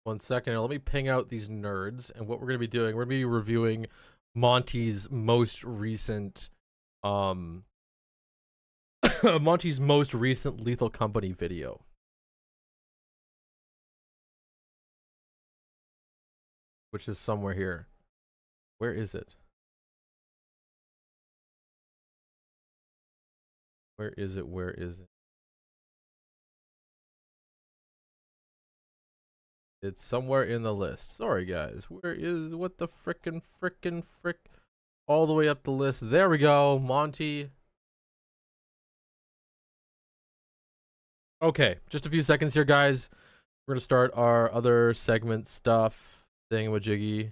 1 second. Let me ping out these nerds, and what we're gonna be doing, we're gonna be reviewing Monty's most recent, Monty's most recent Lethal Company video. Which is somewhere here. Where is it? Where is it? Where is it? It's somewhere in the list. Sorry, guys. Where is, what the frick? All the way up the list. There we go. Monty. Okay, just a few seconds here, guys. We're going to start our other segment stuff. Thingamajiggy.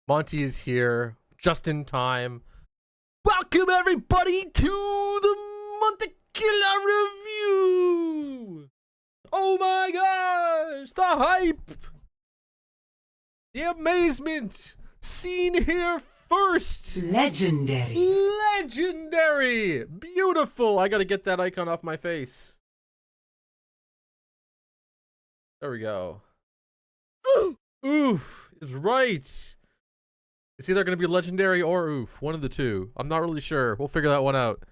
Monty is here just in time. Welcome everybody to the Montequilla review. Oh my gosh, the hype, the amazement, seen here first. Legendary, beautiful. I gotta get that icon off my face. There we go. Oof, it's right. It's either going to be legendary or oof. One of the two. I'm not really sure. We'll figure that one out.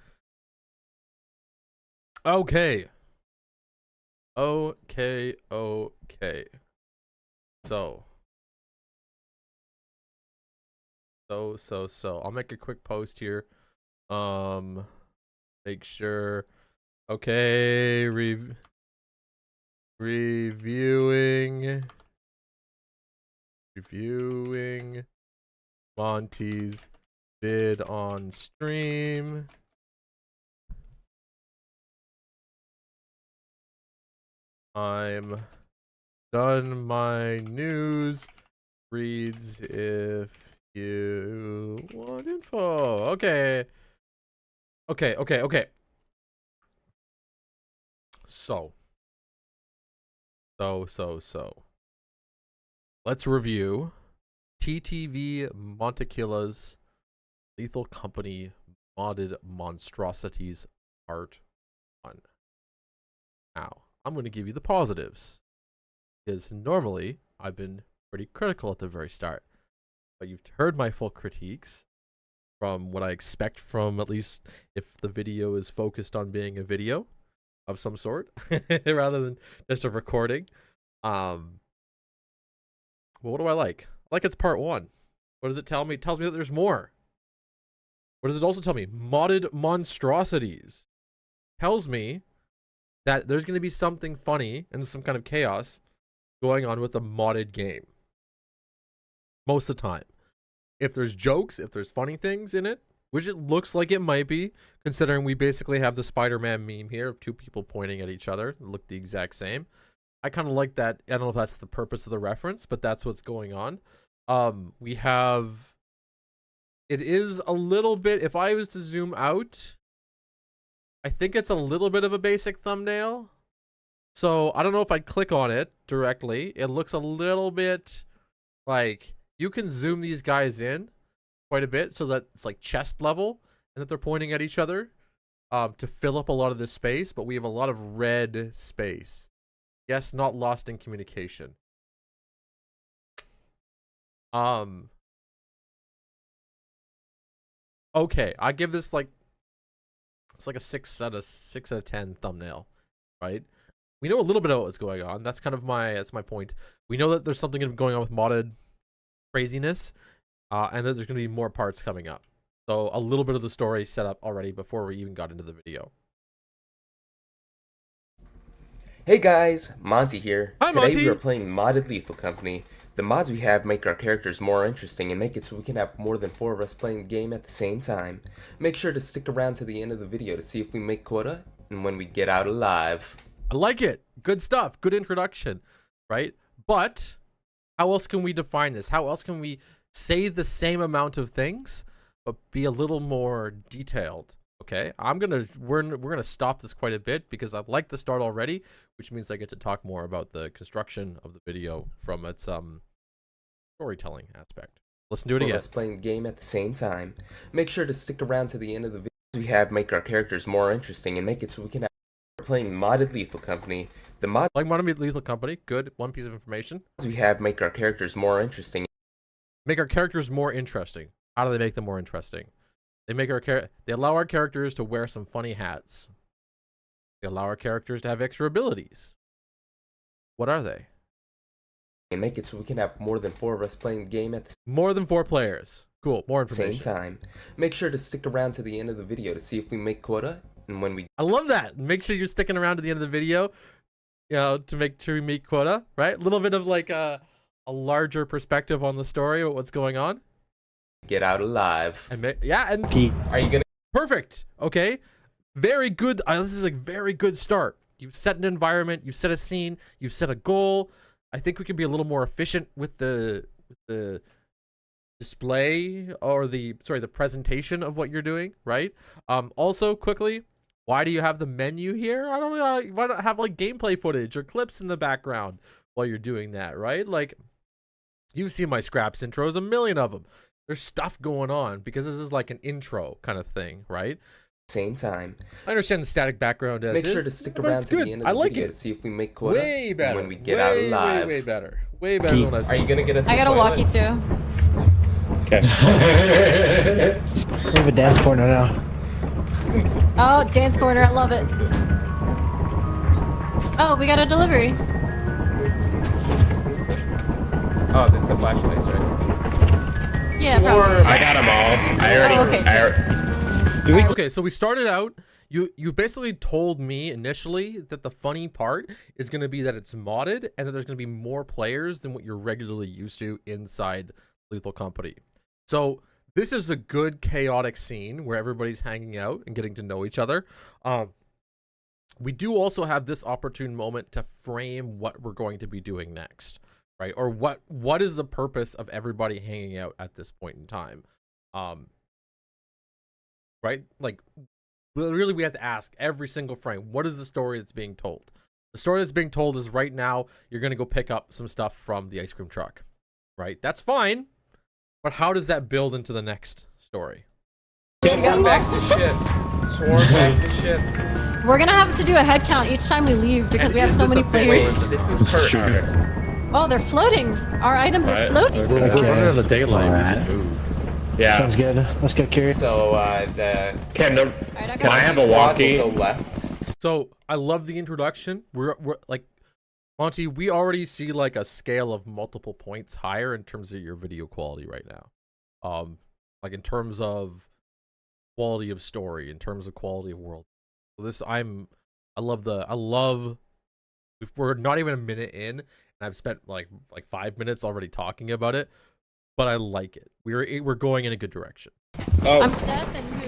Okay. Okay. So. I'll make a quick post here. Make sure. Okay. Reviewing Monty's vid on stream. I'm done my news reads if you want info. Okay. Okay. So. Let's review TTV Montequila's Lethal Company Modded Monstrosities Part 1. Now, I'm going to give you the positives, because normally I've been pretty critical at the very start, but you've heard my full critiques from what I expect from, at least if the video is focused on being a video of some sort rather than just a recording. Well, what do I like? I like it's part 1. What does it tell me? It tells me that there's more. What does it also tell me? Modded monstrosities. Tells me that there's going to be something funny and some kind of chaos going on with the modded game. Most of the time. If there's jokes, if there's funny things in it, which it looks like it might be, considering we basically have the Spider-Man meme here of 2 people pointing at each other that look the exact same. I kind of like that. I don't know if that's the purpose of the reference, but that's what's going on. We have... It is a little bit... If I was to zoom out, I think it's a little bit of a basic thumbnail. So I don't know if I'd click on it directly. It looks a little bit like... You can zoom these guys in quite a bit so that it's like chest level and that they're pointing at each other to fill up a lot of this space, but we have a lot of red space. Yes, not lost in communication. Okay, I give this like, it's like a 6 out of 10 thumbnail, right? We know a little bit about what's going on. That's kind of that's my point. We know that there's something going on with modded craziness, and that there's going to be more parts coming up. So a little bit of the story set up already before we even got into the video. Hey guys, Monty here. Hi, Today Monty. we are playing Modded Lethal Company. The mods we have make our characters more interesting and make it so we can have more than 4 of us playing the game at the same time. Make sure to stick around to the end of the video to see if we make quota and when we get out alive. I like it. Good stuff. Good introduction, right? But how else can we define this? How else can we say the same amount of things but be a little more detailed? Okay, we're gonna stop this quite a bit because I like the start already, which means I get to talk more about the construction of the video from its storytelling aspect. Let's do it again. Let's play the game at the same time. Make sure to stick around to the end of the video we have make our characters more interesting and make it so we can have playing Modded Lethal Company. The mod like Modded Lethal Company. Good. One piece of information. We have make our characters more interesting. Make our characters more interesting. How do they make them more interesting? They allow our characters to wear some funny hats. They allow our characters to have extra abilities. What are they? And make it so we can have more than 4 of us playing the game at the more than 4 players. Cool. More information. Same time. Make sure to stick around to the end of the video to see if we make quota and when we. I love that. Make sure you're sticking around to the end of the video, you know, to make sure we meet quota. Right? A little bit of like a larger perspective on the story of what's going on. Get out alive. And yeah, and are you gonna? Perfect. Okay, very good. This is a very good start. You've set an environment. You've set a scene. You've set a goal. I think we can be a little more efficient with the display or the presentation of what you're doing. Right. Also, quickly, why do you have the menu here? I don't know. Why not have like gameplay footage or clips in the background while you're doing that? Right. Like, you've seen my Scraps intros, a million of them. There's stuff going on because this is like an intro kind of thing, right? Same time. I understand the static background as Make sure to stick around to the end of the video to see if we make quota. Way better. When we get out alive. Way better. Way better than I've seen. Are you gonna get us? I got a walkie too. Okay. We have a dance corner now. Oh, dance corner, I love it. Oh, we got a delivery. Oh, that's the flashlights, right? Yeah, probably. I got them all. Okay, so we started out. You basically told me initially that the funny part is going to be that it's modded and that there's going to be more players than what you're regularly used to inside Lethal Company. So this is a good chaotic scene where everybody's hanging out and getting to know each other. We do also have this opportune moment to frame what we're going to be doing next, right? Or what is the purpose of everybody hanging out at this point in time? Right? Like, really, we have to ask every single frame, what is the story that's being told? The story that's being told is right now, you're going to go pick up some stuff from the ice cream truck, right? That's fine. But how does that build into the next story? Swarm back to ship. Swarm back to ship. We're gonna have to do a head count each time we leave because we have so many players. Wait, this is cursed. Oh, they're floating. Our items are floating. We're running out of the daylight. Alright. We can move. Yeah. Sounds good. Let's get curious. So, Can I have a walkie? Go left. So I love the introduction. We're like, Monty, we already see like a scale of multiple points higher in terms of your video quality right now. Like in terms of quality of story, in terms of quality of world. So this, I love. We're not even a minute in, and I've spent like 5 minutes already talking about it, but I like it. We're going in a good direction. Oh. I'm death and move.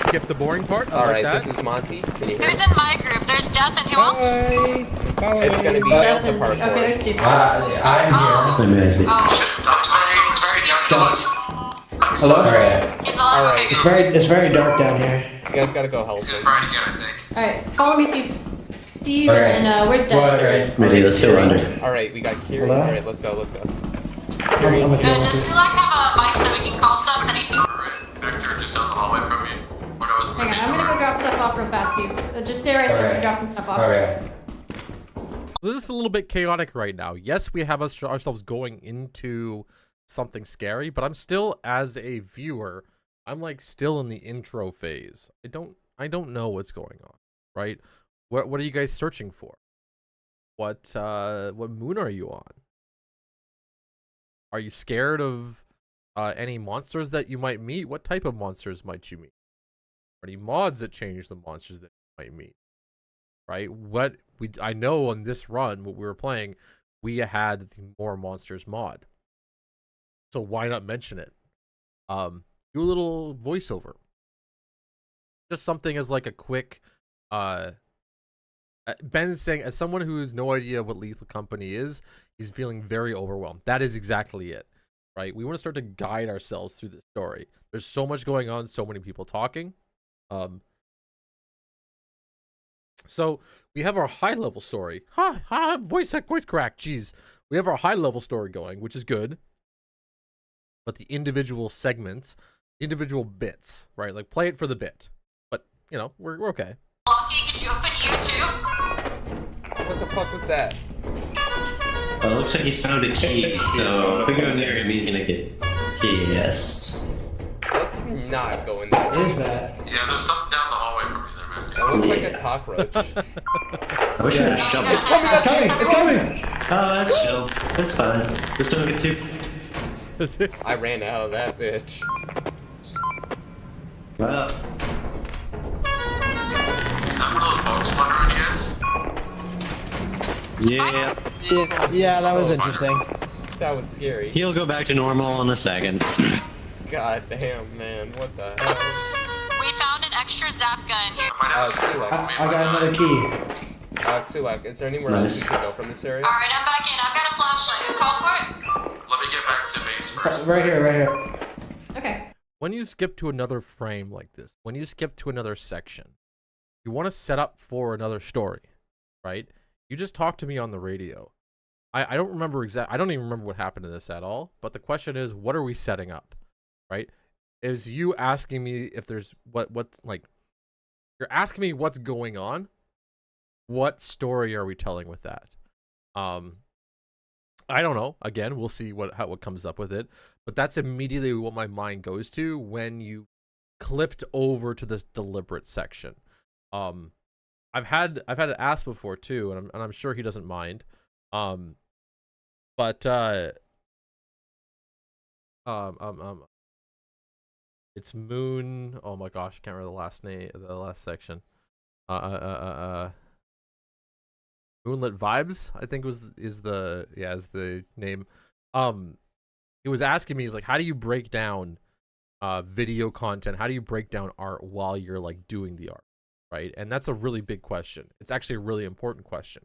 Skip the boring part. All right, this is Monty. Can you hear Who's me? in my group? There's Death and who else? It's gonna be Death the parkour. Okay, there's two. I'm here. Hello? Alright. It's very dark down here. You guys gotta go help me. Alright, follow me, Steve. Steve, and then where's Death? Ready, let's go under. Alright, we got Kieran. Hello? Alright, let's go. Does Sulack have a mic so we can call stuff that he's Vector just down the hallway from you. What I was Hang on, I'm gonna go drop stuff off real fast, Steve. Just stay right there and drop some stuff off. This is a little bit chaotic right now. Yes, we have ourselves going into something scary, but I'm still, as a viewer, I'm like still in the intro phase. I don't know what's going on, right? What are you guys searching for? What moon are you on? Are you scared of any monsters that you might meet? What type of monsters might you meet? Any mods that change the monsters that you might meet? Right? I know on this run, what we were playing, we had the More Monsters mod. So why not mention it? Do a little voiceover. Just something as like a quick Ben's saying, as someone who has no idea what Lethal Company is, he's feeling very overwhelmed. That is exactly it, right? We want to start to guide ourselves through this story. There's so much going on, so many people talking. So we have our high level story. Voice crack. Jeez, we have our high level story going, which is good. But the individual segments, individual bits, right? Like play it for the bit. But you know, we're okay. Can you open YouTube? What the fuck was that? Well, it looks like he's found a key, so if we go near him, he's gonna get kissed. Let's not go in there. What is that? Yeah, there's something down the hallway from you there, man. It looks like a cockroach. I wish I had a shovel. It's coming! It's coming! It's coming! Oh, that's chill. That's fine. We're still gonna get two. I ran out of that bitch. Well. Is that one of those bugs fluttering, yes? Yeah, that was interesting. That was scary. He'll go back to normal in a second. God damn, man. What the hell? We found an extra zap gun here. Sulack. I got another key. Sulack, is there anywhere else we can go from this area? Alright, I'm back in. I've got a flashlight. Call for it? Let me get back to base first. Right here. Okay. When you skip to another frame like this, when you skip to another section, you want to set up for another story, right? You just talked to me on the radio. I don't remember I don't even remember what happened in this at all, but the question is, what are we setting up, right? Is you asking me if there's you're asking me what's going on? What story are we telling with that? I don't know. Again, we'll see what comes up with it, but that's immediately what my mind goes to when you clipped over to this deliberate section. I've had it asked before too, and I'm sure he doesn't mind. It's Moon. Oh my gosh, I can't remember the last section. Moonlit Vibes, I think is the name. He was asking me, he's like, how do you break down video content? How do you break down art while you're like doing the art, right? And that's a really big question. It's actually a really important question.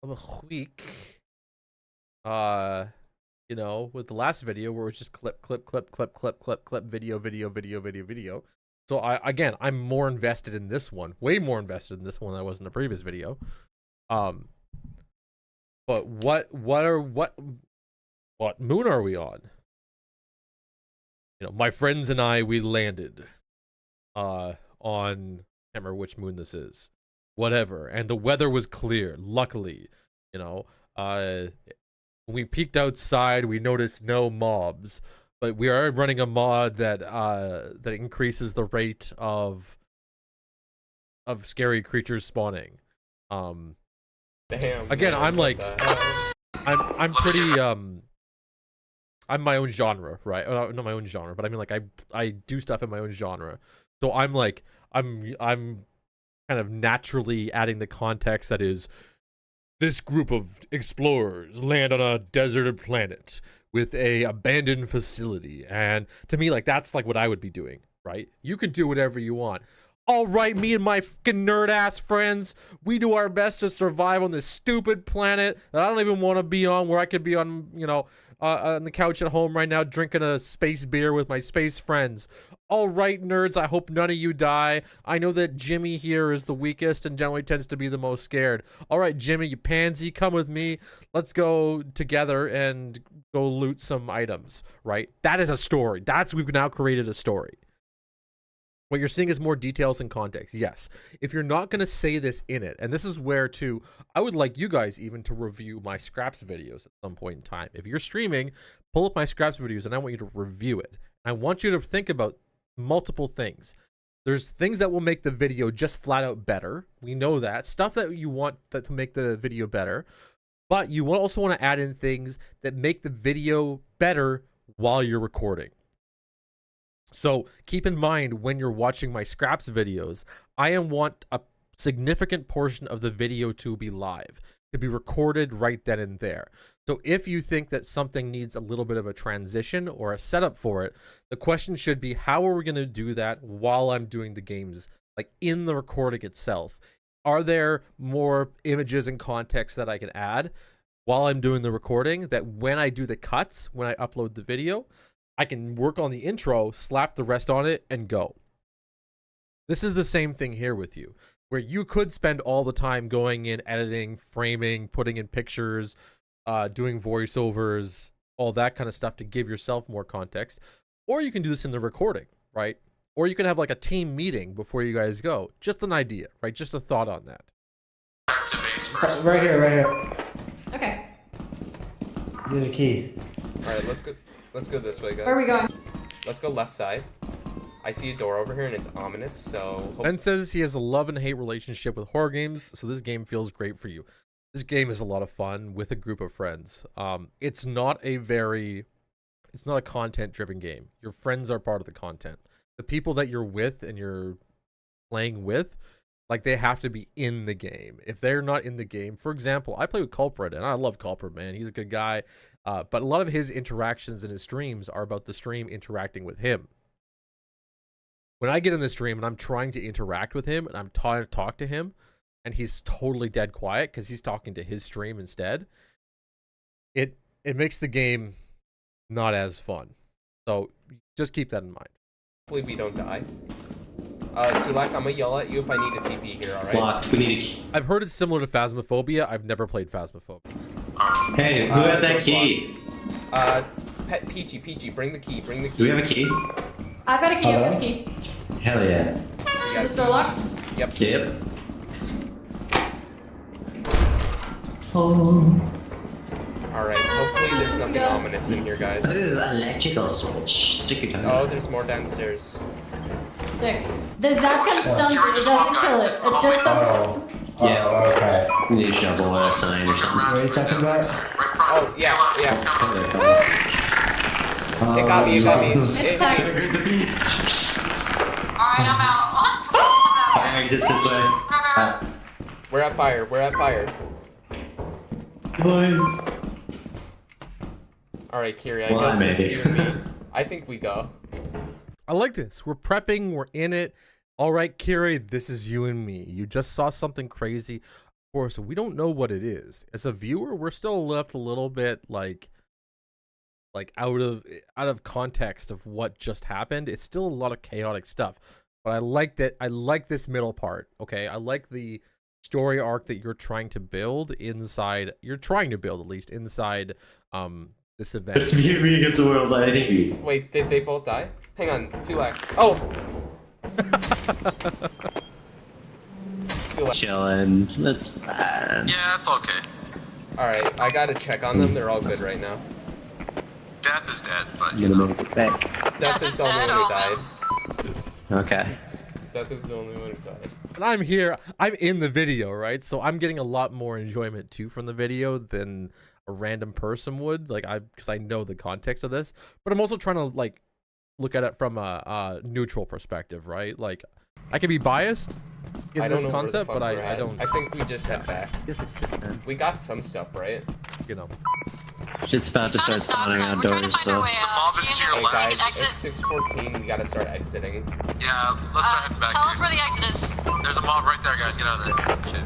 of a week. You know, with the last video where it's just clip, video. So I'm more invested in this one, way more invested in this one than I was in the previous video. But what moon are we on? You know, my friends and I, we landed on, I can't remember which moon this is, whatever, and the weather was clear, luckily. You know, when we peeked outside, we noticed no mobs, but we are running a mod that that increases the rate of scary creatures spawning. Damn. Again, man, I'm like, what I'm pretty I'm my own genre, right? Not my own genre, but I mean, like, I do stuff in my own genre. So I'm like, I'm kind of naturally adding the context that is, this group of explorers land on a deserted planet with a abandoned facility. And to me, like, that's like what I would be doing, right? You can do whatever you want. All right, me and my fucking nerd-ass friends, we do our best to survive on this stupid planet that I don't even want to be on, where I could be on, you know, on the couch at home right now drinking a space beer with my space friends. All right, nerds, I hope none of you die. I know that Jimmy here is the weakest and generally tends to be the most scared. All right, Jimmy, you pansy, come with me. Let's go together and go loot some items, right? That is a story. We've now created a story. What you're seeing is more details and context. Yes, if you're not going to say this in it, and this is where too, I would like you guys even to review my scraps videos at some point in time. If you're streaming, pull up my scraps videos and I want you to review it. I want you to think about multiple things. There's things that will make the video just flat out better. We know that. Stuff that you want to make the video better. But you also want to add in things that make the video better while you're recording. So keep in mind when you're watching my scraps videos, I want a significant portion of the video to be live, to be recorded right then and there. So if you think that something needs a little bit of a transition or a setup for it, the question should be, how are we going to do that while I'm doing the games, like in the recording itself? Are there more images and context that I can add while I'm doing the recording, that when I do the cuts, when I upload the video, I can work on the intro, slap the rest on it, and go. This is the same thing here with you, where you could spend all the time going in, editing, framing, putting in pictures, doing voiceovers, all that kind of stuff to give yourself more context. Or you can do this in the recording, right? Or you can have like a team meeting before you guys go. Just an idea, right? Just a thought on that. Right here. Okay. There's a key. All right, let's go this way, guys. Where are we going? Let's go left side. I see a door over here and it's ominous, so... Ben says he has a love and hate relationship with horror games, so this game feels great for you. This game is a lot of fun with a group of friends. It's not a content-driven game. Your friends are part of the content. The people that you're with and you're playing with, like, they have to be in the game. If they're not in the game, for example, I play with Culprit, and I love Culprit, man. He's a good guy. But a lot of his interactions in his streams are about the stream interacting with him. When I get in the stream and I'm trying to interact with him and I'm trying to talk to him and he's totally dead quiet because he's talking to his stream instead, it makes the game not as fun. So just keep that in mind. Hopefully we don't die. Sulack, I'm gonna yell at you if I need a TP here, alright? Sulack, we need a... I've heard it's similar to Phasmophobia. I've never played Phasmophobia. Hey, who had that key? Peachy, bring the key, Do we have a key? I've got a key, I've got a key. Hell yeah. Is this door locked? Yep. Oh. Alright, hopefully there's nothing ominous in here, guys. Ooh, electrical switch. Stick your tongue out. Oh, there's more downstairs. Sick. The zap gun stuns it, it doesn't kill it. It just stuns it. Yeah, okay. We need a shovel or a sign or something. What are you talking about? Oh, yeah. It got me. It's tight. Alright, I'm out. Fire exits this way. We're at fire. Boys. Alright, Kiri, I guess it's you and me. I think we go. I like this. We're prepping. We're in it. All right, Kiri, this is you and me. You just saw something crazy. course, we don't know what it is. As a viewer, we're still left a little bit like out of context of what just happened. It's still a lot of chaotic stuff, but I like that. I like this middle part. Okay, I like the story arc that you're trying to build inside. You're trying to build at least inside this event. It's me against the world. I think. Wait, did they both die? Hang on, Sulack. Oh. Sulack. Chilling. That's fine. Yeah, it's okay. All right, I gotta check on them. They're all good right now. Death is dead, but I'm gonna make it back. Death is the only one who died. Okay. Death is the only one who died. And I'm here. I'm in the video, right? So I'm getting a lot more enjoyment too from the video than a random person would. Like because I know the context of this, but I'm also trying to like look at it from a neutral perspective, right? Like I can be biased in this concept, but I don't. I think we just head back. We got some stuff, right? You know. Shit's about to start spawning outdoors, so. the mob is to your Hey left. guys, it's 6:14. We gotta start exiting. Yeah, let's start heading back. Tell us where the exit is. There's a mob right there, guys. Get out of there. Shit.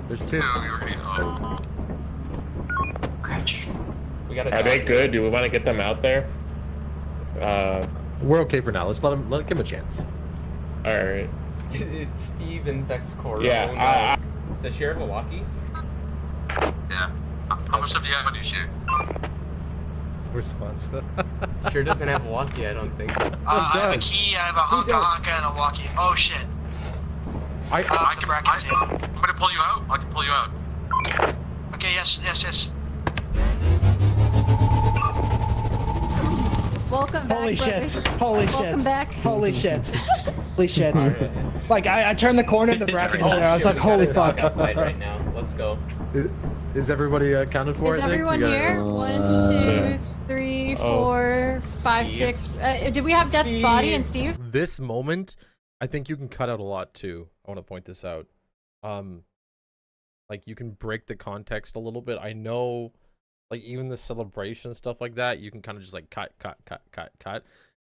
There's two. We gotta. Are they dodge good? this. Do we want to get them out there? We're okay for now. Let's give him a chance. All right. It's Steve and Vex Coro. Yeah. Does she have a walkie? Yeah. How much stuff do you have on your shoe? Response. Sure doesn't have a walkie, I don't think. I have a key, I have a honka and a walkie. Oh shit. I can pull you out. I can pull you out. Okay, yes. Welcome back, Holy brothers. shit. Holy Welcome shit. back. Holy shit. Holy shit. Like, I turned the corner and the bracket was there. I was like, holy fuck. Outside right now. Let's go. Is everybody accounted for? Is I think? everyone here? 1, 2, 3, 4, 5, 6. Did we have Death's body and Steve? This moment, I think you can cut out a lot too. I want to point this out. Like you can break the context a little bit. I know, like even the celebration stuff like that, you can kind of just like cut,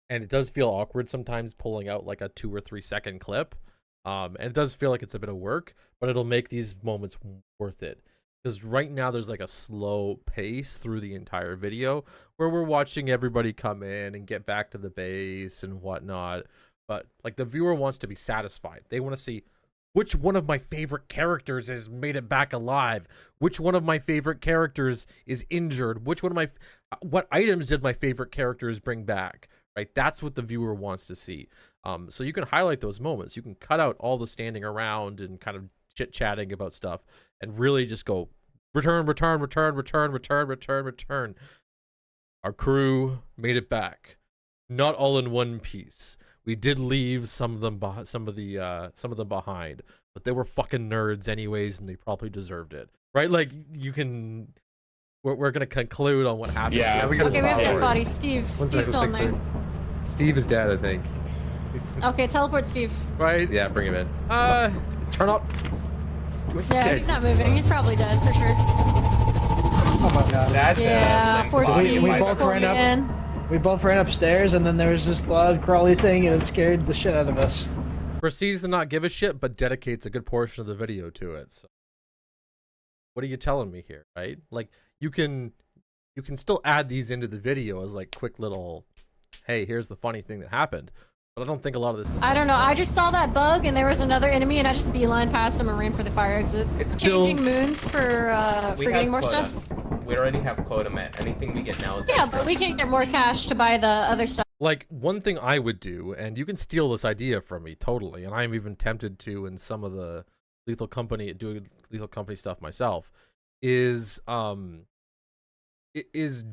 and it does feel awkward sometimes pulling out like a 2 or 3 second clip. And it does feel like it's a bit of work, but it'll make these moments worth it. Because right now there's like a slow pace through the entire video where we're watching everybody come in and get back to the base and whatnot. But like the viewer wants to be satisfied. They want to see which one of my favorite characters has made it back alive. Which one of my favorite characters is injured. Which one of what items did my favorite characters bring back? Right? That's what the viewer wants to see. So you can highlight those moments. You can cut out all the standing around and kind of chit-chatting about stuff and really just go return. Our crew made it back, not all in one piece. We did leave some of them behind, but they were fucking nerds anyways, and they probably deserved it, right? Like you can. We're gonna conclude on what happened. Yeah, we got Okay, we have dead body. Steve's still in there. Steve is dead, I think. Okay, teleport Steve. Right? Yeah, bring him in. Turn up. Yeah, he's not moving. He's probably dead for sure. Oh my god. Yeah, poor Steve. We both ran up. We both ran upstairs, and then there was this loud crawly thing, and it scared the shit out of us. Proceeds to not give a shit, but dedicates a good portion of the video to it. So, what are you telling me here, right? Like, you can still add these into the video as like quick little, hey, here's the funny thing that happened. But I don't think a lot of this is I don't know. I just saw that bug, and there was another enemy, and I just beeline past him and ran for the fire exit. It's changing moons for getting more stuff. We already have quota met. Anything we get now is Yeah, but we can get more cash to buy the other stuff. Like, one thing I would do, and you can steal this idea from me totally, and I'm even tempted to in some of the Lethal Company stuff myself, is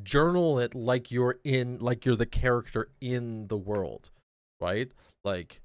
journal it like you're the character in the world, right? Like,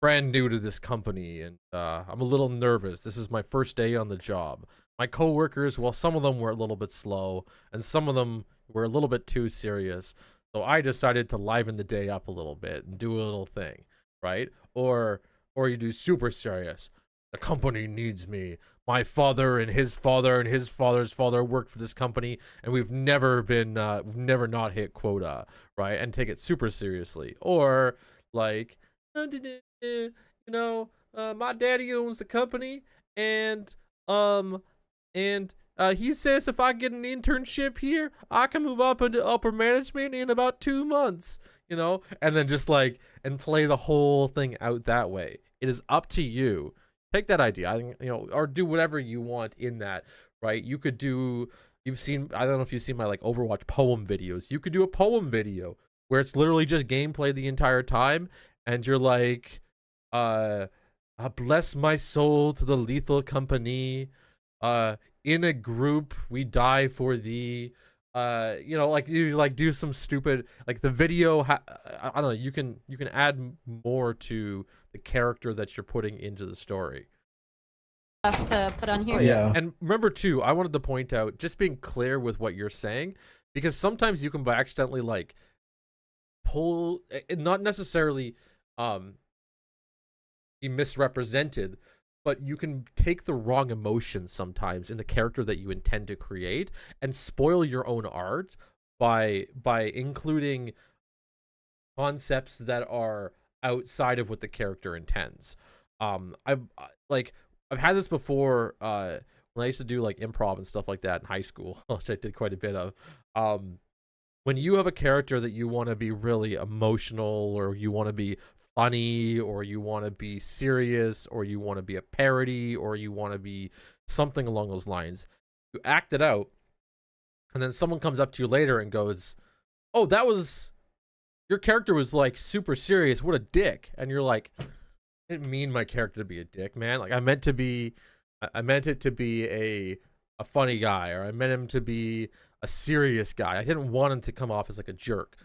brand new to this company, and I'm a little nervous. This is my first day on the job. My coworkers, well, some of them were a little bit slow, and some of them were a little bit too serious. So I decided to liven the day up a little bit and do a little thing, right? Or you do super serious. The company needs me. My father and his father and his father's father worked for this company, and we've never not hit quota, right? And take it super seriously. Or like, my daddy owns the company, and he says if I get an internship here, I can move up into upper management in about 2 months, you know, and then just like, and play the whole thing out that way. It is up to you. Take that idea, I think, you know, or do whatever you want in that, right? You could do, you've seen, I don't know if you've seen my like Overwatch poem videos. You could do a poem video where it's literally just gameplay the entire time, and you're like, bless my soul to the lethal company, in a group we die for thee, you know, like you like do some stupid, like the video I don't know, you can add more to the character that you're putting into the story. Have to put on here. Oh, yeah. And remember too, I wanted to point out, just being clear with what you're saying, because sometimes you can by accidentally like pull, not necessarily be misrepresented, but you can take the wrong emotions sometimes in the character that you intend to create and spoil your own art by including concepts that are outside of what the character intends. I've had this before when I used to do like improv and stuff like that in high school, which I did quite a bit of. When you have a character that you want to be really emotional, or you want to be funny, or you want to be serious, or you want to be a parody, or you want to be something along those lines, you act it out, and then someone comes up to you later and goes, oh, that was, your character was like super serious, what a dick. And you're like, I didn't mean my character to be a dick, man. Like I meant it to be a funny guy, or I meant him to be a serious guy. I didn't want him to come off as like a jerk.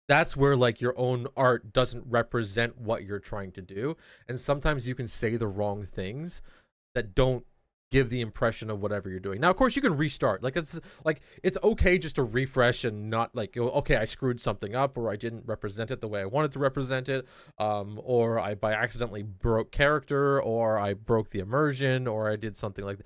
That's where like your own art doesn't represent what you're trying to do, and sometimes you can say the wrong things that don't give the impression of whatever you're doing. Now, of course, you can restart. Like it's okay just to refresh and not like, okay, I screwed something up, or I didn't represent it the way I wanted to represent it, or I by accidentally broke character, or I broke the immersion, or I did something like that.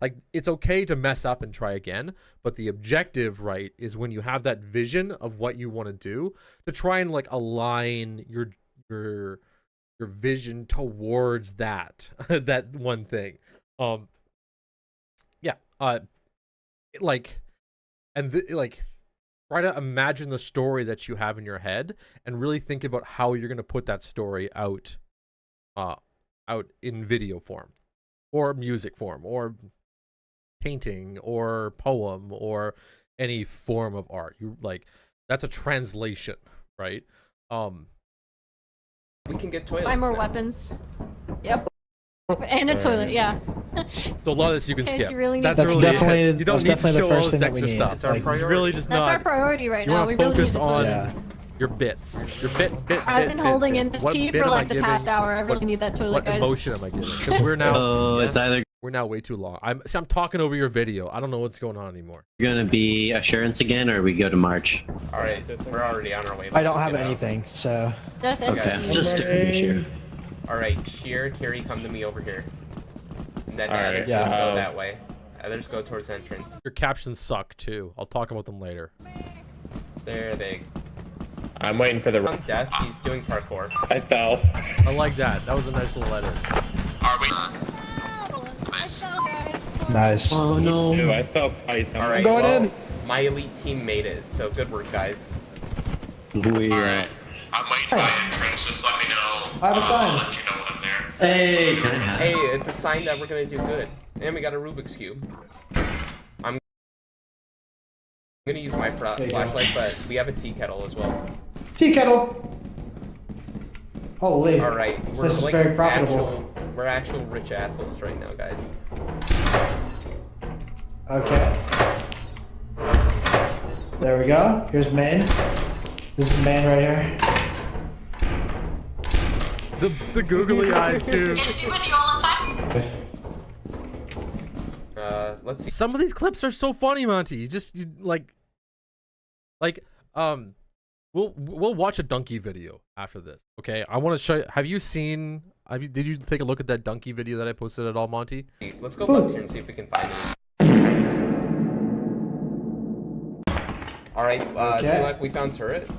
Like it's okay to mess up and try again, but the objective, right, is when you have that vision of what you want to do, to try and like align your vision towards that that one thing. Try to imagine the story that you have in your head and really think about how you're going to put that story out in video form, or music form, or painting, or poem, or any form of art. You like, that's a translation, right? We can get toilets. Buy more now. weapons. Yep. And a toilet, yeah. So a lot of this you can In case skip. you really need That's to- really definitely it. You don't need to the show all first this thing that we extra need. stuff. It's our Like, it's priority. really just That's not. our priority right You now. want We to really need focus the on toilet. your bits. Your bit. I've been holding in this What key bit for am I like the past giving? hour. I really need that toilet, What guys. emotion am I giving? Because we're now. Oh, it's either We're now way too long. I'm talking over your video. I don't know what's going on anymore. gonna be assurance again, or we go to March. All right, we're already on our way. I don't have anything, so. Okay, just checking to be sure. All right, Sheer, Terry, come to me over here. And then All right, others just go that way. Others go towards entrance. Your captions suck too. I'll talk about them later. There they. I'm waiting for the. I'm deaf. He's doing parkour. I fell. I like that. That was a nice little edit. Are we? Nice. Oh no. Ew, I fell twice. All right, going well, in. my elite team made it, so good work, guys. We Alright. I'm waiting by entrance. Just let me know. I have a sign. I'll let you know when I'm there. Hey, can I have? Hey, it's a sign that we're gonna do good. And we got a Rubik's Cube. I'm gonna use my flashlight, but we have a tea kettle as well. Tea kettle. Holy. Alright, we're This is like very profitable. we're actual rich assholes right now, guys. Okay. There we go. Here's main. This is main right here. The googly eyes too. Let's see. Some of these clips are so funny, Monty. You we'll watch a donkey video after this. Okay, I want to show you. Did you take a look at that donkey video that I posted at all, Monty? Let's go left here and see if we can find it. All right, Okay. Sulack, we found turret.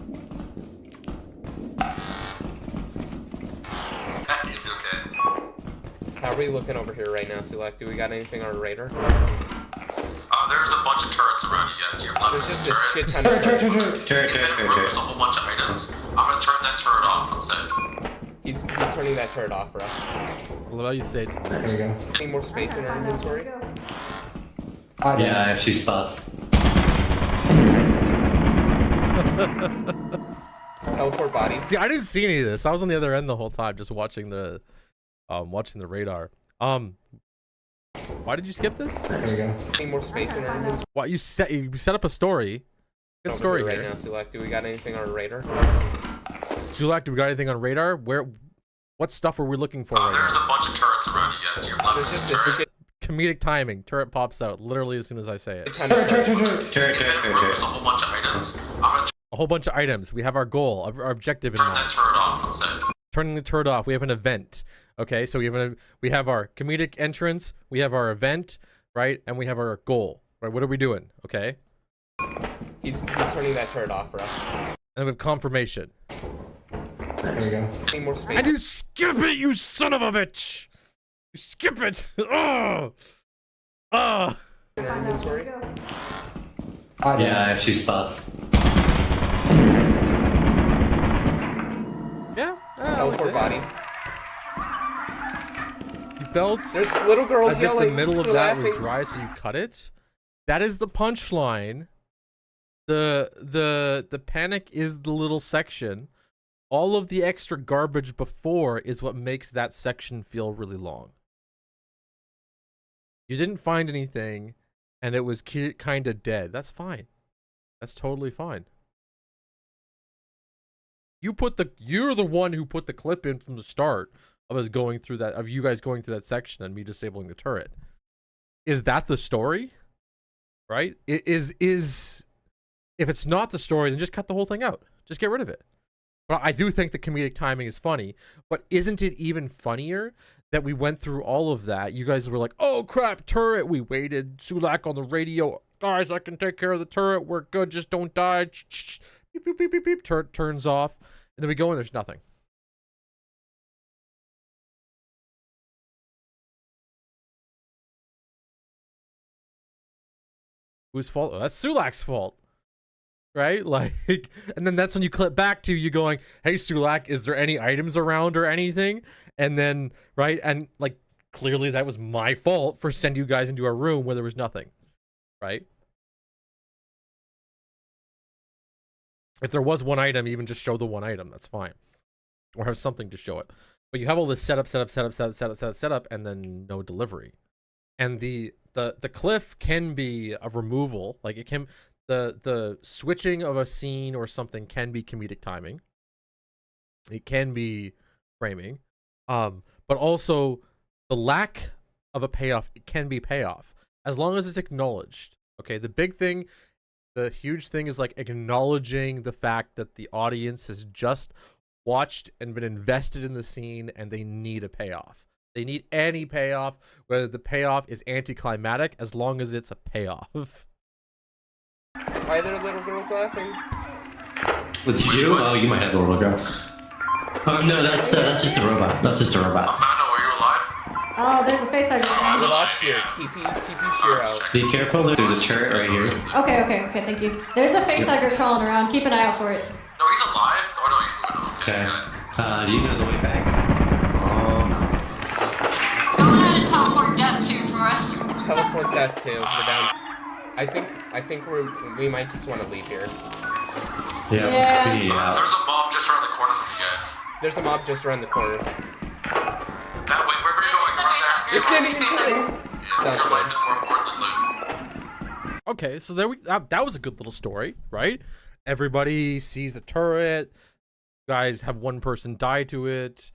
How are we looking over here right now, Sulack? Do we got anything on our radar? There's a bunch of turrets around you guys. Do you have There's just a turret? shit ton of Turret. There's a whole bunch of items. I'm gonna turn that turret off instead. He's turning that turret off for us. Well, you say There we go. Any more space in our inventory? Yeah, I have 2 spots. Teleport body. See, I didn't see any of this. I was on the other end the whole time, just watching the radar. Why did you skip this? There we go. Any more space in our inventory? Why you set up a story? Good Over story here here. right now, Sulack. Do we got anything on our radar? Sulack, do we got anything on radar? What stuff are we looking for? There's a bunch of turrets around you guys. Do you have There's just a shit Comedic timing. Turret pops out literally as soon as I say it. ton of There's a whole bunch of items. I'm gonna A whole bunch of items. We have our goal, our objective in turn mind. that turret off instead. Turning the turret off. We have an event. Okay, so we have our comedic entrance. We have our event, right? And we have our goal. Right? What are we doing? Okay. He's turning that turret off for us. And we have confirmation. There we go. Any more space? And you skip it, you son of a bitch! You skip it! Oh! Oh! In our inventory? Yeah, I have 2 spots. Yeah. Teleport body. You felt There's little girls as if yelling. the middle of They're that laughing. was dry, so you cut it. That is the punchline. The panic is the little section. All of the extra garbage before is what makes that section feel really long. You didn't find anything, and it was kind of dead. That's fine. That's totally fine. You're the one who put the clip in from the start of us going through that, of you guys going through that section and me disabling the turret. Is that the story? Right? It is if it's not the story, then just cut the whole thing out. Just get rid of it. But I do think the comedic timing is funny. But isn't it even funnier that we went through all of that? You guys were like, oh crap, turret. We waited. Sulack on the radio. Guys, I can take care of the turret. We're good. Just don't die. Beep, beep, beep, beep, beep. Turret turns off. And then we go and there's nothing. Whose fault? Oh, that's Sulack's fault. Right? Like, and then that's when you clip back to you going, hey, Sulack, is there any items around or anything? And then, right? And like, clearly that was my fault for sending you guys into a room where there was nothing. Right? If there was one item, even just show the one item. That's fine. Or have something to show it. But you have all this setup, and then no delivery. And the cliff can be a removal. Like it can, the switching of a scene or something can be comedic timing. It can be framing. But also the lack of a payoff, it can be payoff. As long as it's acknowledged. Okay, the big thing, the huge thing is like acknowledging the fact that the audience has just watched and been invested in the scene and they need a payoff. They need any payoff, whether the payoff is anticlimactic, as long as it's a payoff. Why are there little girls laughing? What did you do? Oh, you might have the little girl. Oh no, that's just a robot. That's just a robot. Amanda, were you alive? Oh, there's a face I We lost Sheer. TP Sheer out. Be careful, there's a turret right here. Okay, thank you. There's a facehugger crawling around. Keep an eye out for it. No, he's alive. Oh no, he's moving. Okay. Do you know the way back? Go ahead and teleport Death Tube for us. Teleport Death Tube. We're down. I think we might just want to leave here. Yeah. There's a mob just around the corner from you guys. There's a mob just around the corner. That way, wherever you're going, run there. You're standing into it. Yeah, your life is more important than loot. Okay, so there that was a good little story, right? Everybody sees the turret. You guys have one person die to it.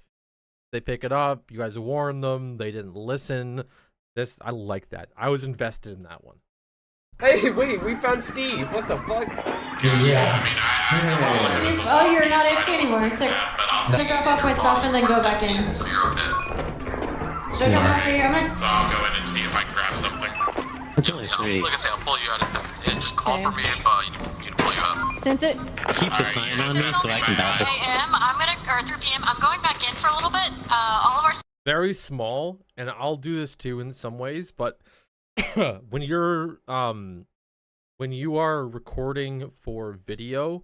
They pick it up. You guys warn them. They didn't listen. I like that. I was invested in that one. Hey, wait, we found Steve. What the fuck? Yeah. Oh, you're not AFK anymore. Sick. I'm gonna drop off my stuff and then go back in. So you're okay. Should I drop off for you? I'm So I'll go in and see if I can grab something. That's only 3. Like I say, I'll pull you out and just call for me if you need to pull you out. Sent it. Keep the sign on me so I can battle. 3 a.m. I'm gonna, or 3 p.m. I'm going back in for a little bit. All of our very small, and I'll do this too in some ways, but when you are recording for video,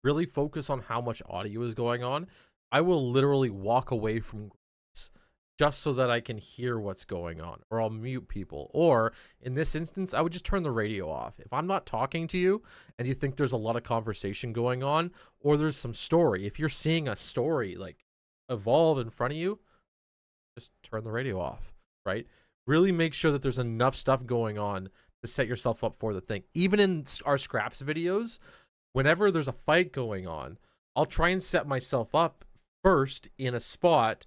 really focus on how much audio is going on. I will literally walk away from groups just so that I can hear what's going on, or I'll mute people. Or in this instance, I would just turn the radio off. If I'm not talking to you and you think there's a lot of conversation going on, or there's some story, if you're seeing a story like evolve in front of you, just turn the radio off, right? Really make sure that there's enough stuff going on to set yourself up for the thing. Even in our scraps videos, whenever there's a fight going on, I'll try and set myself up first in a spot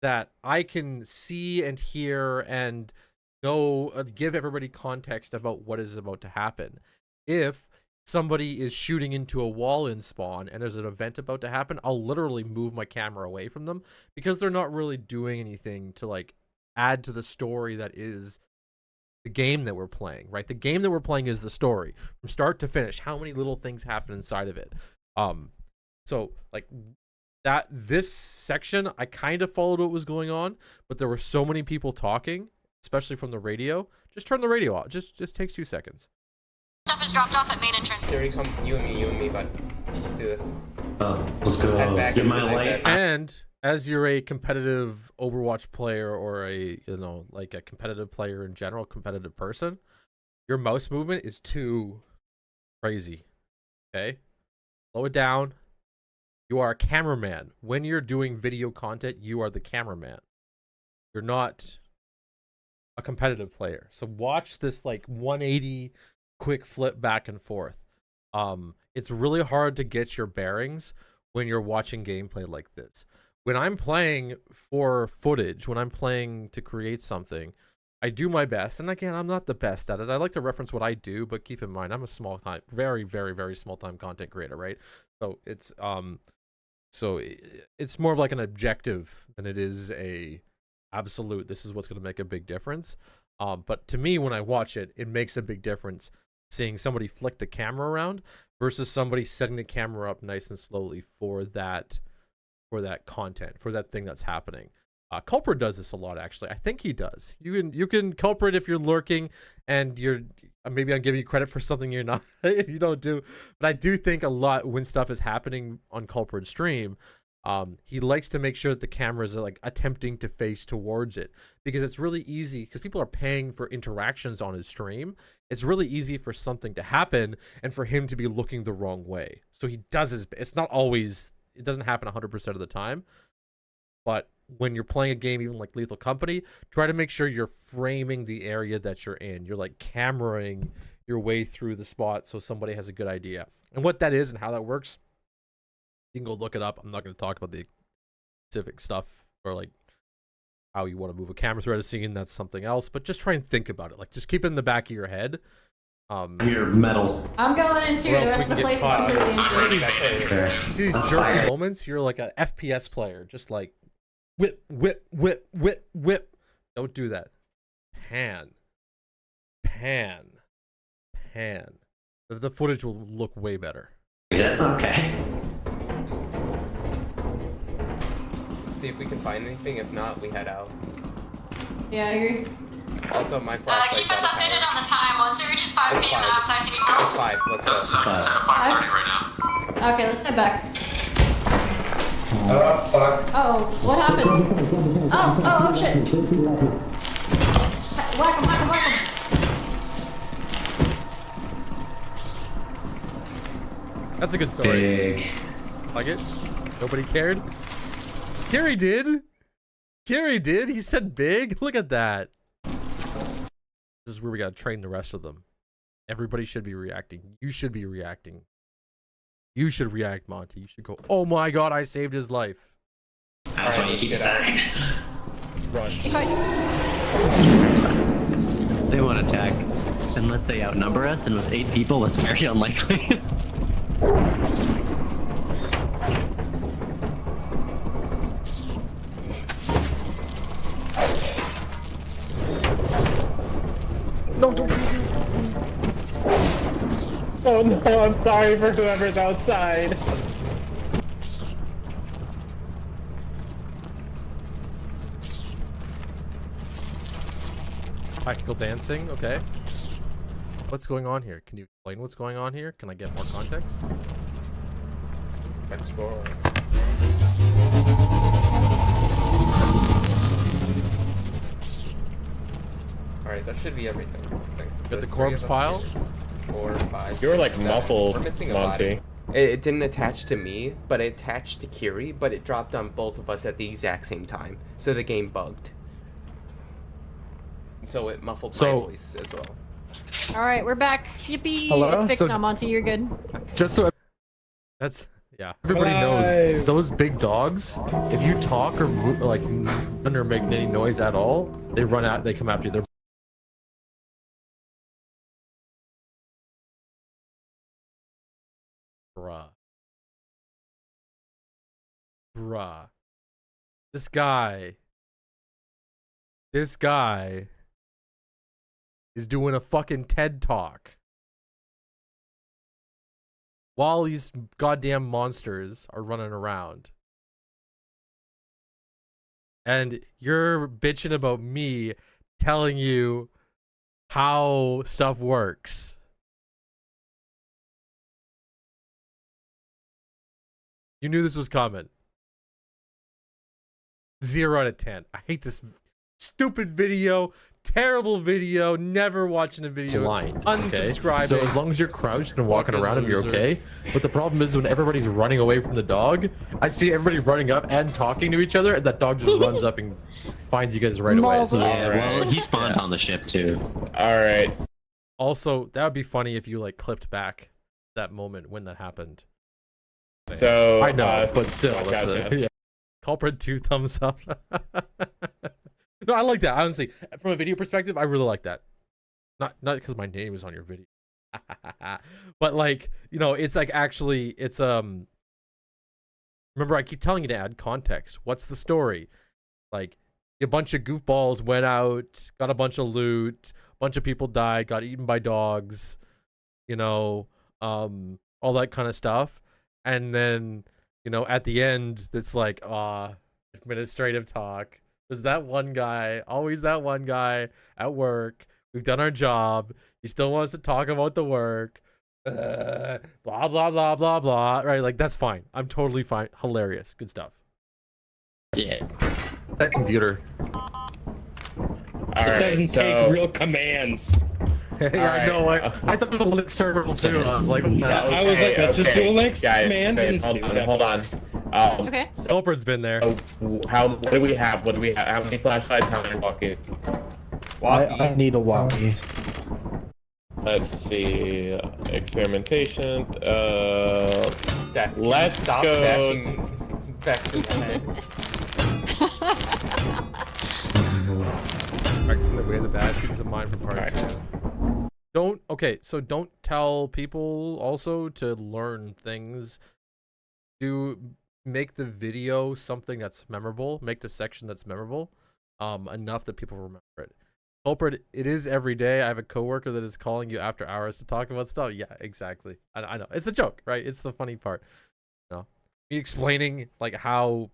that I can see and hear and know, give everybody context about what is about to happen. If somebody is shooting into a wall in spawn and there's an event about to happen, I'll literally move my camera away from them because they're not really doing anything to like add to the story that is the game that we're playing, right? The game that we're playing is the story from start to finish. How many little things happen inside of it? So like that, this section, I kind of followed what was going on, but there were so many people talking, especially from the radio. Just turn the radio off. Just takes 2 seconds. Stuff is dropped off at main entrance. Here we come, you and me, bud. Let's do this. Let's go. Get my light. And as you're a competitive Overwatch player, or a, you know, like a competitive player in general, competitive person, your mouse movement is too crazy. Okay? Slow it down. You are a cameraman. When you're doing video content, you are the cameraman. You're not a competitive player. So watch this like 180 quick flip back and forth. It's really hard to get your bearings when you're watching gameplay like this. When I'm playing for footage, when I'm playing to create something, I do my best. And again, I'm not the best at it. I like to reference what I do, but keep in mind, I'm a small time, very, very, very small time content creator, right? So it's more of like an objective than it is a absolute, this is what's going to make a big difference. But to me, when I watch it, it makes a big difference seeing somebody flick the camera around versus somebody setting the camera up nice and slowly for that content, for that thing that's happening. Culprit does this a lot, actually. I think he does. You can Culprit if you're lurking and you're, maybe I'm giving you credit for something you're not, you don't do. But I do think a lot when stuff is happening on Culprit's stream, he likes to make sure that the cameras are like attempting to face towards it, because it's really easy, because people are paying for interactions on his stream. It's really easy for something to happen and for him to be looking the wrong way. So he does his, it's not always, it doesn't happen 100% of the time, but when you're playing a game, even like Lethal Company, try to make sure you're framing the area that you're in. You're like cameraing your way through the spot so somebody has a good idea. And what that is and how that works, you can go look it up. I'm not going to talk about the specific stuff or like how you want to move a camera throughout a scene. That's something else. But just try and think about it. Like, just keep it in the back of your head. You're metal. I'm going into the rest of the place. See these jerky moments? You're like an FPS player. Just like whip, whip, whip, whip, whip. Don't do that. Pan. The footage will look way better. Okay. Let's see if we can find anything. If not, we head out. Yeah, I agree. Also, my flashlight's Keep us updated on the time. Once it reaches 5 p.m. outside, can you go? It's 5. Let's go. It's at 5:30 right now. Okay, let's head back. Oh, fuck. Oh, what happened? Oh, shit. Whack him. That's a good story. Big. Like it? Nobody cared? Gary did. He said big. Look at that. This is where we gotta train the rest of them. Everybody should be reacting. You should be reacting. You should react, Monty. You should go, oh my god, I saved his life. That's what you keep saying. Run. They won't attack unless they outnumber us, and with 8 people, it's very unlikely. Oh no, I'm sorry for whoever's outside. Practical dancing, okay. What's going on here? Can you explain what's going on here? Can I get more context? Explore. Alright, that should be everything. Got the corpse pile? 4, 5, You were like 6, 7. muffled, We're missing a Monty. body. It didn't attach to me, but it attached to Kiri, but it dropped on both of us at the exact same time. So the game bugged. So it muffled my voice as well. All right, we're back. Yippee! Hello? It's fixed So- now, Monty. You're good. Just so that's yeah. Everybody knows those big dogs. If you talk or move, like or make any noise at all, they run out. They come after you. They're bruh. This guy is doing a fucking TED talk while these goddamn monsters are running around. And you're bitching about me telling you how stuff works. You knew this was coming. 0 out of 10. I hate this stupid video. Terrible video. Never watching a video. Blind. Unsubscribing. Okay? So as long as you're crouched and walking Fucking around him, you're loser. okay. But the problem is when everybody's running away from the dog, I see everybody running up and talking to each other, and that dog just runs up and finds you guys right away. So Yeah, well, he spawned on the ship too. All right. Also, that would be funny if you like clipped back that moment when that happened. So I know, but still, gotcha. that's yeah. Culprit 2 thumbs up. No, I like that. Honestly, from a video perspective, I really like that. Not because my name is on your video, but like, you know, it's like actually, it's remember, I keep telling you to add context. What's the story? Like, a bunch of goofballs went out, got a bunch of loot, a bunch of people died, got eaten by dogs, you know, all that kind of stuff. And then, you know, at the end, it's like, administrative talk. There's that one guy, always that one guy at work. We've done our job. He still wants to talk about the work. Blah, blah, blah, blah, blah. Right? Like, that's fine. I'm totally fine. Hilarious. Good stuff. Yeah. That computer. All It right, doesn't so- take real commands. Yeah, I know. I thought it was a Linux terminal too. I was like, no. I was like, let's just do a Linux command and see what hold on. Okay. Culprit's been there. What do we have? What do we have? How many flashlights? How many walkies? I need a walkie. Let's see. Experimentation. Death, Let's stop go. bashing Vex in the head. Practicing the way of the bad pieces of mine for part 2. Don't tell people also to learn things. Make the video something that's memorable. Make the section that's memorable, enough that people remember it. Culprit, it is every day. I have a coworker that is calling you after hours to talk about stuff. Yeah, exactly. I know. It's the joke, right? It's the funny part. You know, me explaining like how,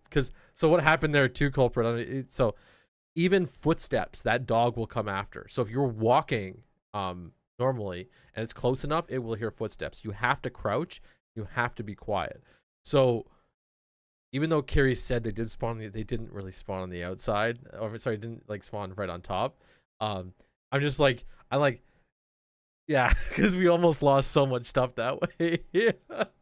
so what happened there too, Culprit. I mean, so even footsteps, that dog will come after. So if you're walking normally and it's close enough, it will hear footsteps. You have to crouch. You have to be quiet. So even though Carrie said they did spawn, they didn't really spawn on the outside. Or sorry, didn't like spawn right on top. I'm just like, yeah, because we almost lost so much stuff that way. Yeah.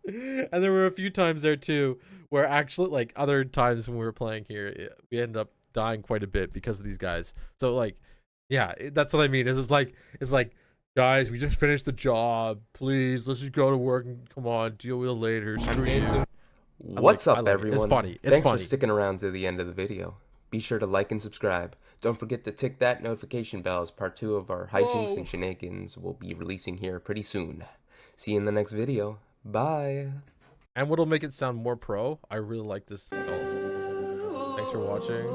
And there were a few times there too where actually, like other times when we were playing here, we ended up dying quite a bit because of these guys. So like, yeah, that's what I mean. It's like, guys, we just finished the job. Please, let's just go to work and come on, deal with it later. Screw you. What's up, everyone? It's funny. It's Thanks funny. for sticking around to the end of the video. Be sure to like and subscribe. Don't forget to tick that notification bell as part 2 of our hijinks and shenanigans will be releasing here pretty soon. See you in the next video. Bye. And what'll make it sound more pro, I really like this. Oh. Thanks for watching.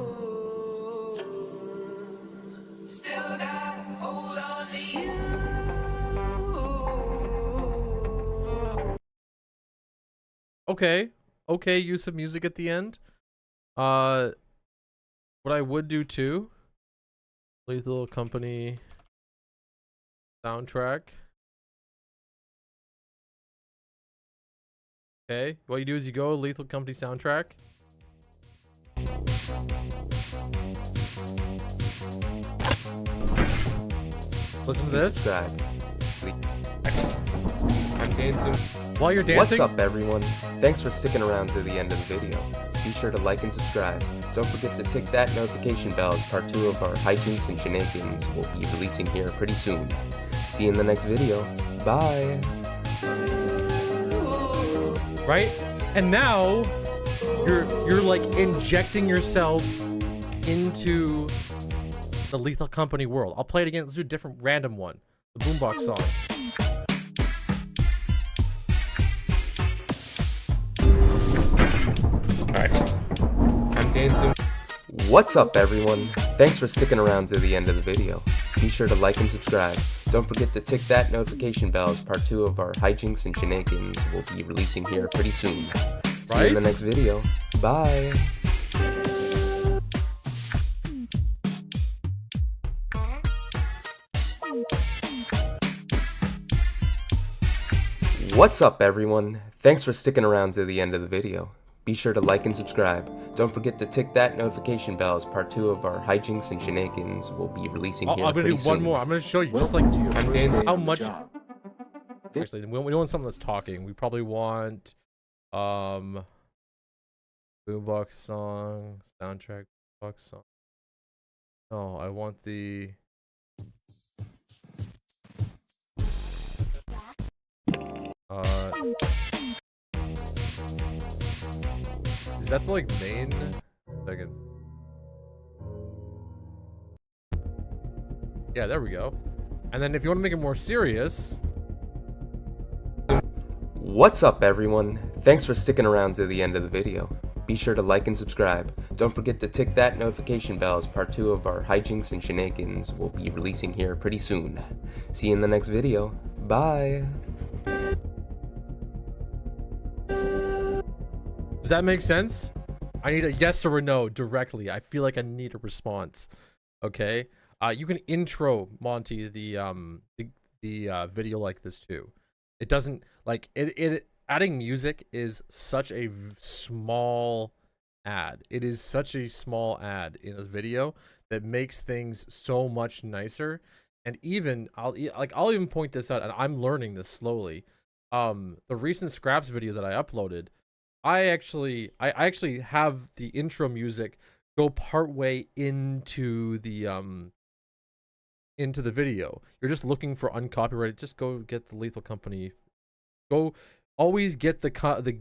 Still gotta hold on to you. Okay, use of music at the end. What I would do too Lethal Company soundtrack. Okay, what you do is you go Lethal Company soundtrack. Listen to this. I'm dancing. While you're dancing. What's up, everyone? Thanks for sticking around to the end of the video. Be sure to like and subscribe. Don't forget to tick that notification bell as part 2 of our hijinks and shenanigans will be releasing here pretty soon. See you in the next video. Bye. Right? And now you're like injecting yourself into the Lethal Company world. I'll play it again. Let's do a different random one. The boombox song. I'm dancing. What's up, everyone? Thanks for sticking around to the end of the video. Be sure to like and subscribe. Don't forget to tick that notification bell as part 2 of our hijinks and shenanigans will be releasing here pretty soon. See you in the next video. Bye. What's up, everyone? Thanks for sticking around to the end of the video. Be sure to like and subscribe. Don't forget to tick that notification bell as part 2 of our hijinks and shenanigans will be releasing here pretty soon. I'm gonna do one more. I'm gonna show you just like I'm dancing. how much. Actually, we don't want something that's talking. We probably want boombox song, soundtrack, boombox song. No, I want the. Is that the like main? Second. Yeah, there we go. And then if you want to make it more serious. What's up, everyone? Thanks for sticking around to the end of the video. Be sure to like and subscribe. Don't forget to tick that notification bell as part 2 of our hijinks and shenanigans will be releasing here pretty soon. See you in the next video. Bye. Does that make sense? I need a yes or a no directly. I feel like I need a response. Okay. You can intro Monty the video like this too. It doesn't like it. Adding music is such a small ad. It is such a small ad in a video that makes things so much nicer. And even I'll even point this out, and I'm learning this slowly. The recent Scraps video that I uploaded. I actually have the intro music go partway into the video. You're just looking for uncopyrighted. Just go get the Lethal Company. Go always get the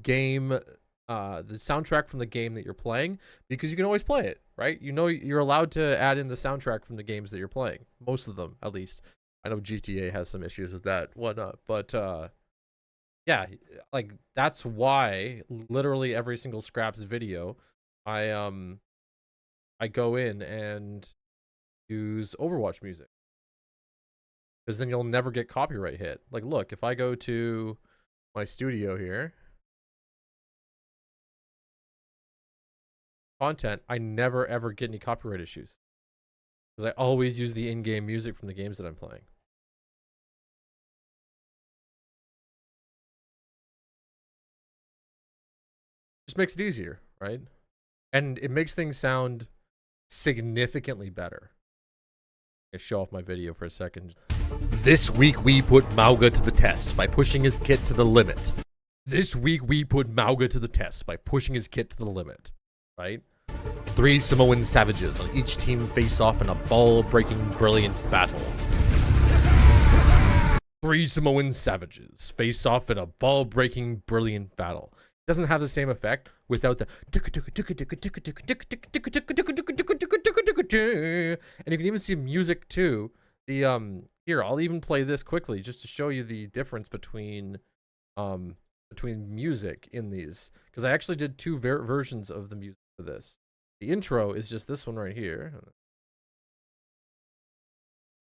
game, the soundtrack from the game that you're playing, because you can always play it, right? You know you're allowed to add in the soundtrack from the games that you're playing. Most of them, at least. I know GTA has some issues with that, whatnot, but yeah, like that's why literally every single Scraps video, I go in and use Overwatch music, because then you'll never get copyright hit. Like, look, if I go to my studio here, content, I never ever get any copyright issues, because I always use the in-game music from the games that I'm playing. Just makes it easier, right? And it makes things sound significantly better. I'll show off my video for a second. This week we put Mauga to the test by pushing his kit to the limit. This week we put Mauga to the test by pushing his kit to the limit, right? 3 Samoan savages on each team face off in a ball-breaking brilliant battle. 3 Samoan savages face off in a ball-breaking brilliant battle. Doesn't have the same effect without the and you can even see music too. The here, I'll even play this quickly just to show you the difference between music in these, because I actually did 2 versions of the music for this. The intro is just this one right here.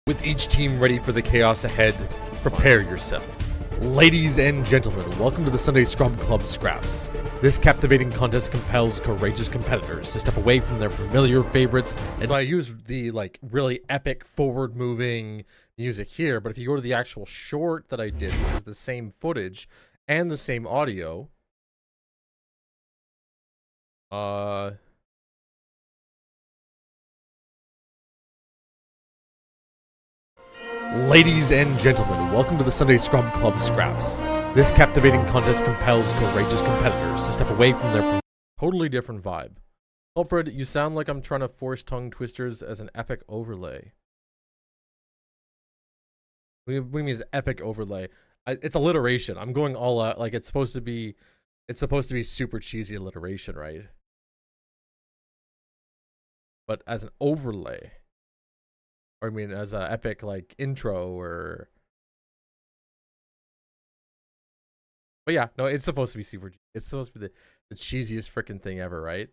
With each team ready for the chaos ahead, prepare yourself. Ladies and gentlemen, welcome to the Sunday Scrum Club Scraps. This captivating contest compels courageous competitors to step away from their familiar favorites. And so I use the like really epic forward-moving music here, but if you go to the actual short that I did, which is the same footage and the same audio, Ladies and gentlemen, welcome to the Sunday Scrum Club Scraps. This captivating contest compels courageous competitors to step away from their totally different vibe. Culprit, you sound like I'm trying to force tongue twisters as an epic overlay. What do you mean is epic overlay? It's alliteration. I'm going all out. Like it's supposed to be super cheesy alliteration, right? But as an overlay. Or I mean, as an epic, like, intro, or... But yeah, no, it's supposed to be super... It's supposed to be the cheesiest freaking thing ever, right?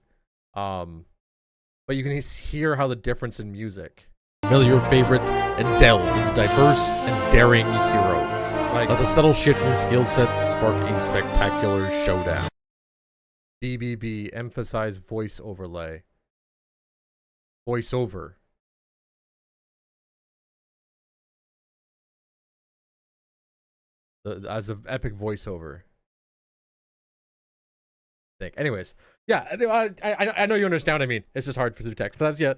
But you can hear how the difference in music. Familiar favorites and delve into diverse and daring heroes. Let the subtle shift in skill sets spark a spectacular showdown. BBB, emphasize voice overlay. Voiceover. As an epic voiceover. Anyways, yeah, I know you understand what I mean. It's just hard through text, but that's, yeah.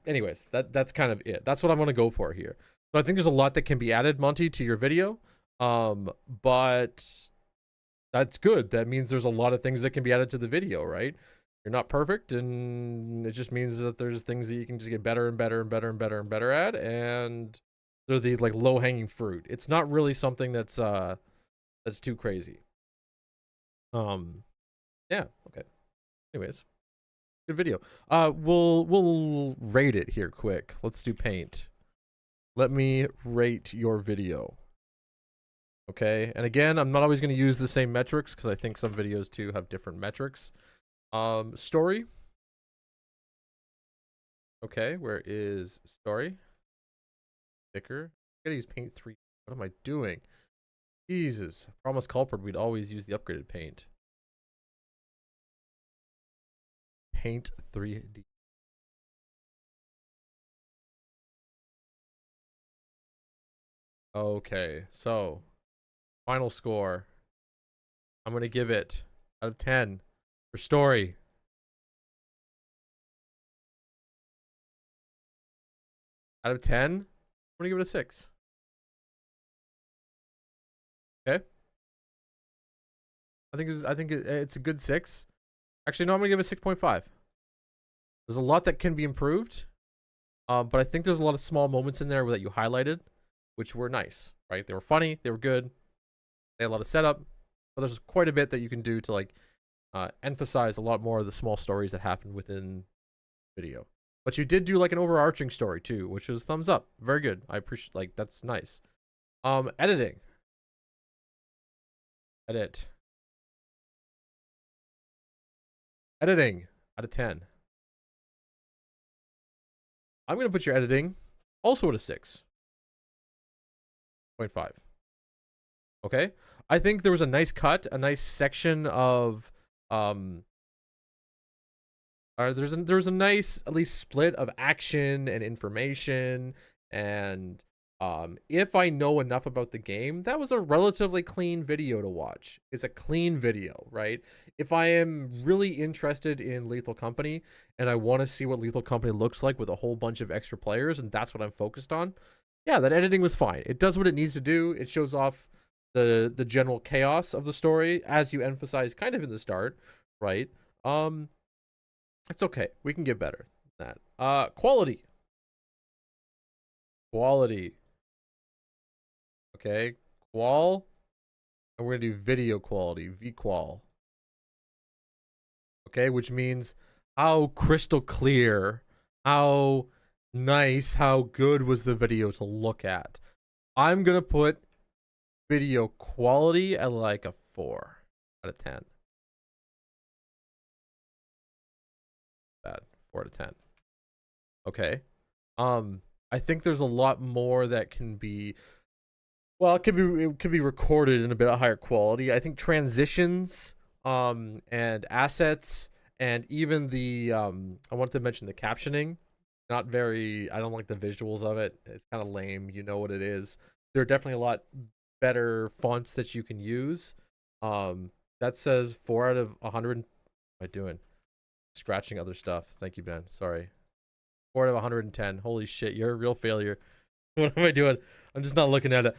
Anyways, that's kind of it. That's what I'm gonna go for here. So I think there's a lot that can be added, Monty, to your video. But that's good. That means there's a lot of things that can be added to the video, right? You're not perfect, and it just means that there's things that you can just get better and better and better and better and better at, and they're the like low-hanging fruit. It's not really something that's too crazy. Yeah, okay. Anyways, good video. We'll rate it here quick. Let's do paint. Let me rate your video. Okay, and again, I'm not always going to use the same metrics because I think some videos too have different metrics. Story. Okay, where is story? Thicker. I gotta use paint 3. What am I doing? Jesus. Promise Culprit, we'd always use the upgraded paint. Paint 3D. Okay, so final score. I'm gonna give it out of 10 for story. Out of 10, I'm gonna give it a 6. Okay. I think it's a good 6. Actually, no, I'm gonna give it a 6.5. There's a lot that can be improved, but I think there's a lot of small moments in there that you highlighted, which were nice, right? They were funny, they were good, they had a lot of setup, but there's quite a bit that you can do to like emphasize a lot more of the small stories that happen within video. But you did do like an overarching story too, which was thumbs up. Very good. I appreciate, like, that's nice. Editing. Editing out of 10. I'm going to put your editing also at a 6.5. Okay? I think there was a nice cut, a nice section of there's a nice at least split of action and information, and if I know enough about the game, that was a relatively clean video to watch. It's a clean video, right? If I am really interested in Lethal Company and I want to see what Lethal Company looks like with a whole bunch of extra players, and that's what I'm focused on, yeah, that editing was fine. It does what it needs to do. It shows off the general chaos of the story, as you emphasize kind of in the start, right? It's okay. We can get better than that. Quality. Okay, qual, and we're gonna do video quality, vqual. Okay, which means how crystal clear, how nice, how good was the video to look at. I'm gonna put video quality at like a 4 out of 10. Bad. 4 out of 10. Okay. I think there's a lot more that can be Well, it could be recorded in a bit of higher quality. I think transitions, and assets, and even the I wanted to mention the captioning. Not very. I don't like the visuals of it. It's kind of lame. You know what it is. There are definitely a lot better fonts that you can use. That says 4 out of 100. What am I doing? Scratching other stuff. Thank you, Ben. Sorry. 4 out of 110. Holy shit, you're a real failure. What am I doing? I'm just not looking at it.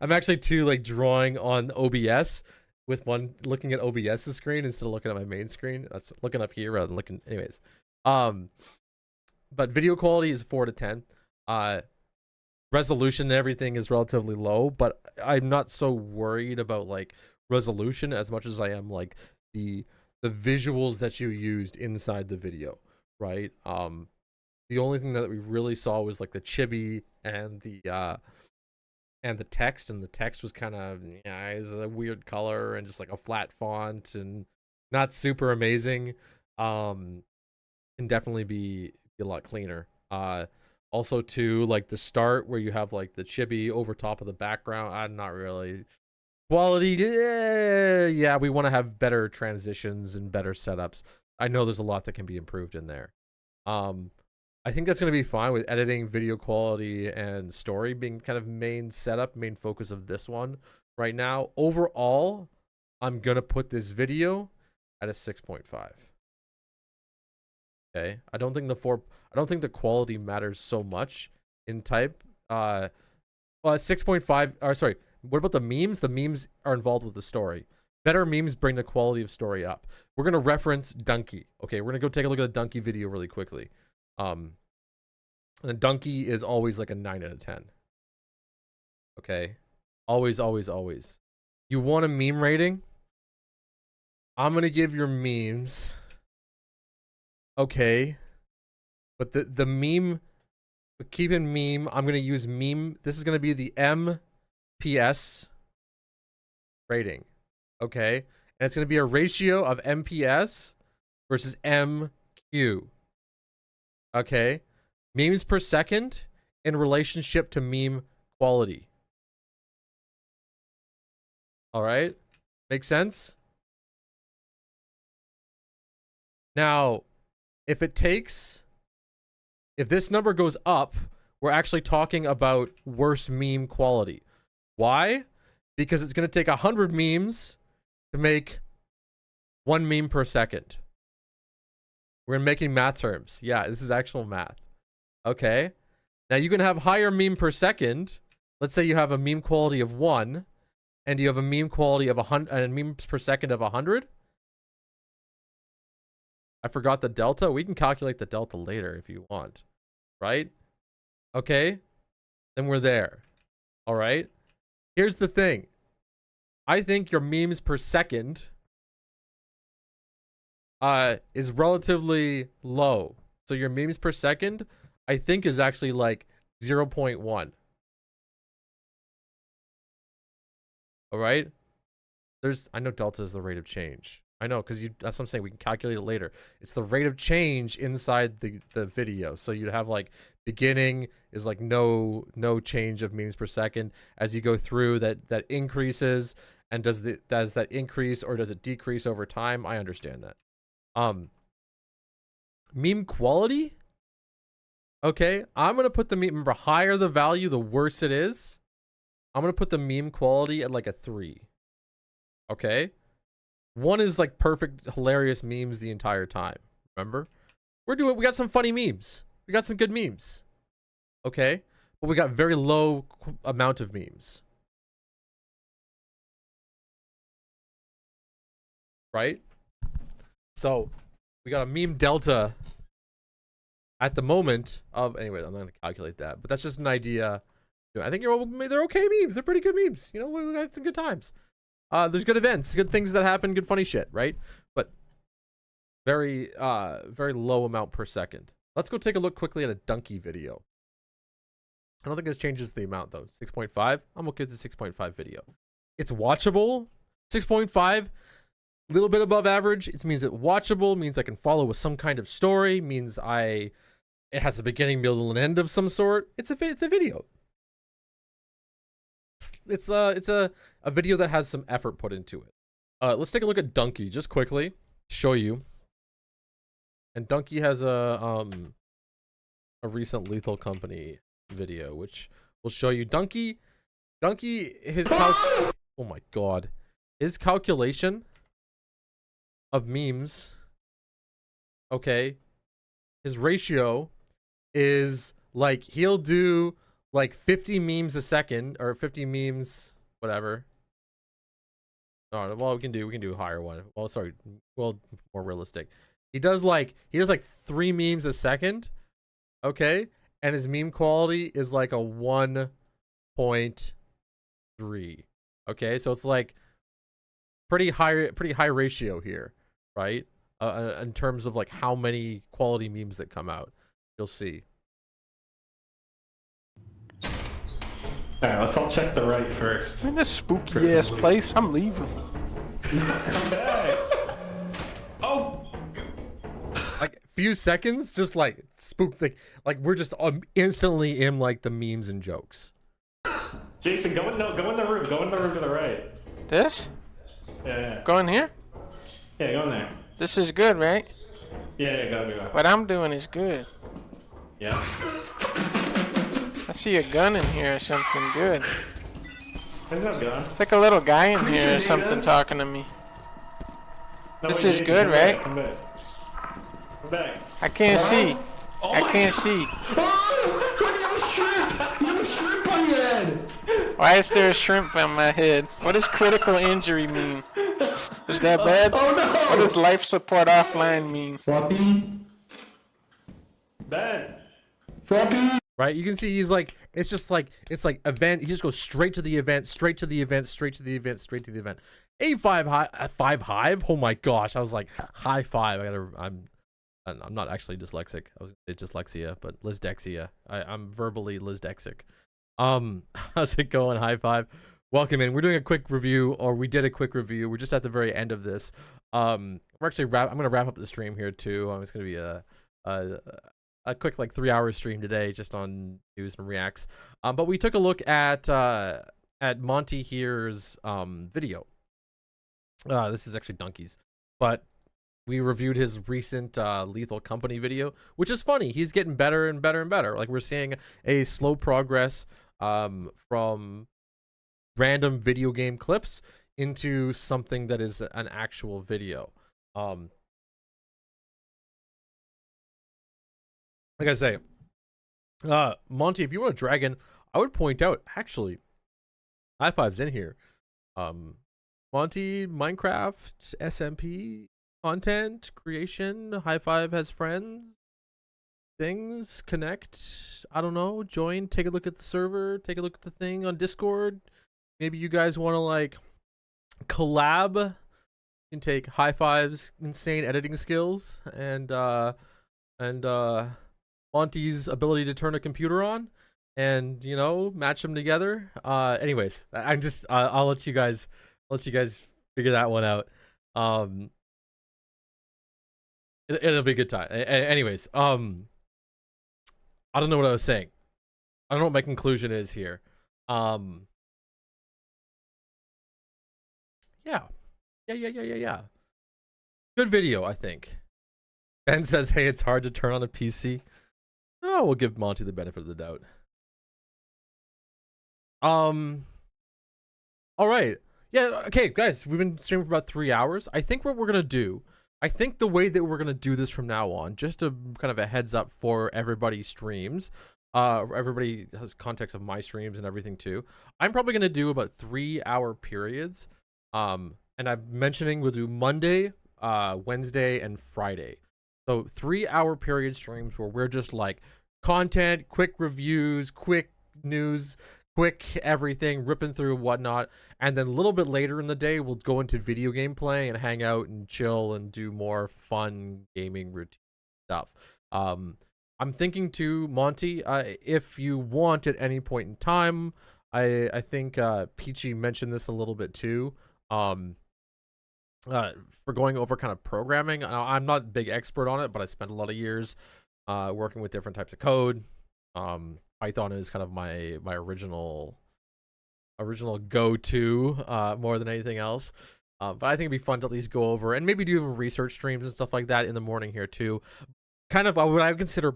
I'm actually too like drawing on OBS with looking at OBS's screen instead of looking at my main screen. That's looking up here rather than looking. Anyways, but video quality is 4 to 10. Resolution and everything is relatively low, but I'm not so worried about like resolution as much as I am like the visuals that you used inside the video, right? The only thing that we really saw was like the chibi and the text, and the text was kind of is a weird color and just like a flat font and not super amazing. Can definitely be a lot cleaner. Also too, like the start where you have like the chibi over top of the background, I'm not really quality. Yeah, we want to have better transitions and better setups. I know there's a lot that can be improved in there. I think that's going to be fine with editing, video quality, and story being kind of main focus of this one right now. Overall, I'm going to put this video at a 6.5. Okay. I don't think the quality matters so much in type. Well, 6.5, or sorry, what about the memes? The memes are involved with the story. Better memes bring the quality of story up. We're going to reference Donkey. Okay, we're going to go take a look at a Donkey video really quickly. And a Donkey is always like a 9 out of 10. Okay? Always, always, always. You want a meme rating? I'm going to give your memes. Okay. But the meme, but keep in meme, I'm going to use meme. This is going to be the MPS rating. Okay? And it's going to be a ratio of MPS versus MQ. Okay? Memes per second in relationship to meme quality. All right? Make sense? Now, if this number goes up, we're actually talking about worse meme quality. Why? Because it's going to take 100 memes to make 1 meme per second. We're making math terms. Yeah, this is actual math. Okay. Now you can have higher meme per second. Let's say you have a meme quality of 1 and you have a meme quality of 100 and memes per second of 100. I forgot the delta. We can calculate the delta later if you want. Right? Okay. Then we're there. All right. Here's the thing. I think your memes per second is relatively low. So your memes per second, I think, is actually like 0.1. All right. I know delta is the rate of change. I know, because that's what I'm saying. We can calculate it later. It's the rate of change inside the video. So you'd have like beginning is like no change of memes per second. As you go through, that increases. And does that increase or does it decrease over time? I understand that. Meme quality. Okay, I'm gonna put the meme. Remember, higher the value, the worse it is. I'm gonna put the meme quality at like a 3. Okay. 1 is like perfect, hilarious memes the entire time. Remember? We got some funny memes. We got some good memes. Okay? But we got very low amount of memes. Right? So, we got a meme delta at the moment of, anyway, I'm not going to calculate that, but that's just an idea. I think they're okay memes. They're pretty good memes. You know, we got some good times. There's good events, good things that happen, good funny shit, right? But very low amount per second. Let's go take a look quickly at a Donkey video. I don't think this changes the amount though. 6.5. I'm okay with the 6.5 video. It's watchable. 6.5, a little bit above average. It means it's watchable, means I can follow with some kind of story, means it has a beginning, middle, and end of some sort. It's a video. it's a video that has some effort put into it. Let's take a look at Donkey just quickly, show you. And Donkey has a recent Lethal Company video, which will show you Donkey, his oh my god, his calculation of memes, okay, his ratio is like, he'll do like 50 memes a second, or 50 memes, whatever. Oh, well, we can do a higher one. Well, sorry, well, more realistic. He does like 3 memes a second, okay, and his meme quality is like a 1.3. Okay, so it's like pretty high ratio here, right? In terms of like how many quality memes that come out. You'll see. Alright, let's all check the right first. In this spooky ass place, I'm leaving. Come back. Oh! Like few seconds, just like spooked, like we're just instantly in like the memes and jokes. Jason, go in the room. Go in the room to the right. This? Yeah. Go in here? Yeah, go in there. This is good, right? Yeah, go. What I'm doing is good. Yeah. I see a gun in here or something good. There's no gun. It's like a little guy in here or something talking to me. No, this wait, is Jason, good, right? Come back. Come back. I can't see. Oh I can't see. You have a shrimp on your head! Why is there a shrimp on my head? What does critical injury mean? Is that bad? Oh no! What does life support offline mean? Floppy. Bad. Floppy. Right, you can see he's like, it's just like, it's like event. He just goes straight to the event, straight to the event, straight to the event, straight to the event. A5 hive. Oh my gosh, I was like, high five. I'm not actually dyslexic. I was dyslexia, but Lisdexia. I'm verbally Lisdexic. How's it going? High five. Welcome in. We're doing a quick review, or we did a quick review. We're just at the very end of this. We're actually I'm gonna wrap up the stream here too. It's gonna be a quick like 3-hour stream today, just on news and reacts. But we took a look at Monty here's video. This is actually Donkey's, but we reviewed his recent Lethal Company video, which is funny. He's getting better and better and better. Like, we're seeing a slow progress from random video game clips into something that is an actual video. Like I say, Monty, if you want a dragon, I would point out, actually, high five's in here. Monty, Minecraft, SMP, content, creation, high five has friends, things, connect, I don't know, join, take a look at the server, take a look at the thing on Discord. Maybe you guys want to like collab. You can take high five's insane editing skills and Monty's ability to turn a computer on, and you know, match them together. Anyways, I'm just I'll let you guys figure that one out. It'll be a good time. Anyways, I don't know what I was saying. I don't know what my conclusion is here. Yeah. Good video, I think. Ben says, hey, it's hard to turn on a PC. Oh, we'll give Monty the benefit of the doubt. All right. Yeah, okay, guys, we've been streaming for about 3 hours. I think what we're gonna do, I think the way that we're gonna do this from now on, just a kind of a heads up for everybody's streams, everybody has context of my streams and everything too. I'm probably gonna do about 3-hour periods. And I'm mentioning we'll do Monday, Wednesday, and Friday. So 3-hour period streams where we're just like content, quick reviews, quick news, quick everything, ripping through whatnot. And then a little bit later in the day, we'll go into video game play and hang out and chill and do more fun gaming routine stuff. I'm thinking to Monty, if you want at any point in time, I think Peachy mentioned this a little bit too. For going over kind of programming. I'm not a big expert on it, but I spent a lot of years working with different types of code. Python is kind of my original original go-to more than anything else. But I think it'd be fun to at least go over and maybe do even research streams and stuff like that in the morning here too. Kind of what I would consider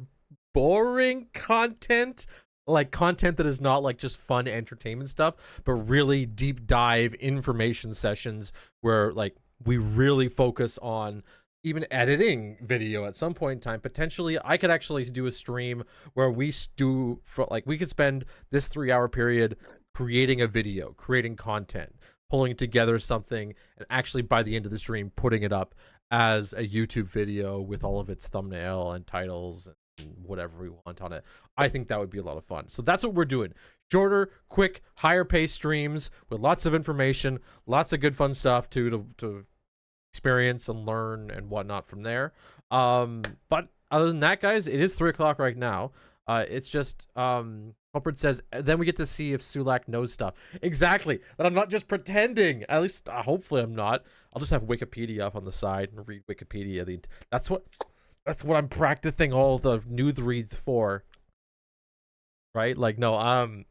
boring content, like content that is not like just fun entertainment stuff, but really deep dive information sessions where like we really focus on even editing video at some point in time. Potentially I could actually do a stream where we do for like we could spend this 3-hour period creating a video, creating content, pulling together something, and actually by the end of the stream putting it up as a YouTube video with all of its thumbnail and titles and whatever we want on it. I think that would be a lot of fun. So that's what we're doing. Shorter, quick, higher paced streams with lots of information, lots of good fun stuff to experience and learn and whatnot from there. But other than that, guys, it is 3 o'clock right now. It's just Culprit says then we get to see if Sulack knows stuff. Exactly. That I'm not just pretending. At least hopefully I'm not. I'll just have Wikipedia up on the side and read Wikipedia. That's what I'm practicing all the news reads for. Right? Like no,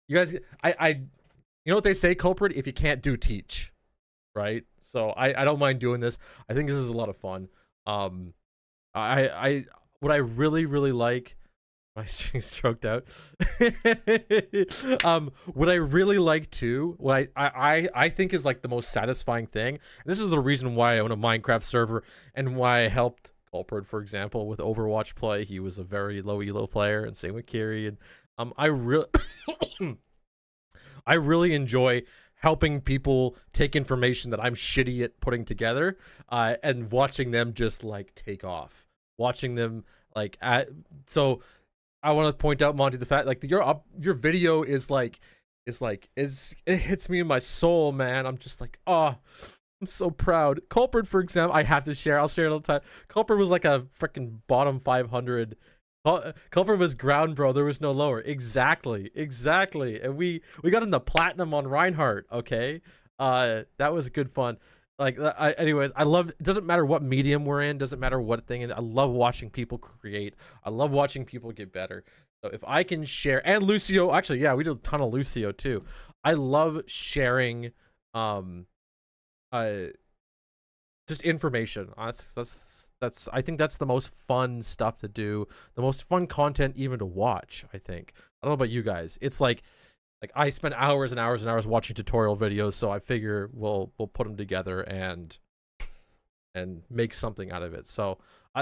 you guys I you know what they say, Culprit? If you can't do, teach. Right? So I don't mind doing this. I think this is a lot of fun. I what I really like, my string stroked out. What I really like too, what I think is like the most satisfying thing, and this is the reason why I own a Minecraft server and why I helped Culprit, for example, with Overwatch play. He was a very low elo player, and same with Kiri. And I really enjoy helping people take information that I'm shitty at putting together, and watching them just like take off. Watching them like so I want to point out, Monty, the fact like your video is it hits me in my soul, man. I'm just like, oh, I'm so proud. Culprit, for example, I have to share. I'll share it all the time. Culprit was like a freaking bottom 500. Culprit was ground, bro. There was no lower. Exactly. And we got into platinum on Reinhardt. Okay, that was good fun. Like, anyways, I love. It doesn't matter what medium we're in. Doesn't matter what thing. And I love watching people create. I love watching people get better. So if I can share, and Lucio, actually, yeah, we did a ton of Lucio too. I love sharing, just information. That's I think that's the most fun stuff to do. The most fun content even to watch. I think. I don't know about you guys. It's like I spend hours and hours and hours watching tutorial videos, so I figure we'll put them together and make something out of it. So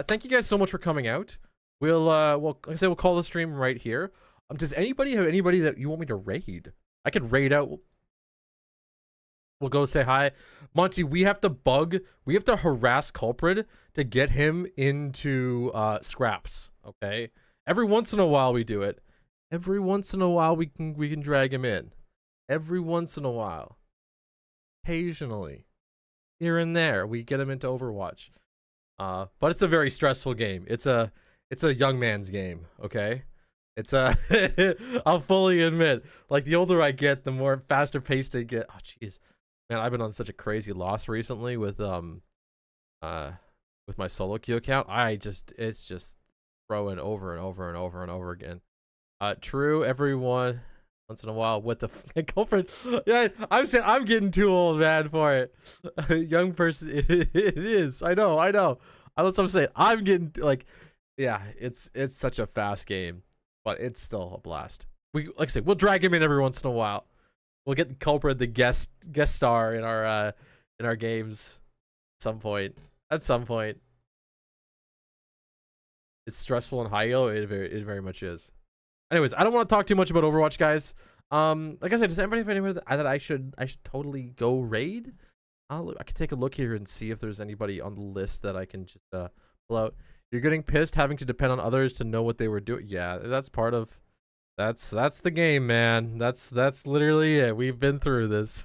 thank you guys so much for coming out. We'll like I said, we'll call the stream right here. Does anybody have anybody that you want me to raid? I could raid out. We'll go say hi. Monty, we have to harass Culprit to get him into scraps. Okay, every once in a while we do it. Every once in a while we can drag him in. Every once in a while. Occasionally. Here and there we get him into Overwatch. But it's a very stressful game. It's a young man's game, okay? It's a I'll fully admit, like the older I get, the more faster paced I get. Oh jeez. Man, I've been on such a crazy loss recently with my solo queue account. It's just throwing over and over and over and over again. True, everyone once in a while. What the Culprit? Yeah, I'm saying I'm getting too old, man, for it. Young person, it is. I know. That's what I'm saying. I'm getting like, yeah, it's such a fast game, but it's still a blast. Like I said, we'll drag him in every once in a while. We'll get the Culprit, the guest star in our games at some point. It's stressful and high elo. It very much is. Anyways, I don't want to talk too much about Overwatch, guys. Like I said, does anybody have anywhere that I should totally go raid? I could take a look here and see if there's anybody on the list that I can just pull out. You're getting pissed having to depend on others to know what they were doing. Yeah, that's part of. That's the game, man. That's literally it. We've been through this.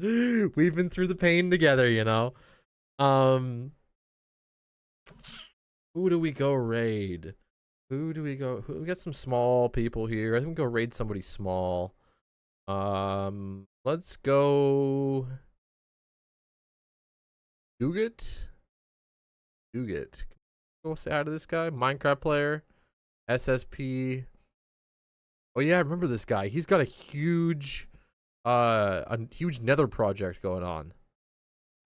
We've been through the pain together, you know. Who do we go raid? Who do we go? We got some small people here. I think we'll go raid somebody small. Let's go. Duget. Go say hi to this guy. Minecraft player. SSP. Oh yeah, I remember this guy. He's got a huge nether project going on.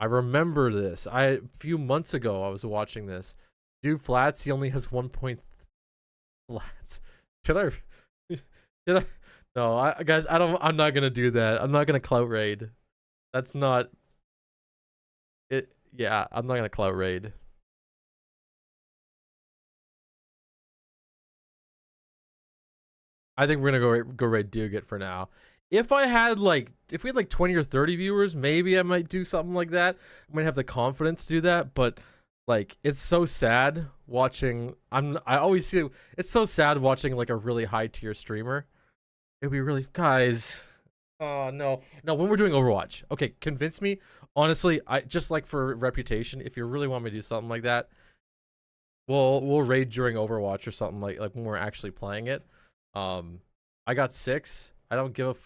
I remember this. A few months ago I was watching this. Dude, flats, he only has 1 point flats. Should I No, guys, I'm not gonna do that. I'm not gonna clout raid. That's not it. Yeah, I'm not gonna clout raid. I think we're gonna go raid Dugat for now. If we had like 20 or 30 viewers, maybe I might do something like that. I might have the confidence to do that, but like it's so sad watching. I always see it's so sad watching like a really high tier streamer. It'd be really, guys. Oh no, when we're doing Overwatch, okay, convince me. Honestly, I just like for reputation. If you really want me to do something like that, we'll raid during Overwatch or something like when we're actually playing it. I got 6. I don't give a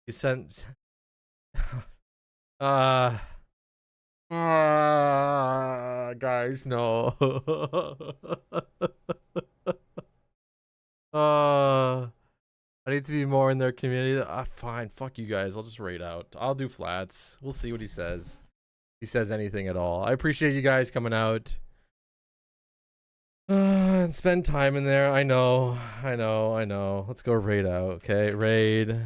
you sent guys, no. I need to be more in their community. Fine, fuck you guys. I'll just raid out. I'll do flats. We'll see what he says. If he says anything at all. I appreciate you guys coming out. And spend time in there. I know. Let's go raid out, okay? Raid.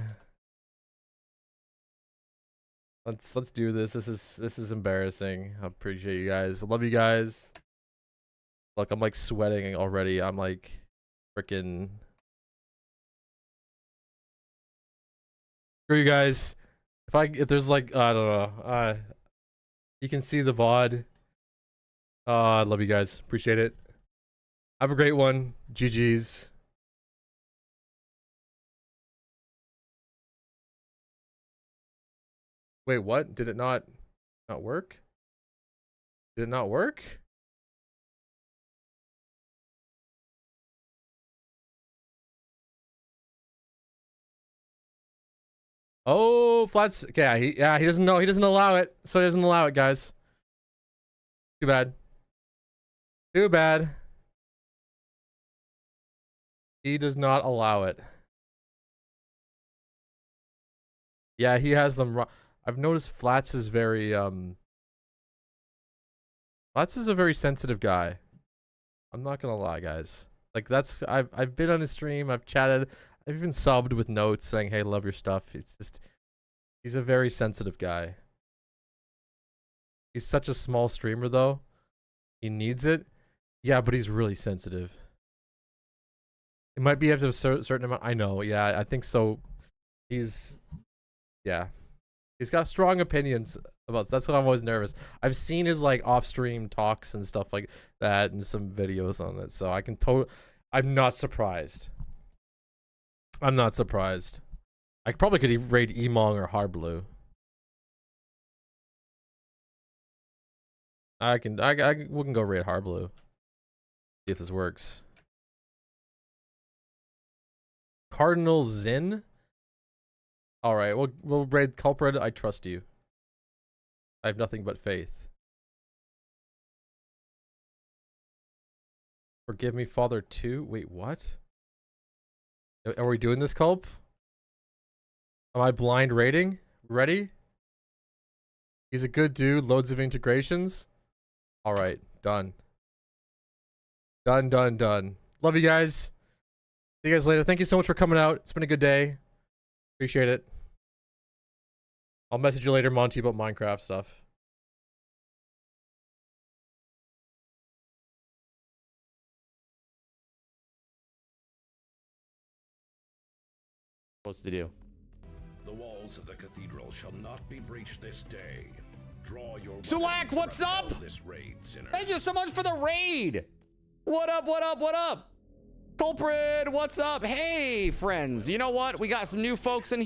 Let's do this. This is embarrassing. I appreciate you guys. I love you guys. Look, I'm like sweating already. I'm like freaking. Screw you guys. If there's like I don't know. You can see the VOD. I love you guys. Appreciate it. Have a great one. GG's. Wait, what? Did it not work? Did it not work? Oh, flats. Okay, he doesn't know. He doesn't allow it. So he doesn't allow it, guys. Too bad. Too bad. He does not allow it. Yeah, he has them. I've noticed Flats is very Flats is a very sensitive guy. I'm not gonna lie, guys. Like I've been on his stream. I've chatted. I've even subbed with notes saying, "Hey, love your stuff." It's just he's a very sensitive guy. He's such a small streamer, though. He needs it. Yeah, but he's really sensitive. It might be after a certain amount. I know. Yeah, I think so. Yeah. He's got strong opinions about. That's why I'm always nervous. I've seen his like off-stream talks and stuff like that, and some videos on it. So I can I'm not surprised. I'm not surprised. I probably could raid Emong or Harblue. We can go raid Harblue. See if this works. Cardinal Zin. All right, we'll raid Culprit. I trust you. I have nothing but faith. Forgive me, Father 2. Wait, what? Are we doing this, Culp? Am I blind raiding? Ready? He's a good dude. Loads of integrations. All right, done. Done. Love you guys. See you guys later. Thank you so much for coming out. It's been a good day. Appreciate it. I'll message you later, Monty, about Minecraft stuff. Supposed to do. The walls of the cathedral shall not be breached this day. Draw your Sulack, what's up? This raid, sinner. Thank you so much for the raid. What up? Culprit, what's up? Hey, friends. You know what? We got some new folks in here.